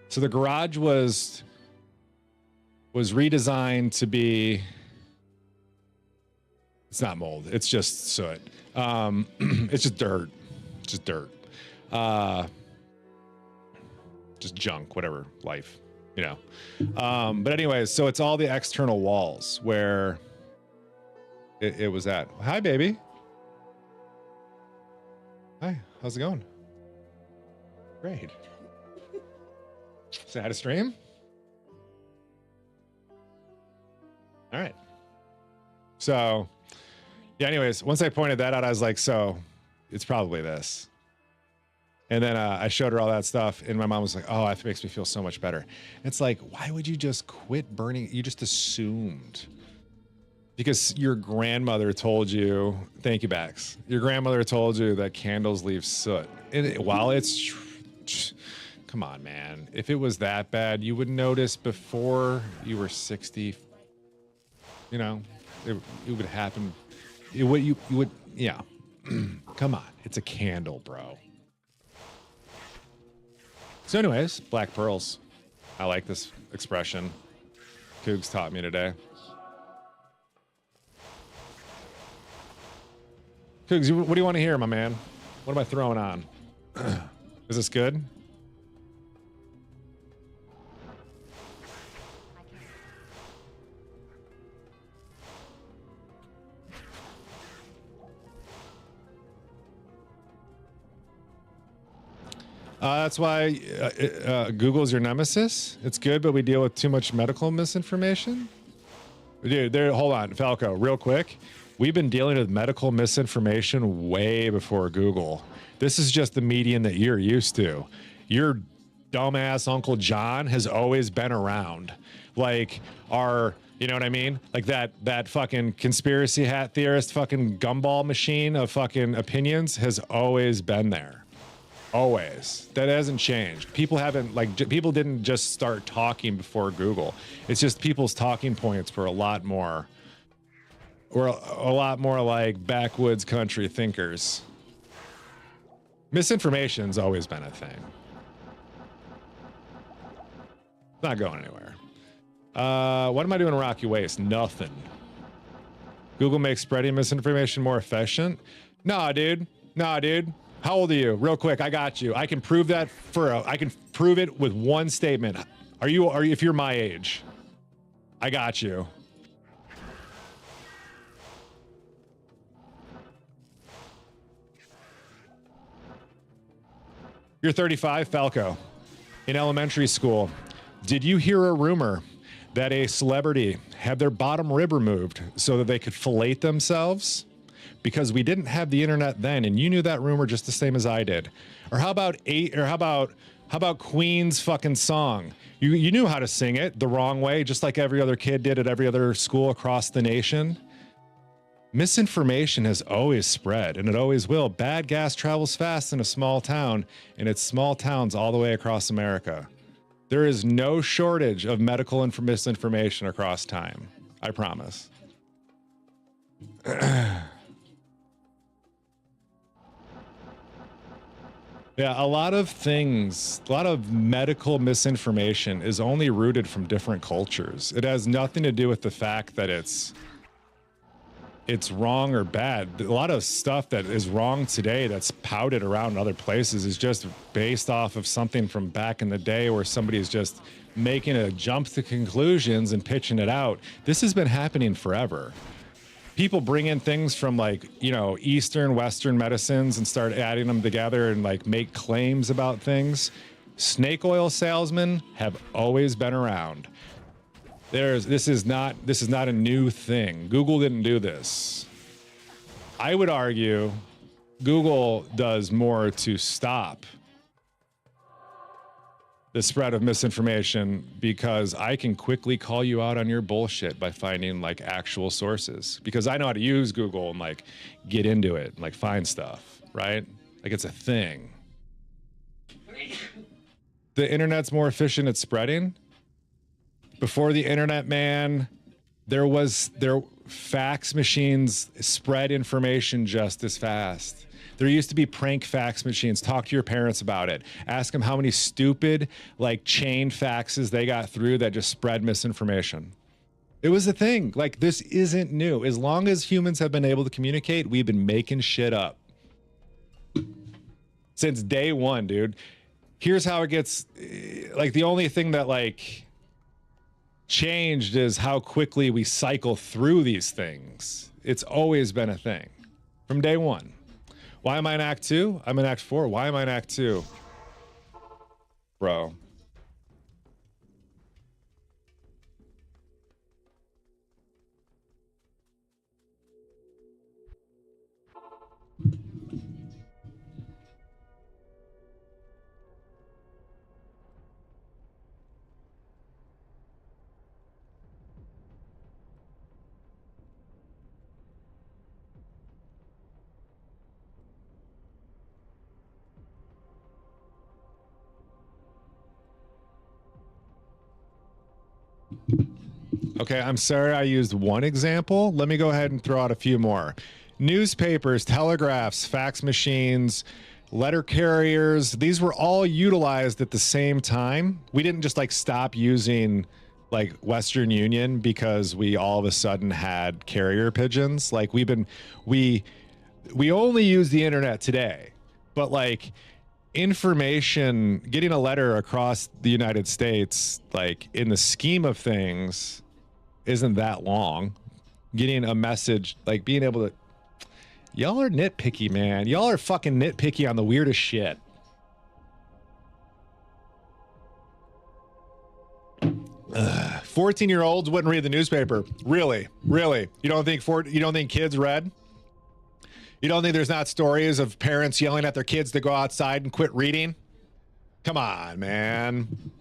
Speaker 1: So the garage was redesigned to be, it's not mold, it's just soot. It's just dirt. Just dirt. Just junk, whatever, life, you know. But anyways, so it's all the external walls where it was at. Hi, baby. Hi, how's it going? Great. Say hi to stream. All right. So, yeah, anyways, once I pointed that out, I was like, so it's probably this. And then I showed her all that stuff, and my mom was like, "Oh, that makes me feel so much better." It's like, why would you just quit burning? You just assumed because your grandmother told you. Thank you, Bax. Your grandmother told you that candles leave soot. And while it's, come on, man. If it was that bad, you would notice before you were 60. You know, it would happen. You would, yeah. Come on, it's a candle, bro. So anyways, black pearls. I like this expression. Cougs taught me today. Cougs, what do you want to hear, my man? What am I throwing on? Is this good? That's why Google's your nemesis. It's good, but we deal with too much medical misinformation. Dude, hold on, Falco, real quick. We've been dealing with medical misinformation way before Google. This is just the medium that you're used to. Your dumbass Uncle John has always been around. Like you know what I mean? Like that fucking conspiracy hat theorist fucking gumball machine of fucking opinions has always been there. Always. That hasn't changed. People didn't just start talking before Google. It's just people's talking points were a lot more like backwoods country thinkers. Misinformation's always been a thing. It's not going anywhere. What am I doing in Rocky Waste? Nothing. Google makes spreading misinformation more efficient? Nah, dude. How old are you? Real quick, I got you. I can prove that I can prove it with one statement. Are you if you're my age? I got you. You're 35, Falco. In elementary school, did you hear a rumor that a celebrity had their bottom rib removed so that they could fillet themselves? Because we didn't have the internet then, and you knew that rumor just the same as I did. Or how about Queen's fucking song? You knew how to sing it the wrong way, just like every other kid did at every other school across the nation. Misinformation has always spread, and it always will. Bad gas travels fast in a small town, and it's small towns all the way across America. There is no shortage of medical misinformation across time. I promise. Yeah, a lot of medical misinformation is only rooted from different cultures. It has nothing to do with the fact that it's wrong or bad. A lot of stuff that is wrong today that's pouted around in other places is just based off of something from back in the day where somebody's just making a jump to conclusions and pitching it out. This has been happening forever. People bring in things from Eastern, Western medicines and start adding them together and make claims about things. Snake oil salesmen have always been around. This is not a new thing. Google didn't do this. I would argue Google does more to stop the spread of misinformation because I can quickly call you out on your bullshit by finding actual sources because I know how to use Google and get into it and find stuff, right? It's a thing. The internet's more efficient at spreading. Before the internet, man, there fax machines spread information just as fast. There used to be prank fax machines. Talk to your parents about it. Ask them how many stupid chain faxes they got through that just spread misinformation. It was a thing. This isn't new. As long as humans have been able to communicate, we've been making shit up. Since day one, dude. Here's how it gets the only thing that changed is how quickly we cycle through these things. It's always been a thing from day one. Why am I in Act 2? I'm in Act 4. Why am I in Act 2? Bro.
Speaker 3: Okay, I'm sorry I used one example. Let me go ahead and throw out a few more. Newspapers, telegraphs, fax machines, letter carriers, these were all utilized at the same time. We didn't just like stop using like Western Union because we all of a sudden had carrier pigeons. Like we only use the internet today, but like information, getting a letter across the United States, like in the scheme of things, isn't that long. Getting a message, like being able to, y'all are nitpicky, man. Y'all are fucking nitpicky on the weirdest shit. Ugh. 14-year-olds wouldn't read the newspaper. Really? Really? You don't think kids read? You don't think there's not stories of parents yelling at their kids to go outside and quit reading? Come on, man.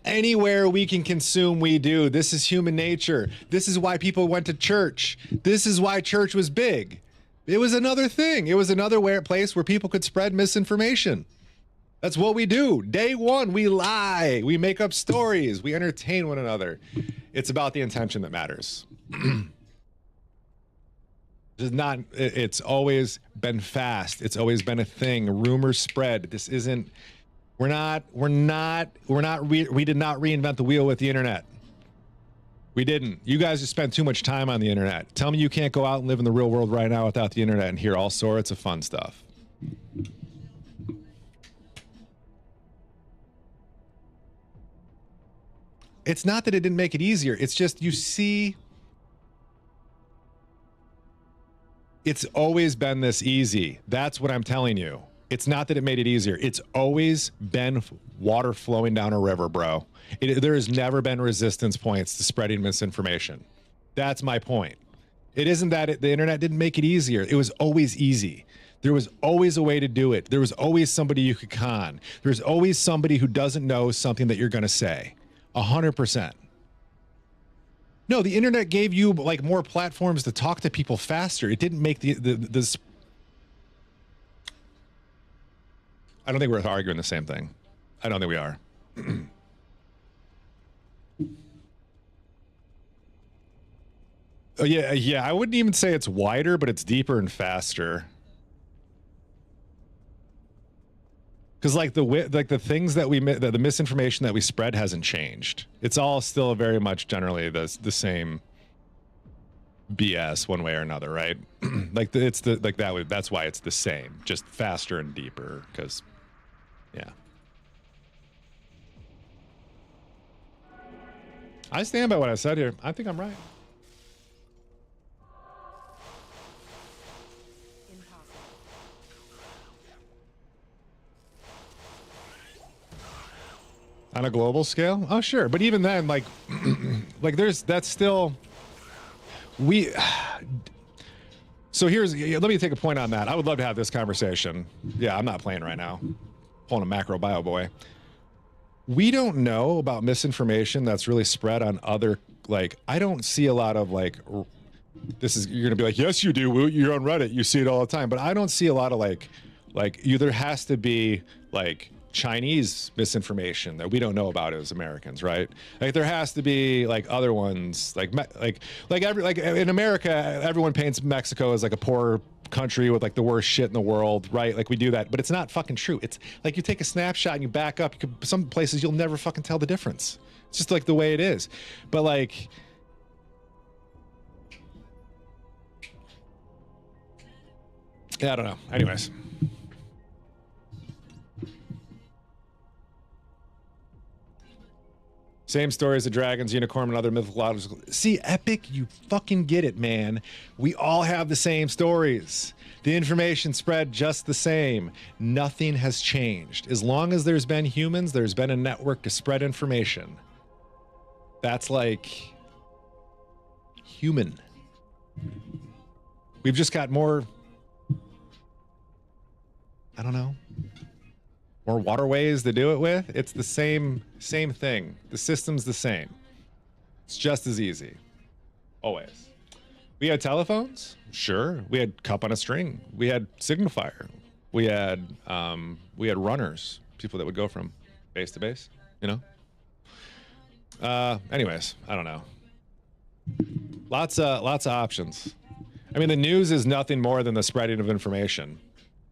Speaker 3: Anywhere we can consume, we do. This is human nature. This is why people went to church. This is why church was big. It was another thing. It was another place where people could spread misinformation. That's what we do. Day one, we lie. We make up stories. We entertain one another. It's about the intention that matters. It's always been fast. It's always been a thing. Rumors spread. This isn't, we did not reinvent the wheel with the internet. We didn't. You guys just spent too much time on the internet. Tell me you can't go out and live in the real world right now without the internet and hear all sorts of fun stuff. It's not that it didn't make it easier. It's just you see, it's always been this easy. That's what I'm telling you. It's not that it made it easier. It's always been water flowing down a river, bro. There has never been resistance points to spreading misinformation. That's my point. It isn't that the internet didn't make it easier. It was always easy. There was always a way to do it. There was always somebody you could con. There's always somebody who doesn't know something that you're going to say. 100%. No, the internet gave you like more platforms to talk to people faster. It didn't make this. I don't think we're arguing the same thing. I don't think we are. Oh, yeah. I wouldn't even say it's wider, but it's deeper and faster. Because like the things that the misinformation that we spread hasn't changed. It's all still very much generally the same BS one way or another, right? That's why it's the same, just faster and deeper. Because, yeah. I stand by what I said here. I think I'm right. On a global scale? Oh, sure. But even then, like, that's still, so let me take a point on that. I would love to have this conversation. Yeah, I'm not playing right now. Pulling a macro bio boy. We don't know about misinformation that's really spread on other, like, I don't see a lot of like, you're going to be like, yes, you do. You're on Reddit. You see it all the time. But I don't see a lot of there has to be like Chinese misinformation that we don't know about as Americans, right? Like there has to be like other ones, like in America, everyone paints Mexico as like a poor country with like the worst shit in the world, right? Like we do that, but it's not fucking true. It's like you take a snapshot and you back up. Some places you'll never fucking tell the difference. It's just like the way it is. But like, yeah, I don't know. Anyways. Same story as the dragons, unicorn, and other mythological. See, Epic, you fucking get it, man. We all have the same stories. The information spread just the same. Nothing has changed. As long as there's been humans, there's been a network to spread information. That's like human. We've just got more, I don't know, more waterways to do it with. It's the same thing. The system's the same. It's just as easy. Always. We had telephones? Sure. We had cup on a string. We had signifier. We had runners, people that would go from base to base, you know? Anyways, I don't know. Lots of options. I mean, the news is nothing more than the spreading of information.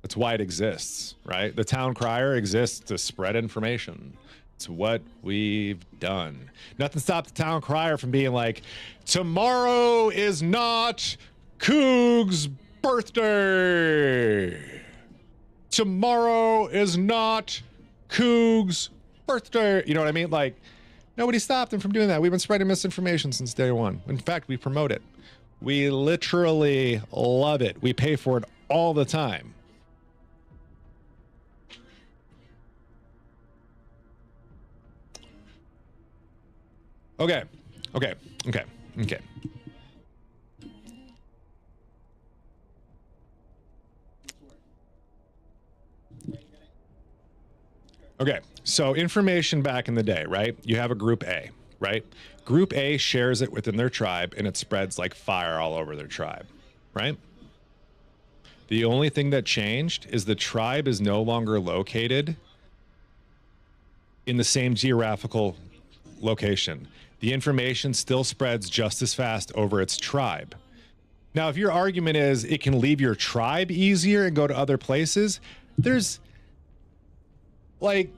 Speaker 3: That's why it exists, right? The town crier exists to spread information. It's what we've done. Nothing stopped the town crier from being like, tomorrow is not Coog's birthday. Tomorrow is not Coog's birthday. You know what I mean? Like, nobody stopped him from doing that. We've been spreading misinformation since day one. In fact, we promote it. We literally love it. We pay for it all the time. Okay. Okay, so information back in the day, right? You have a group A, right? Group A shares it within their tribe and it spreads like fire all over their tribe, right? The only thing that changed is the tribe is no longer located in the same geographical location. The information still spreads just as fast over its tribe. Now, if your argument is it can leave your tribe easier and go to other places, there's like,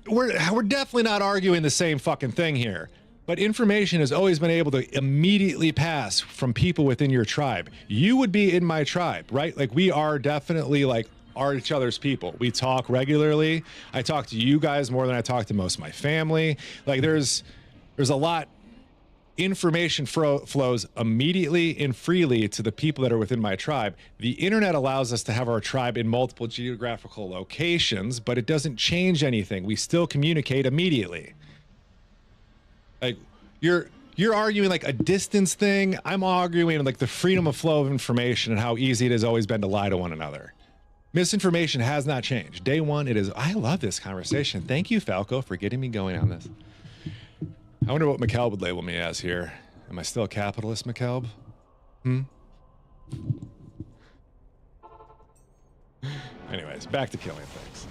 Speaker 3: we're definitely not arguing the same fucking thing here. But information has always been able to immediately pass from people within your tribe. You would be in my tribe, right? Like, we are definitely like are each other's people. We talk regularly. I talk to you guys more than I talk to most of my family. Like, there's a lot. Information flows immediately and freely to the people that are within my tribe. The internet allows us to have our tribe in multiple geographical locations, but it doesn't change anything. We still communicate immediately. Like, you're arguing like a distance thing. I'm arguing like the freedom of flow of information and how easy it has always been to lie to one another. Misinformation has not changed. Day one, it is. I love this conversation. Thank you, Falco, for getting me going on this. I wonder what McKelb would label me as here. Am I still a capitalist, McKelb? Anyways, back to killing things.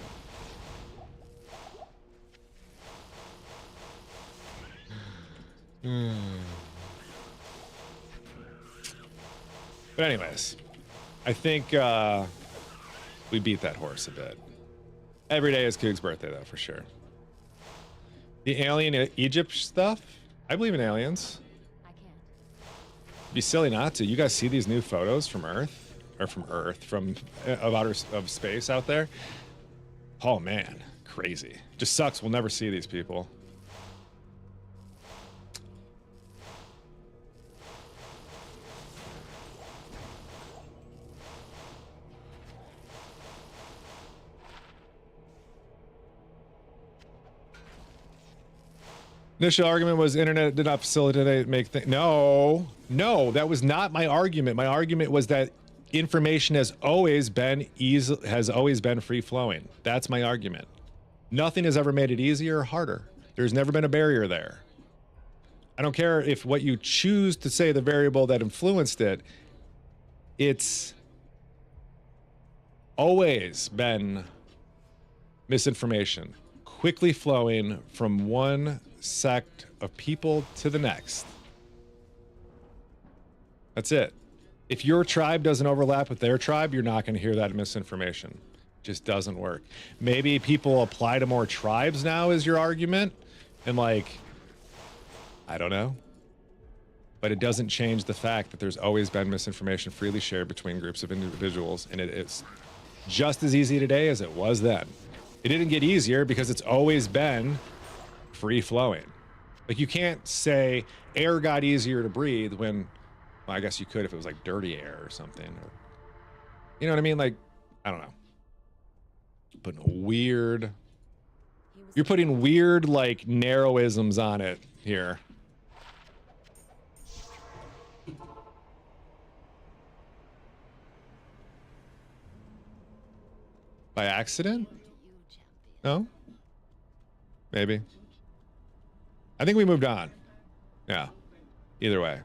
Speaker 3: But anyways, I think we beat that horse a bit. Every day is Coog's birthday, though, for sure. The alien Egypt stuff? I believe in aliens.
Speaker 2: I can't.
Speaker 3: It'd be silly not to. You guys see these new photos from Earth? Or from Earth, from of space out there? Oh man, crazy. Just sucks we'll never see these people. Initial argument was internet did not facilitate make things. No, that was not my argument. My argument was that information has always been free flowing. That's my argument. Nothing has ever made it easier or harder. There's never been a barrier there. I don't care if what you choose to say the variable that influenced it, it's always been misinformation, quickly flowing from one sect of people to the next. That's it. If your tribe doesn't overlap with their tribe, you're not going to hear that misinformation. It just doesn't work. Maybe people apply to more tribes now is your argument, and like, I don't know. But it doesn't change the fact that there's always been misinformation freely shared between groups of individuals, and it is just as easy today as it was then. It didn't get easier because it's always been free flowing. Like, you can't say air got easier to breathe when, well, I guess you could if it was like dirty air or something. Or, you know what I mean? Like, I don't know. You're putting weird like narrowisms on it here. By accident? No? Maybe. I think we moved on. Yeah. Either way.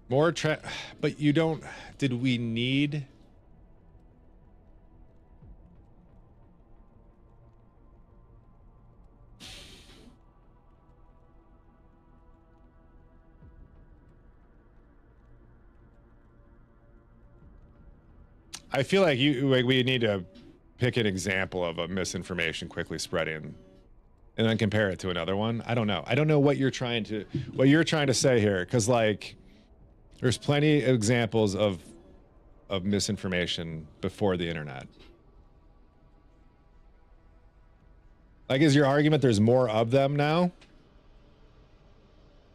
Speaker 3: More but you don't, did we need I feel like we need to pick an example of a misinformation quickly spreading and then compare it to another one. I don't know. I don't know what you're trying to say here, because like there's plenty of examples of misinformation before the internet. Like, is your argument there's more of them now?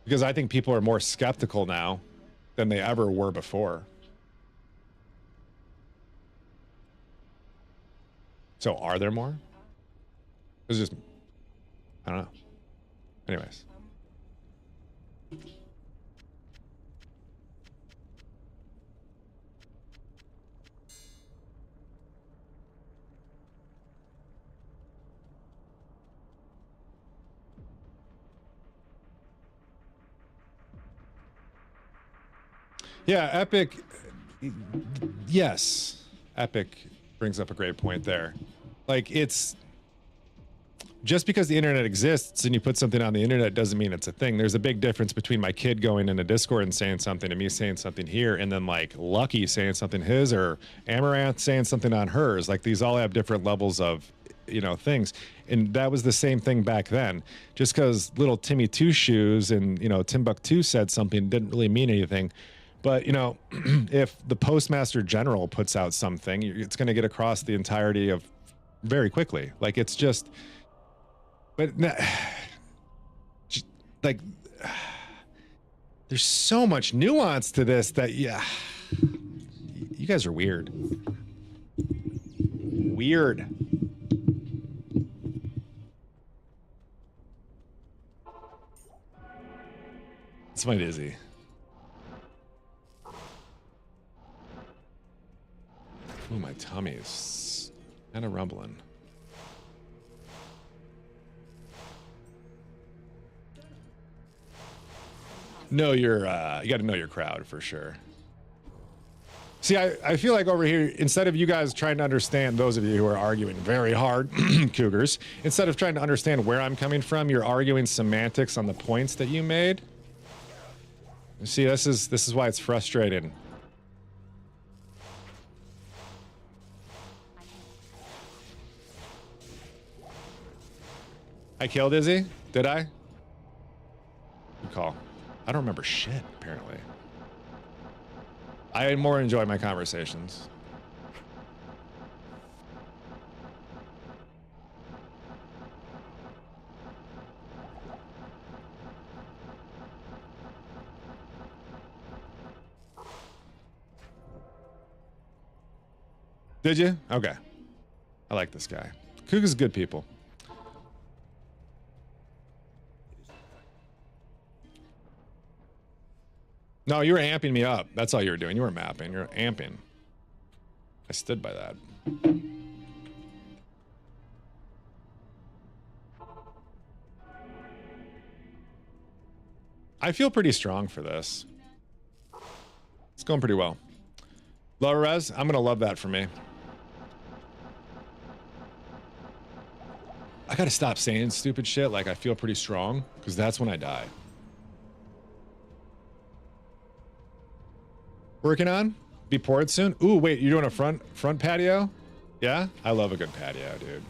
Speaker 3: Because I think people are more skeptical now than they ever were before. So are there more? It's just, I don't know. Anyways. Yeah, Epic. Yes, Epic brings up a great point there. Like, it's just because the internet exists and you put something on the internet doesn't mean it's a thing. There's a big difference between my kid going into Discord and saying something and me saying something here, and then like Lucky saying something his, or Amaranth saying something on hers. Like, these all have different levels of, you know, things. And that was the same thing back then. Just because little Timmy Two Shoes and, you know, Timbuktu said something didn't really mean anything. But, you know, if the Postmaster General puts out something, it's going to get across the entirety of very quickly. Like, it's just, but like, there's so much nuance to this that, yeah, you guys are weird. Weird. It's my dizzy. Ooh, my tummy is kind of rumbling. Know your, you got to know your crowd for sure. See, I feel like over here, instead of you guys trying to understand, those of you who are arguing very hard, cougars, instead of trying to understand where I'm coming from, you're arguing semantics on the points that you made. See, this is why it's frustrating. I killed Izzy? Did I? Good call. I don't remember shit, apparently. I more enjoy my conversations. Did you? Okay. I like this guy. Cougar's good people. No, you were amping me up. That's all you were doing. You were mapping. You're amping. I stood by that. I feel pretty strong for this. It's going pretty well. Lower res, I'm going to love that for me. I got to stop saying stupid shit like I feel pretty strong, because that's when I die. Working on? Be poured soon? Ooh, wait, you're doing a front patio? Yeah? I love a good patio, dude.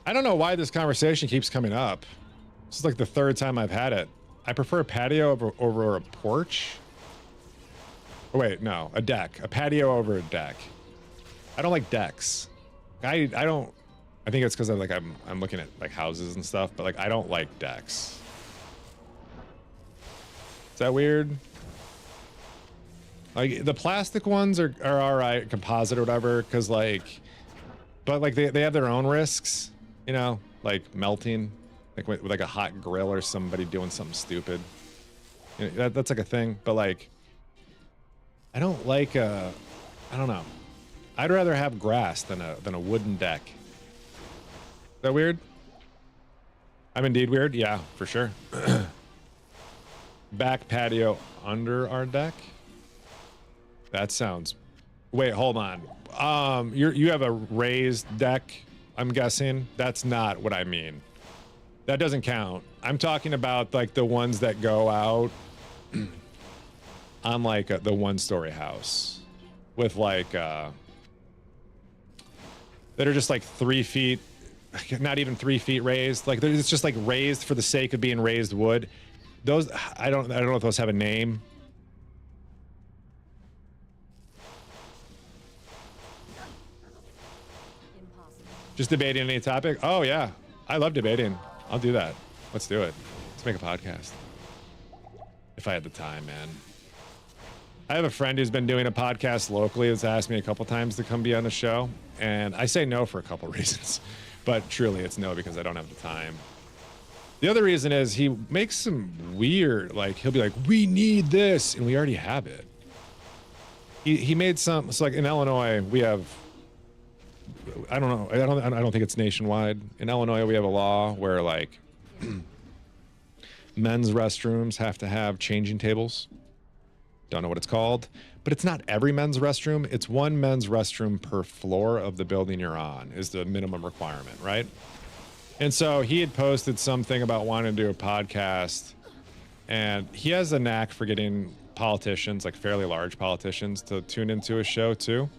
Speaker 3: I don't know why this conversation keeps coming up. This is like the third time I've had it. I prefer a patio over a porch. Oh, wait, no, a deck. A patio over a deck. I don't like decks. I don't, I think it's because I'm looking at like houses and stuff, but like I don't like decks. Is that weird? Like the plastic ones are all right, composite or whatever, because like, but like they have their own risks, you know, like melting, like with like a hot grill or somebody doing something stupid. You know, that's like a thing, but like, I don't like I don't know. I'd rather have grass than a wooden deck. Is that weird? I'm indeed weird. Yeah, for sure. Back patio under our deck. That sounds. Wait, hold on. You have a raised deck, I'm guessing. That's not what I mean. That doesn't count. I'm talking about like the ones that go out on like the one-story house. with like that are just like 3 feet, not even 3 feet raised. Like it's just like raised for the sake of being raised wood. Those I don't know if those have a name.
Speaker 2: Impossible.
Speaker 3: Just debating any topic. Oh yeah, I love debating. I'll do that. Let's do it. Let's make a podcast. If I had the time, man. I have a friend who's been doing a podcast locally that's asked me a couple times to come be on the show, and I say no for a couple reasons, but truly it's no because I don't have the time. The other reason is he makes some weird, like he'll be like, we need this, and we already have it. He made some, it's like in Illinois we have, I don't know, I don't think it's nationwide. In Illinois we have a law where like men's restrooms have to have changing tables. Don't know what it's called, but it's not every men's restroom. It's one men's restroom per floor of the building you're on is the minimum requirement, right? And so he had posted something about wanting to do a podcast, and he has a knack for getting politicians, like fairly large politicians, to tune into his show too.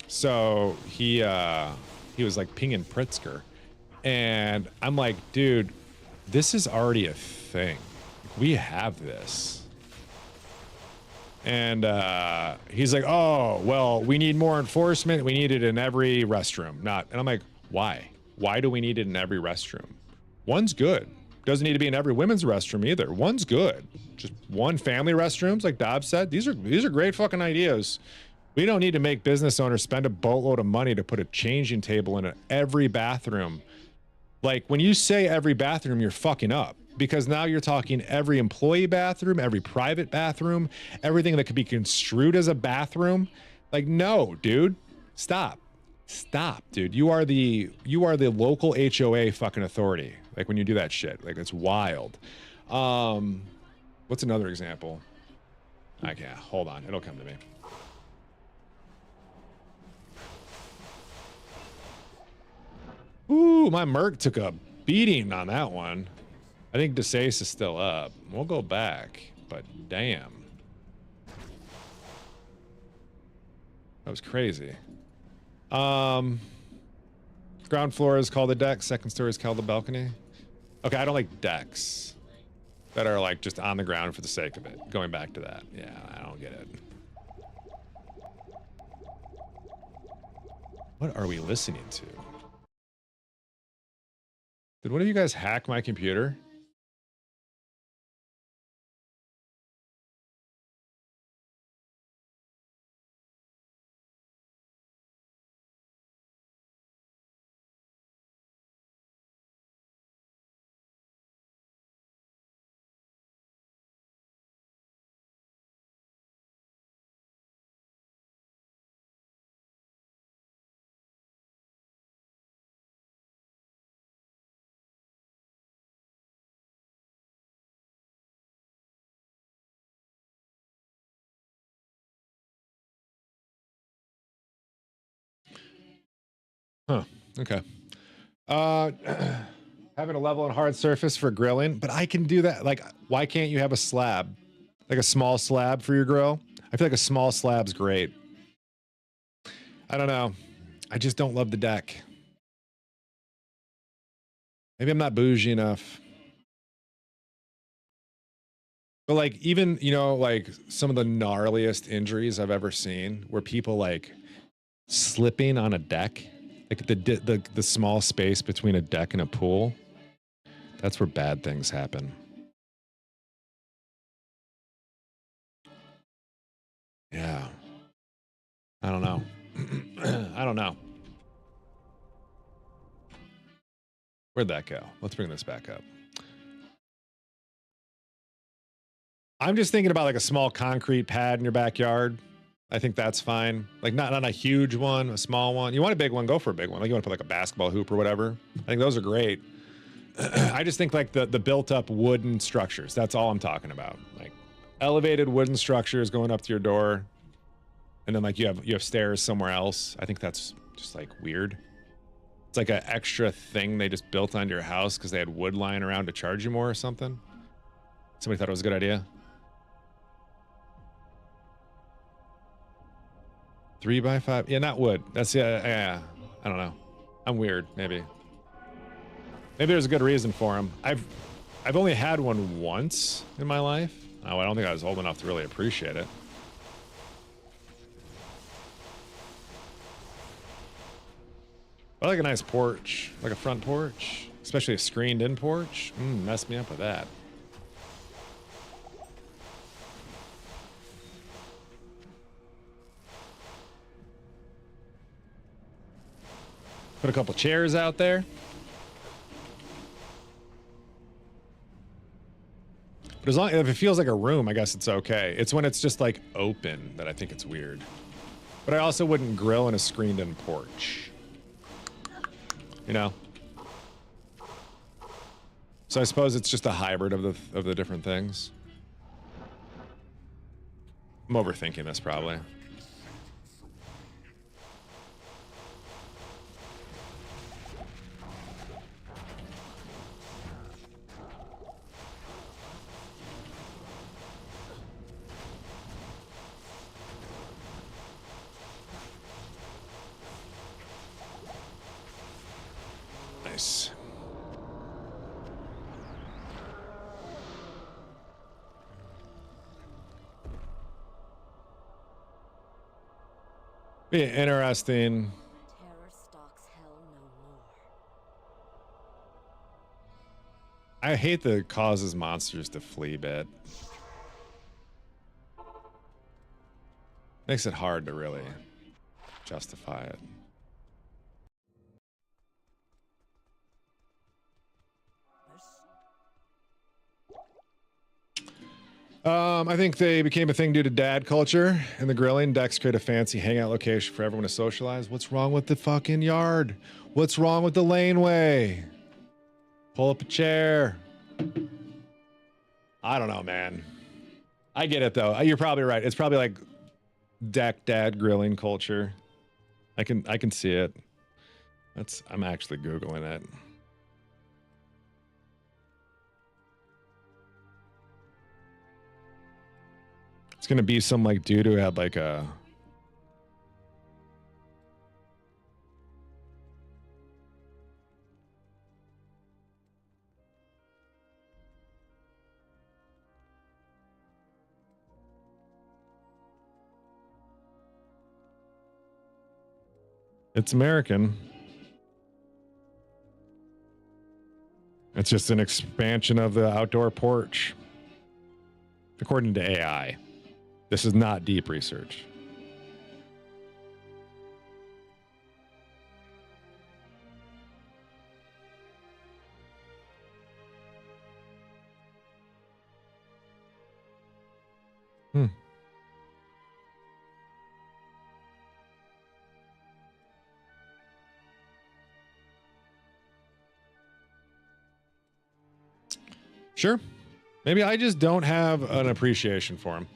Speaker 3: So he was like pinging Pritzker, and I'm like, dude, this is already a thing. We have this. And he's like, oh, well, we need more enforcement. We need it in every restroom. Not, and I'm like, why? Why do we need it in every restroom? One's good. Doesn't need to be in every women's restroom either. One's good. Just one family restrooms, like Dobbs said. These are great fucking ideas. We don't need to make business owners spend a boatload of money to put a changing table in every bathroom. Like when you say every bathroom, you're fucking up. Because now you're talking every employee bathroom, every private bathroom, everything that could be construed as a bathroom. Like, no, dude, stop, dude. You are the local HOA fucking authority. Like when you do that shit, like it's wild. What's another example? I can't, hold on, it'll come to me. Ooh, my Merc took a beating on that one. I think DeSace is still up. We'll go back, but damn. That was crazy. Ground floor is called the deck. Second story is called the balcony. Okay, I don't like decks that are like just on the ground for the sake of it. Going back to that. Yeah, I don't get it. What are we listening to? Did one of you guys hack my computer? Huh. Okay. Having a level and hard surface for grilling, but I can do that. Like, why can't you have a slab? Like a small slab for your grill? I feel like a small slab's great. I don't know. I just don't love the deck. Maybe I'm not bougie enough. But like, even, you know, like some of the gnarliest injuries I've ever seen were people like slipping on a deck. Like the small space between a deck and a pool, that's where bad things happen. Yeah. I don't know. I don't know. Where'd that go? Let's bring this back up. I'm just thinking about like a small concrete pad in your backyard. I think that's fine. Like not a huge one, a small one. You want a big one, go for a big one. Like you want to put like a basketball hoop or whatever. I think those are great. I just think like the built up wooden structures. That's all I'm talking about. Like elevated wooden structures going up to your door. And then like you have stairs somewhere else. I think that's just like weird. It's like an extra thing they just built onto your house because they had wood lying around to charge you more or something. Somebody thought it was a good idea. 3x5. Yeah, not wood. That's yeah. I don't know. I'm weird. Maybe there's a good reason for them. I've only had one once in my life. Oh, I don't think I was old enough to really appreciate it. I like a nice porch, like a front porch, especially a screened-in porch. Mess me up with that. Put a couple chairs out there. But as long if it feels like a room, I guess it's okay. It's when it's just like open that I think it's weird. But I also wouldn't grill in a screened-in porch. You know? So I suppose it's just a hybrid of the different things. I'm overthinking this probably. Nice. Be interesting.
Speaker 2: Terror stalks hell no more.
Speaker 3: I hate the causes monsters to flee bit. Makes it hard to really justify it. I think they became a thing due to dad culture and the grilling. Decks create a fancy hangout location for everyone to socialize. What's wrong with the fucking yard? What's wrong with the laneway? Pull up a chair. I don't know, man. I get it though. You're probably right. It's probably like deck dad grilling culture. I can see it. I'm actually Googling it. It's gonna be some like dude who had like a It's American. It's just an expansion of the outdoor porch. According to AI. This is not deep research. Sure. Maybe I just don't have an appreciation for him.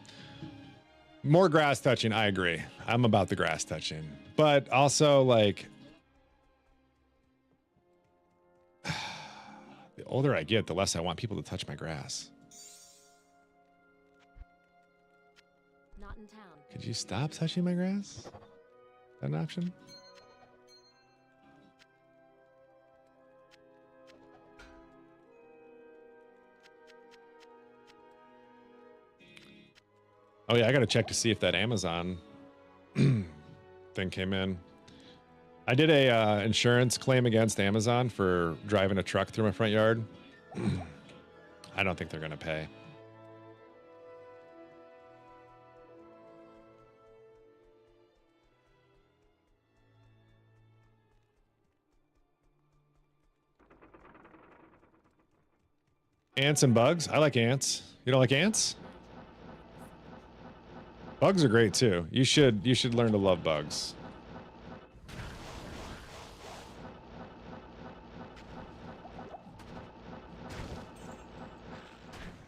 Speaker 3: More grass touching, I agree. I'm about the grass touching. But also, like, the older I get, the less I want people to touch my grass.
Speaker 2: Not in town.
Speaker 3: Could you stop touching my grass? Is that an option? Oh yeah, I gotta check to see if that Amazon thing came in. I did a insurance claim against Amazon for driving a truck through my front yard. I don't think they're gonna pay. Ants and bugs? I like ants. You don't like ants? Bugs are great too. You should learn to love bugs.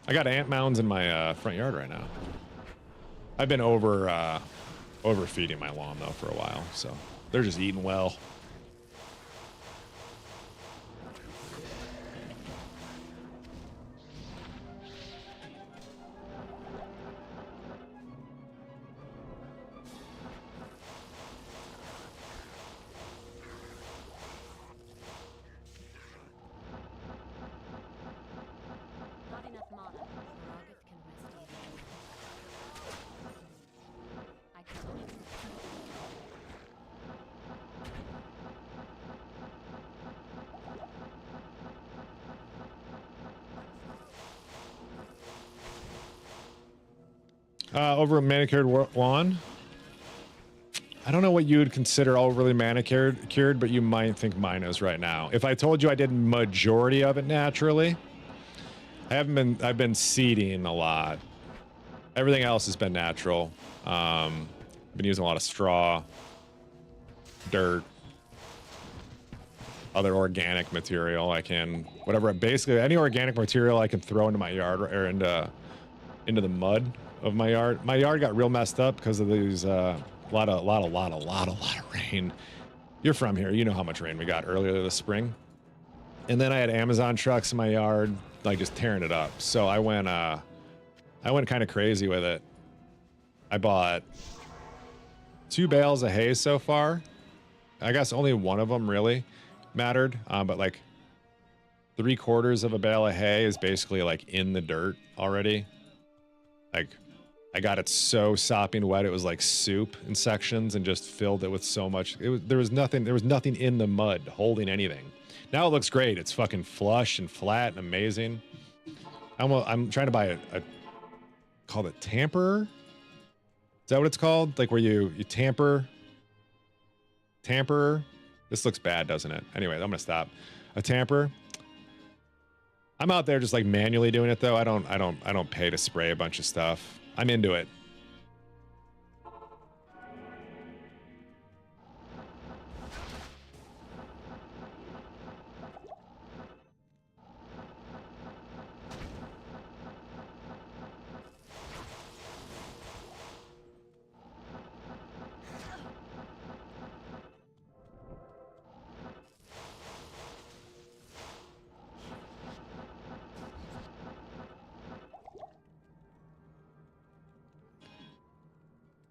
Speaker 3: I got ant mounds in my front yard right now. I've been overfeeding my lawn though for a while, so they're just eating well. Over a manicured lawn. I don't know what you would consider overly manicured, but you might think mine is right now. If I told you I did majority of it naturally, I've been seeding a lot. Everything else has been natural. Been using a lot of straw, dirt, other organic material. Basically any organic material I can throw into my yard or into the mud of my yard. My yard got real messed up because of these a lot of rain. You're from here, you know how much rain we got earlier this spring. And then I had Amazon trucks in my yard, like just tearing it up. So I went kind of crazy with it. I bought 2 bales of hay so far. I guess only one of them really mattered, but like 3/4 of a bale of hay is basically like in the dirt already. Like I got it so sopping wet it was like soup in sections and just filled it with so much. There was nothing in the mud holding anything. Now it looks great. It's fucking flush and flat and amazing. I'm trying to buy a called a tamperer. Is that what it's called? Like where you tamper. This looks bad, doesn't it? Anyway, I'm gonna stop. A tamper. I'm out there just like manually doing it though. I don't pay to spray a bunch of stuff. I'm into it.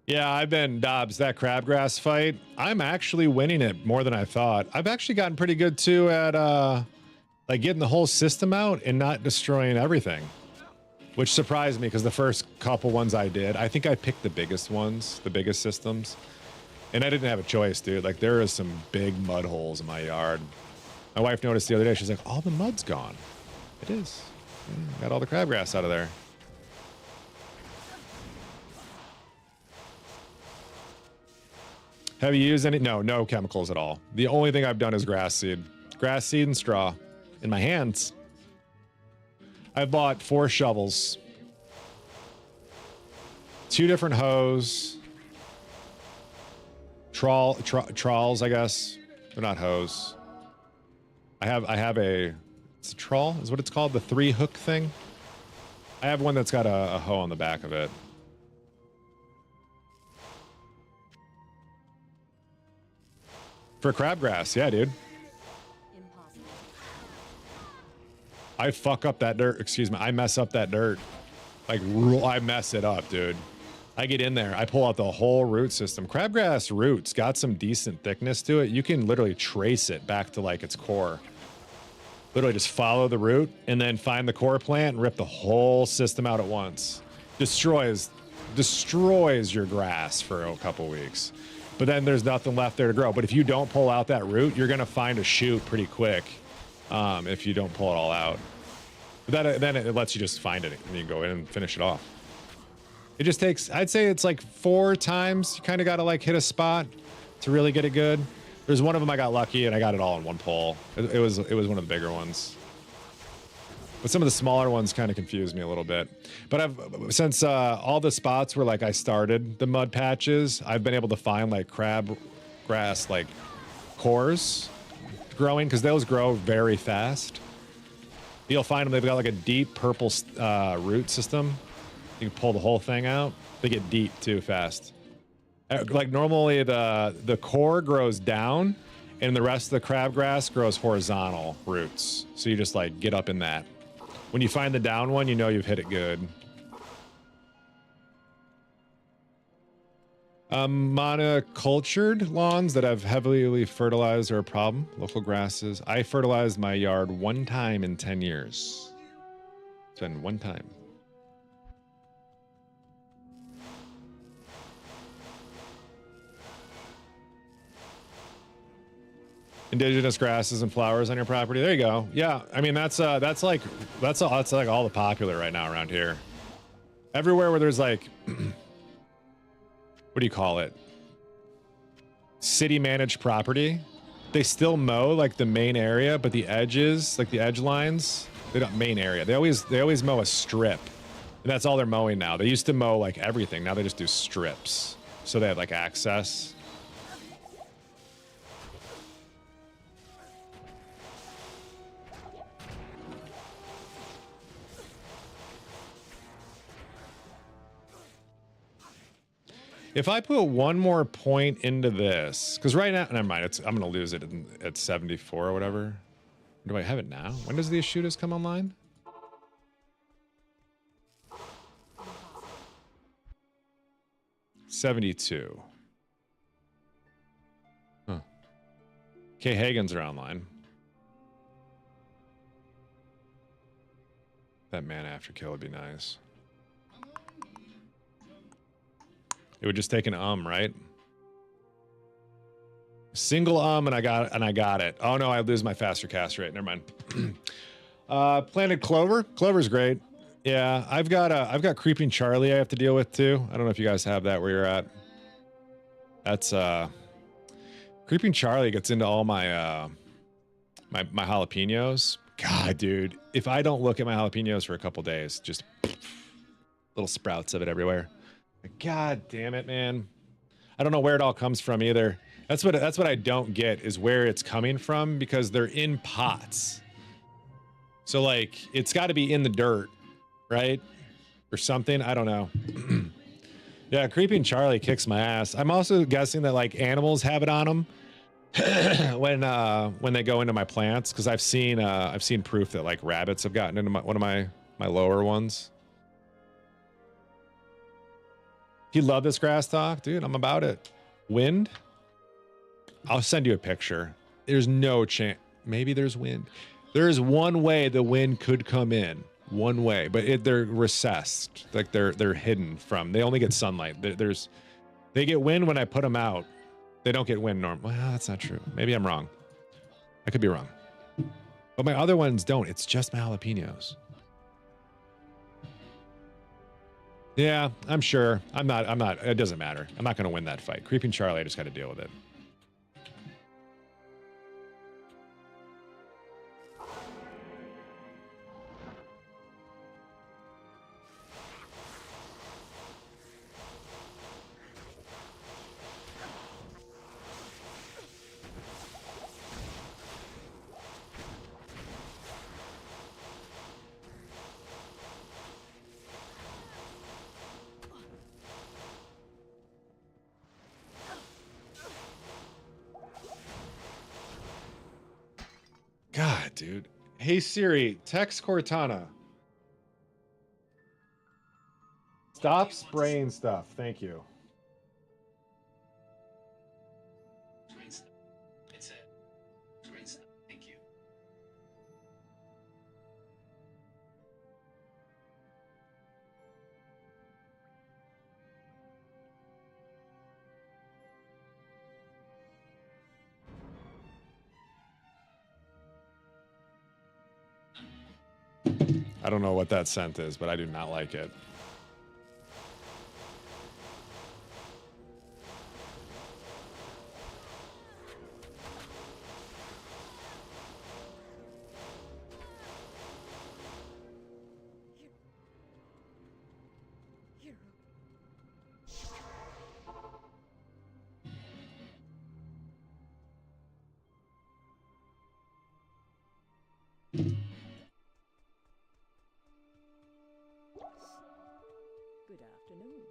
Speaker 3: Yeah, I've been, Dobbs, that crabgrass fight, I'm actually winning it more than I thought. I've actually gotten pretty good too at like getting the whole system out and not destroying everything, which surprised me because the first couple ones I did, I think I picked the biggest ones, the biggest systems, and I didn't have a choice, dude. Like there is some big mud holes in my yard. My wife noticed the other day, she's like, all the mud's gone. It is. Yeah, got all the crabgrass out of there. Have you used any? No chemicals at all. The only thing I've done is grass seed and straw in my hands. I've bought 4 shovels, 2 different hoes, trawls, I guess. They're not hoes. I have it's a trawl is what it's called. The 3-hook thing. I have one that's got a hoe on the back of it. For crabgrass, yeah, dude.
Speaker 2: Impossible.
Speaker 3: I fuck up that dirt. Excuse me. I mess up that dirt. Like, I mess it up, dude. I get in there. I pull out the whole root system. Crabgrass roots got some decent thickness to it. You can literally trace it back to like its core. Literally just follow the root and then find the core plant and rip the whole system out at once. Destroys your grass for a couple weeks. But then there's nothing left there to grow. But if you don't pull out that root, you're gonna find a shoot pretty quick if you don't pull it all out. But then it lets you just find it and you can go in and finish it off. It just takes, I'd say it's like 4 times. You kind of got to like hit a spot to really get it good. There's one of them I got lucky and I got it all in one pull. It was one of the bigger ones. But some of the smaller ones kind of confused me a little bit. But since all the spots where like I started the mud patches, I've been able to find like crabgrass like cores growing because those grow very fast. You'll find them, they've got like a deep purple root system. You can pull the whole thing out. They get deep too fast. Like normally the core grows down and the rest of the crabgrass grows horizontal roots. So you just like get up in that. When you find the down one, you know you've hit it good. Monocultured lawns that have heavily fertilized are a problem. Local grasses. I fertilized my yard 1 time in 10 years. It's been 1 time. Indigenous grasses and flowers on your property. There you go. Yeah, I mean that's like all the popular right now around here. Everywhere where there's like, what do you call it? City managed property. They still mow like the main area, but the edges, like the edge lines, they don't main area. They always mow a strip. And that's all they're mowing now. They used to mow like everything. Now they just do strips. So they have like access. If I put one more point into this, because right now, never mind, I'm going to lose it at 74 or whatever. Do I have it now? When does the shooters come online? $72. Huh. K. Hagen's are online. That man after kill would be nice. It would just take an right? Single and I got it. Oh no, I lose my faster cast rate. Never mind. Planted Clover. Clover's great. Yeah, I've got Creeping Charlie I have to deal with too. I don't know if you guys have that where you're at. That's Creeping Charlie gets into all my my jalapenos. God, dude, if I don't look at my jalapenos for a couple days, just little sprouts of it everywhere. God damn it, man. I don't know where it all comes from either. That's what I don't get is where it's coming from because they're in pots. So like it's got to be in the dirt, right? Or something, I don't know. Yeah, Creeping Charlie kicks my ass. I'm also guessing that like animals have it on them when they go into my plants because I've seen proof that like rabbits have gotten into one of my lower ones. You love this grass talk? Dude, I'm about it. Wind? I'll send you a picture. There's no chance. Maybe there's wind. There is one way the wind could come in. One way. But they're recessed. Like they're hidden from. They only get sunlight. They get wind when I put them out. They don't get wind normal. Well, that's not true. Maybe I'm wrong. I could be wrong. But my other ones don't. It's just my jalapenos. Yeah, I'm sure. I'm not, it doesn't matter. I'm not going to win that fight. Creeping Charlie, I just got to deal with it. God, dude. Hey Siri, text Cortana. Stop spraying stuff. Thank you.
Speaker 4: Thank you.
Speaker 3: I don't know what that scent is, but I do not like it.
Speaker 2: Good afternoon.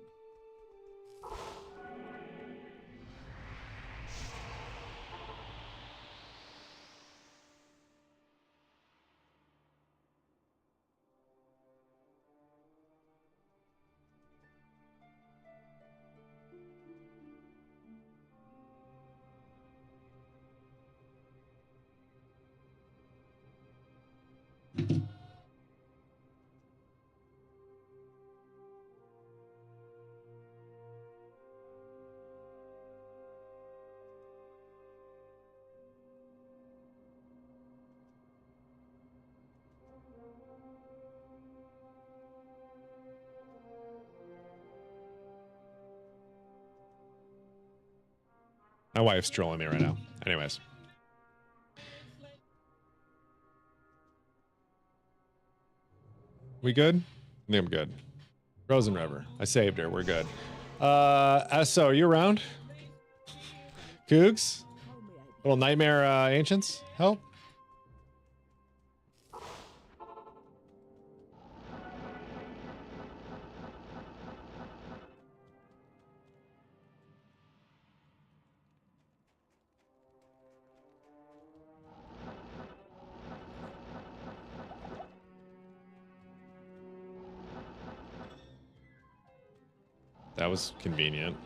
Speaker 3: My wife's trolling me right now. Anyways. We good? I think I'm good. Frozen River. I saved her. We're good. So are you around? Cougs? Little Nightmare Ancients? Help? That was convenient.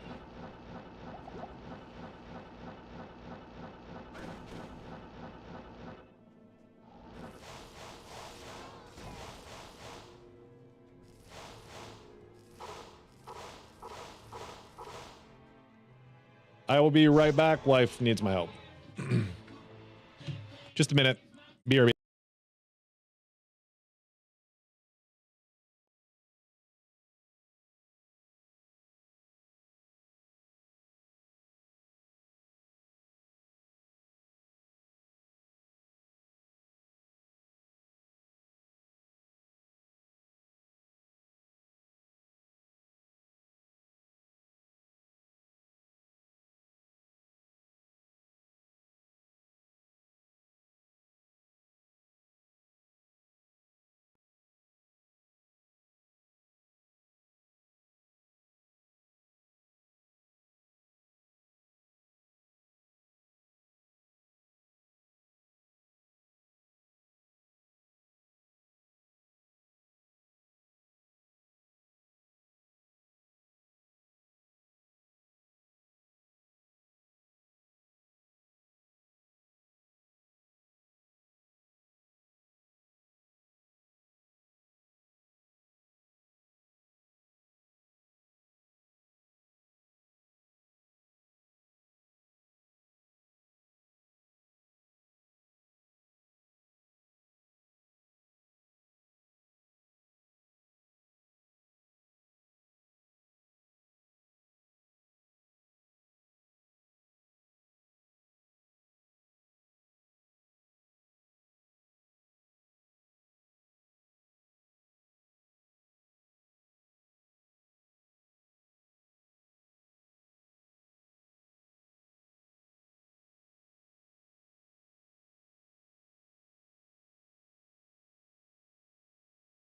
Speaker 3: I will be right back. Wife needs my help. Just a minute. BRB.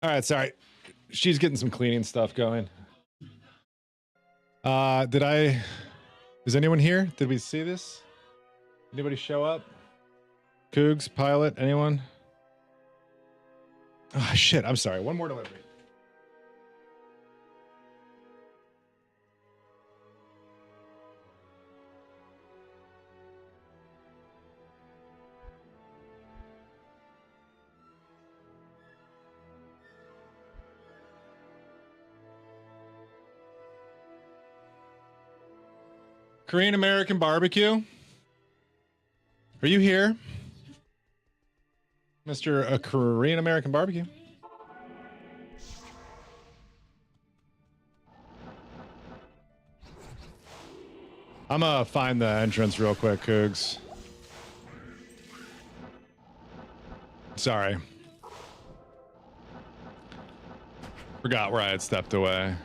Speaker 3: All right, sorry. She's getting some cleaning stuff going. Is anyone here? Did we see this? Anybody show up? Cougs, pilot, anyone? Oh, shit, I'm sorry. One more delivery. Korean American barbecue? Are you here? Mr. Korean American barbecue? I'm gonna find the entrance real quick, Cougs. Sorry. Forgot where I had stepped away.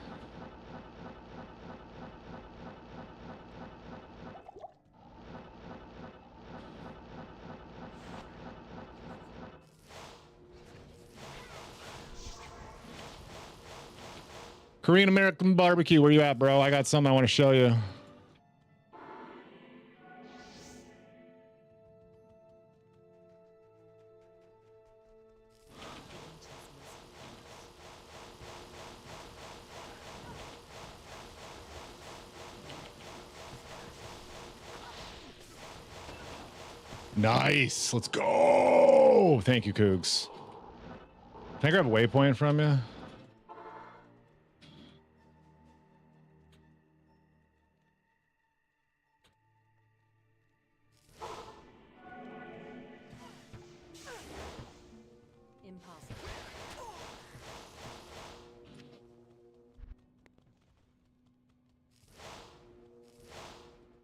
Speaker 3: Korean American barbecue, where you at, bro? I got something I want to show you. Nice. Let's go. Thank you, Cougs. Can I grab a waypoint from you?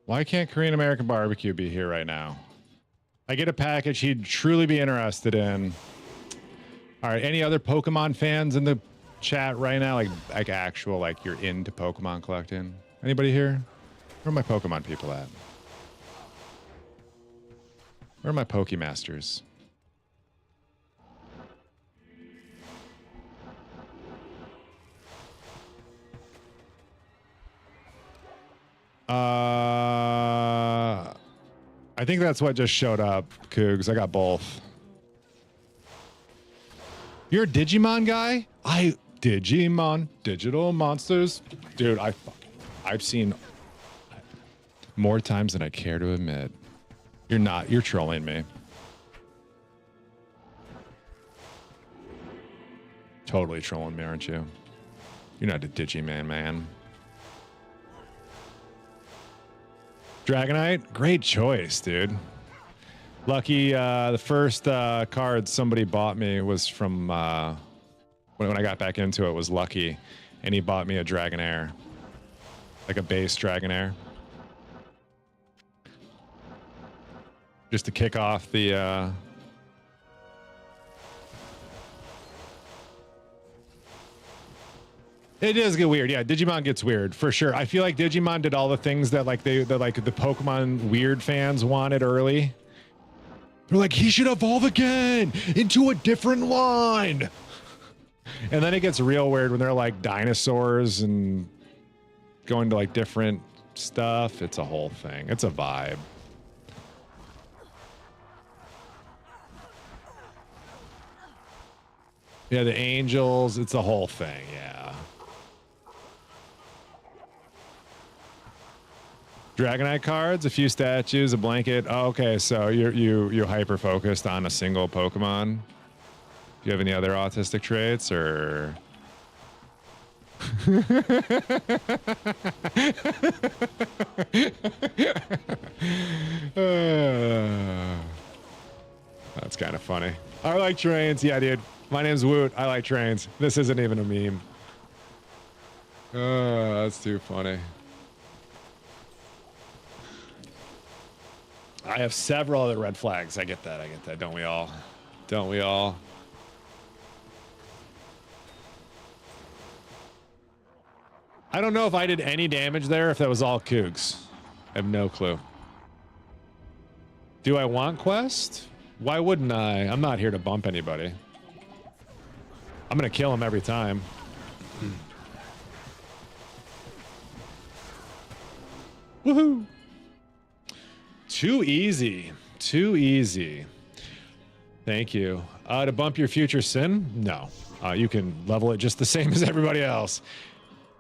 Speaker 3: Why can't Korean American Barbecue be here right now? I get a package he'd truly be interested in. All right, any other Pokemon fans in the chat right now? Like actual, like you're into Pokemon collecting? Anybody here? Where are my Pokemon people at? Where are my Pokemasters? I think that's what just showed up, Cougs. I got both. You're a Digimon guy? Digimon, digital monsters. Dude, I've seen more times than I care to admit. You're trolling me. Totally trolling me, aren't you? You're not a Digiman, man. Dragonite, great choice, dude. Lucky, the first card somebody bought me was from when I got back into it was Lucky, and he bought me a Dragonair, like a base Dragonair, just to kick off the. It does get weird. Yeah, Digimon gets weird for sure. I feel like Digimon did all the things that like the Pokemon weird fans wanted early. They're like, he should evolve again into a different line. And then it gets real weird when they're like dinosaurs and going to like different stuff. It's a whole thing. It's a vibe. Yeah, the angels. It's a whole thing. Yeah. Dragonite cards, a few statues, a blanket. Oh, okay, so you hyper focused on a single Pokemon. Do you have any other autistic traits or? That's kind of funny. I like trains. Yeah, dude. My name's Woot. I like trains. This isn't even a meme. That's too funny. I have several other red flags. I get that. I get that. Don't we all? Don't we all? I don't know if I did any damage there, if that was all Cougs. I have no clue. Do I want quest? Why wouldn't I? I'm not here to bump anybody. I'm going to kill him every time. Woohoo! Too easy. Too easy. Thank you. To bump your future sin? No. You can level it just the same as everybody else.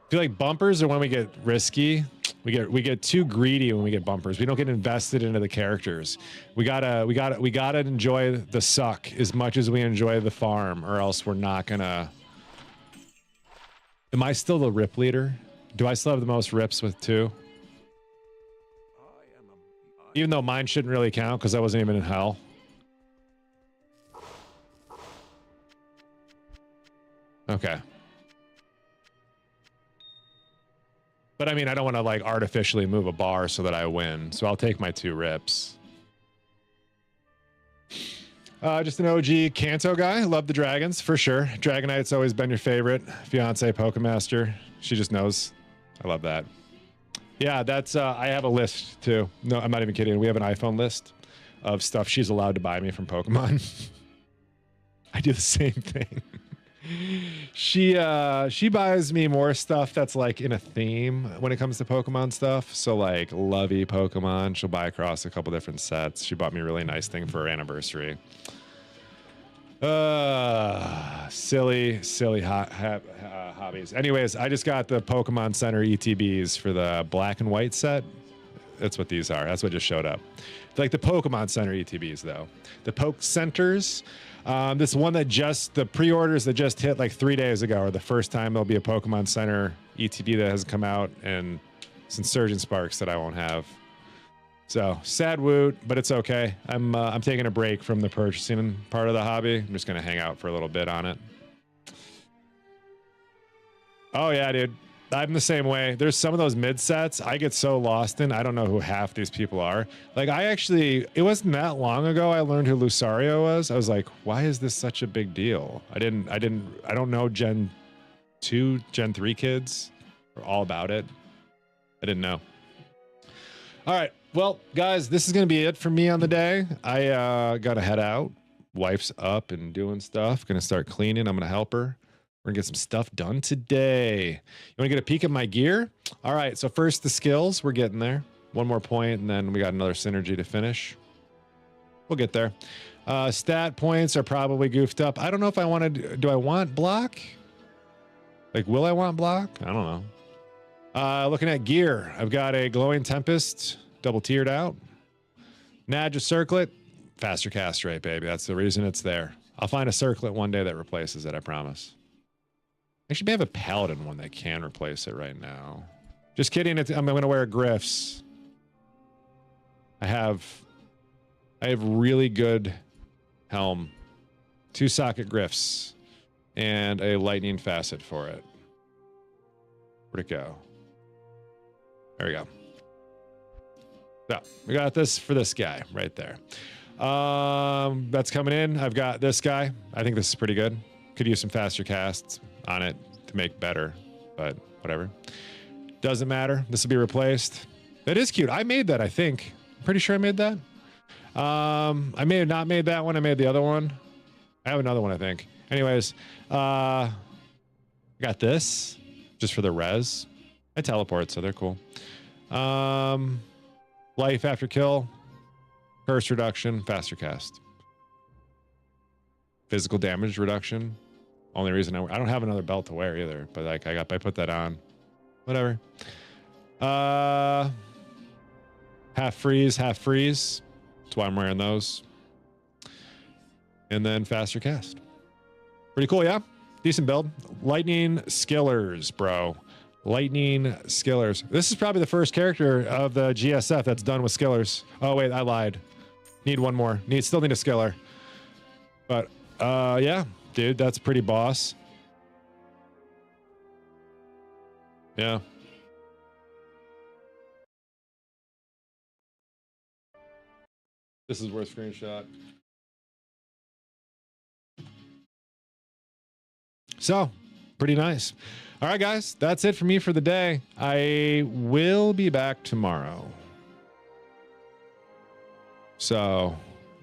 Speaker 3: I feel like bumpers are when we get risky. We get too greedy when we get bumpers. We don't get invested into the characters. We gotta enjoy the suck as much as we enjoy the farm, or else we're not gonna. Am I still the rip leader? Do I still have the most rips with 2? Even though mine shouldn't really count because I wasn't even in hell. Okay. But I mean, I don't want to like artificially move a bar so that I win. So I'll take my 2 rips. Just an OG Kanto guy. Love the dragons for sure. Dragonite's always been your favorite. Fiance Pokemaster. She just knows. I love that. Yeah, that's, I have a list too. No, I'm not even kidding. We have an iPhone list of stuff she's allowed to buy me from Pokemon. I do the same thing. She buys me more stuff that's like in a theme when it comes to Pokemon stuff. So like Lovey Pokemon, she'll buy across a couple different sets. She bought me a really nice thing for her anniversary. Silly hobbies. Anyways, I just got the Pokemon Center ETBs for the black and white set. That's what these are. That's what just showed up. It's like the Pokemon Center ETBs, though. The Poke Centers. This one that the pre-orders that just hit like 3 days ago are the first time there'll be a Pokemon Center ETB that hasn't come out, and some Surgeon Sparks that I won't have. So sad Woot, but it's okay. I'm taking a break from the purchasing part of the hobby. I'm just gonna hang out for a little bit on it. Oh yeah, dude. I'm the same way. There's some of those mid sets I get so lost in. I don't know who half these people are. Like it wasn't that long ago I learned who Lucario was. I was like, why is this such a big deal? I don't know Gen 2, Gen 3 kids are all about it. I didn't know. All right. Well, guys, this is going to be it for me on the day. I got to head out. Wife's up and doing stuff. Going to start cleaning. I'm going to help her. We're gonna get some stuff done today. You wanna get a peek at my gear? All right, so first the skills, we're getting there. One more point, and then we got another synergy to finish. We'll get there. Stat points are probably goofed up. I don't know if I want to, do I want block? Like, will I want block? I don't know. Looking at gear, I've got a Glowing Tempest, double tiered out. Nadja Circlet, faster cast rate, baby. That's the reason it's there. I'll find a Circlet one day that replaces it, I promise. Actually, may have a Paladin one that can replace it right now. Just kidding. I'm going to wear Griffs. I have really good helm, 2 socket Griffs, and a lightning facet for it. Where'd it go? There we go. So we got this for this guy right there. That's coming in. I've got this guy. I think this is pretty good. Could use some faster casts on it to make better, but whatever. Doesn't matter. This will be replaced. That is cute. I made that, I think. I'm pretty sure I made that. I may have not made that one. I made the other one. I have another one, I think. Anyways, got this just for the res. I teleport, so they're cool. Life after kill, curse reduction, faster cast. Physical damage reduction. Only reason I don't have another belt to wear either, but like I put that on. Whatever. Half freeze, half freeze. That's why I'm wearing those. And then faster cast. Pretty cool, yeah? Decent build. Lightning Skillers, bro. Lightning Skillers. This is probably the first character of the GSF that's done with Skillers. Oh wait, I lied. Need one more. Still need a Skiller. But yeah, dude, that's pretty boss. Yeah. This is worth screenshot. So, pretty nice. All right, guys, that's it for me for the day. I will be back tomorrow. So,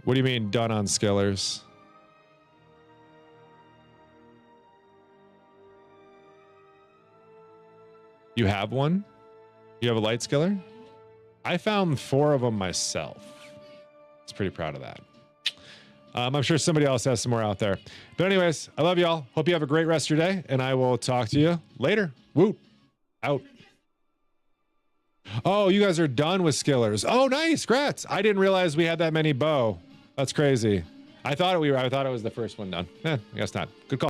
Speaker 3: what do you mean done on Skillers? You have one? You have a light skiller? I found 4 of them myself. I was pretty proud of that. I'm sure somebody else has some more out there. But anyways, I love y'all. Hope you have a great rest of your day, and I will talk to you later. Woo. Out. Oh, you guys are done with skillers. Oh, nice. Grats. I didn't realize we had that many bow. That's crazy. I thought it was the first one done. I guess not. Good call.